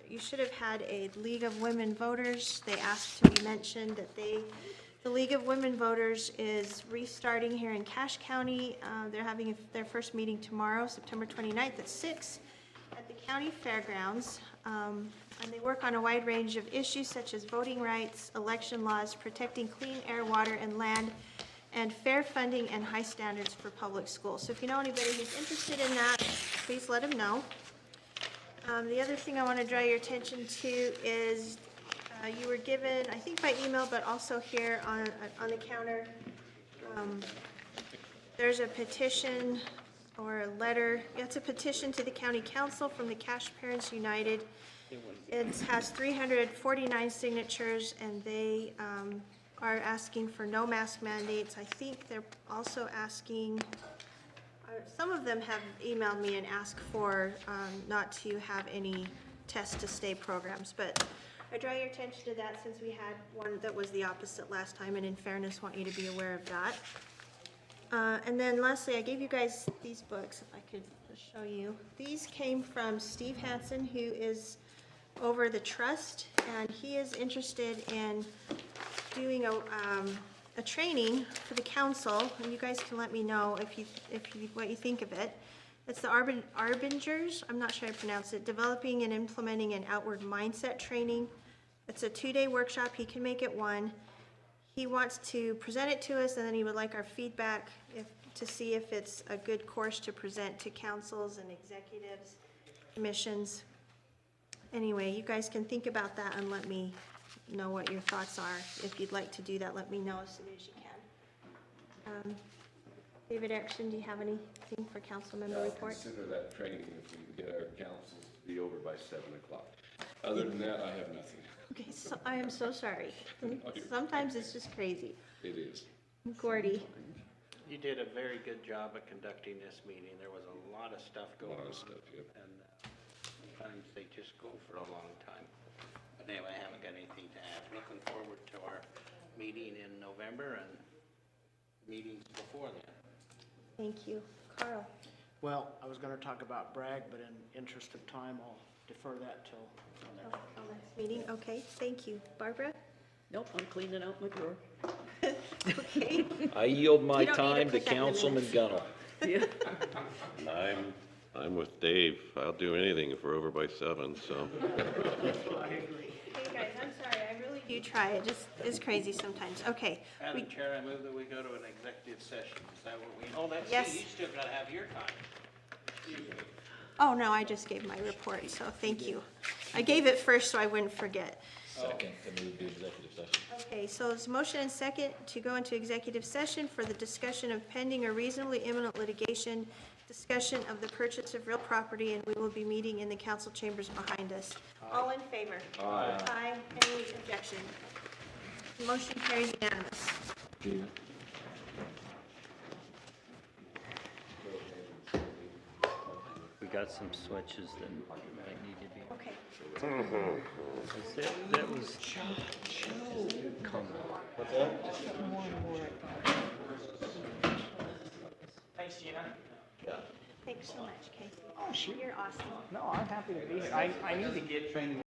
you should have had a League of Women Voters. They asked to be mentioned that the League of Women Voters is restarting here in Cache County. They're having their first meeting tomorrow, September 29th at 6 at the county fairgrounds. And they work on a wide range of issues such as voting rights, election laws, protecting clean air, water, and land, and fair funding and high standards for public schools. So if you know anybody who's interested in that, please let them know. The other thing I want to draw your attention to is you were given, I think by email, but also here on the counter, there's a petition or a letter. It's a petition to the county council from the Cache Parents United. It has 349 signatures, and they are asking for no mask mandates. I think they're also asking, some of them have emailed me and asked for not to have any test to stay programs, but I draw your attention to that since we had one that was the opposite last time, and in fairness, want you to be aware of that. And then lastly, I gave you guys these books, if I could just show you. These came from Steve Hansen, who is over the trust, and he is interested in doing a training for the council, and you guys can let me know what you think of it. It's the Arbingers, I'm not sure I pronounced it, Developing and Implementing an Outward Mindset Training. It's a 2-day workshop. He can make it one. He wants to present it to us, and then he would like our feedback to see if it's a good course to present to councils and executives, commissions. Anyway, you guys can think about that and let me know what your thoughts are. If you'd like to do that, let me know as soon as you can. David Erickson, do you have anything for council member report? Consider that training if we get our councils to be over by 7 o'clock. Other than that, I have nothing. Okay, so I am so sorry. Sometimes it's just crazy. It is. Gordy. You did a very good job of conducting this meeting. There was a lot of stuff going on. Yep. And sometimes they just go for a long time. But anyway, I haven't got anything to add. Looking forward to our meeting in November and meetings before then. Thank you. Carl. Well, I was going to talk about Bragg, but in interest of time, I'll defer that till Next meeting, okay, thank you. Barbara? Nope, I'm cleaning out my drawer. Okay. I yield my You don't need to time to put that in the Councilman minutes. Gunnell. Yeah. I'm with Dave. I'll do anything if we're over by 7, so. Hey guys, I'm sorry, I really do try, it just is crazy sometimes. Okay. Madam Chair, I move that we go to an executive session. Is that what we? Oh, that's Yes. you. You still got to have your time. Oh, no, I just gave my report, so thank you. I gave it first so I wouldn't forget. Second, to move to executive session. Okay, so it's motion and second to go into executive session for the discussion of pending or reasonably imminent litigation, discussion of the purchase of real property, and we will be meeting in the council chambers behind us. All in favor? Aye. Aye. Any objection? Motion carries unanimous. We got some switches that need to be. Okay. That was. Come on. What's that? Thanks, Gina. Yeah. Thanks so much, Casey. Oh, shoot. You're awesome. No, I'm happy to be here. I need to get training.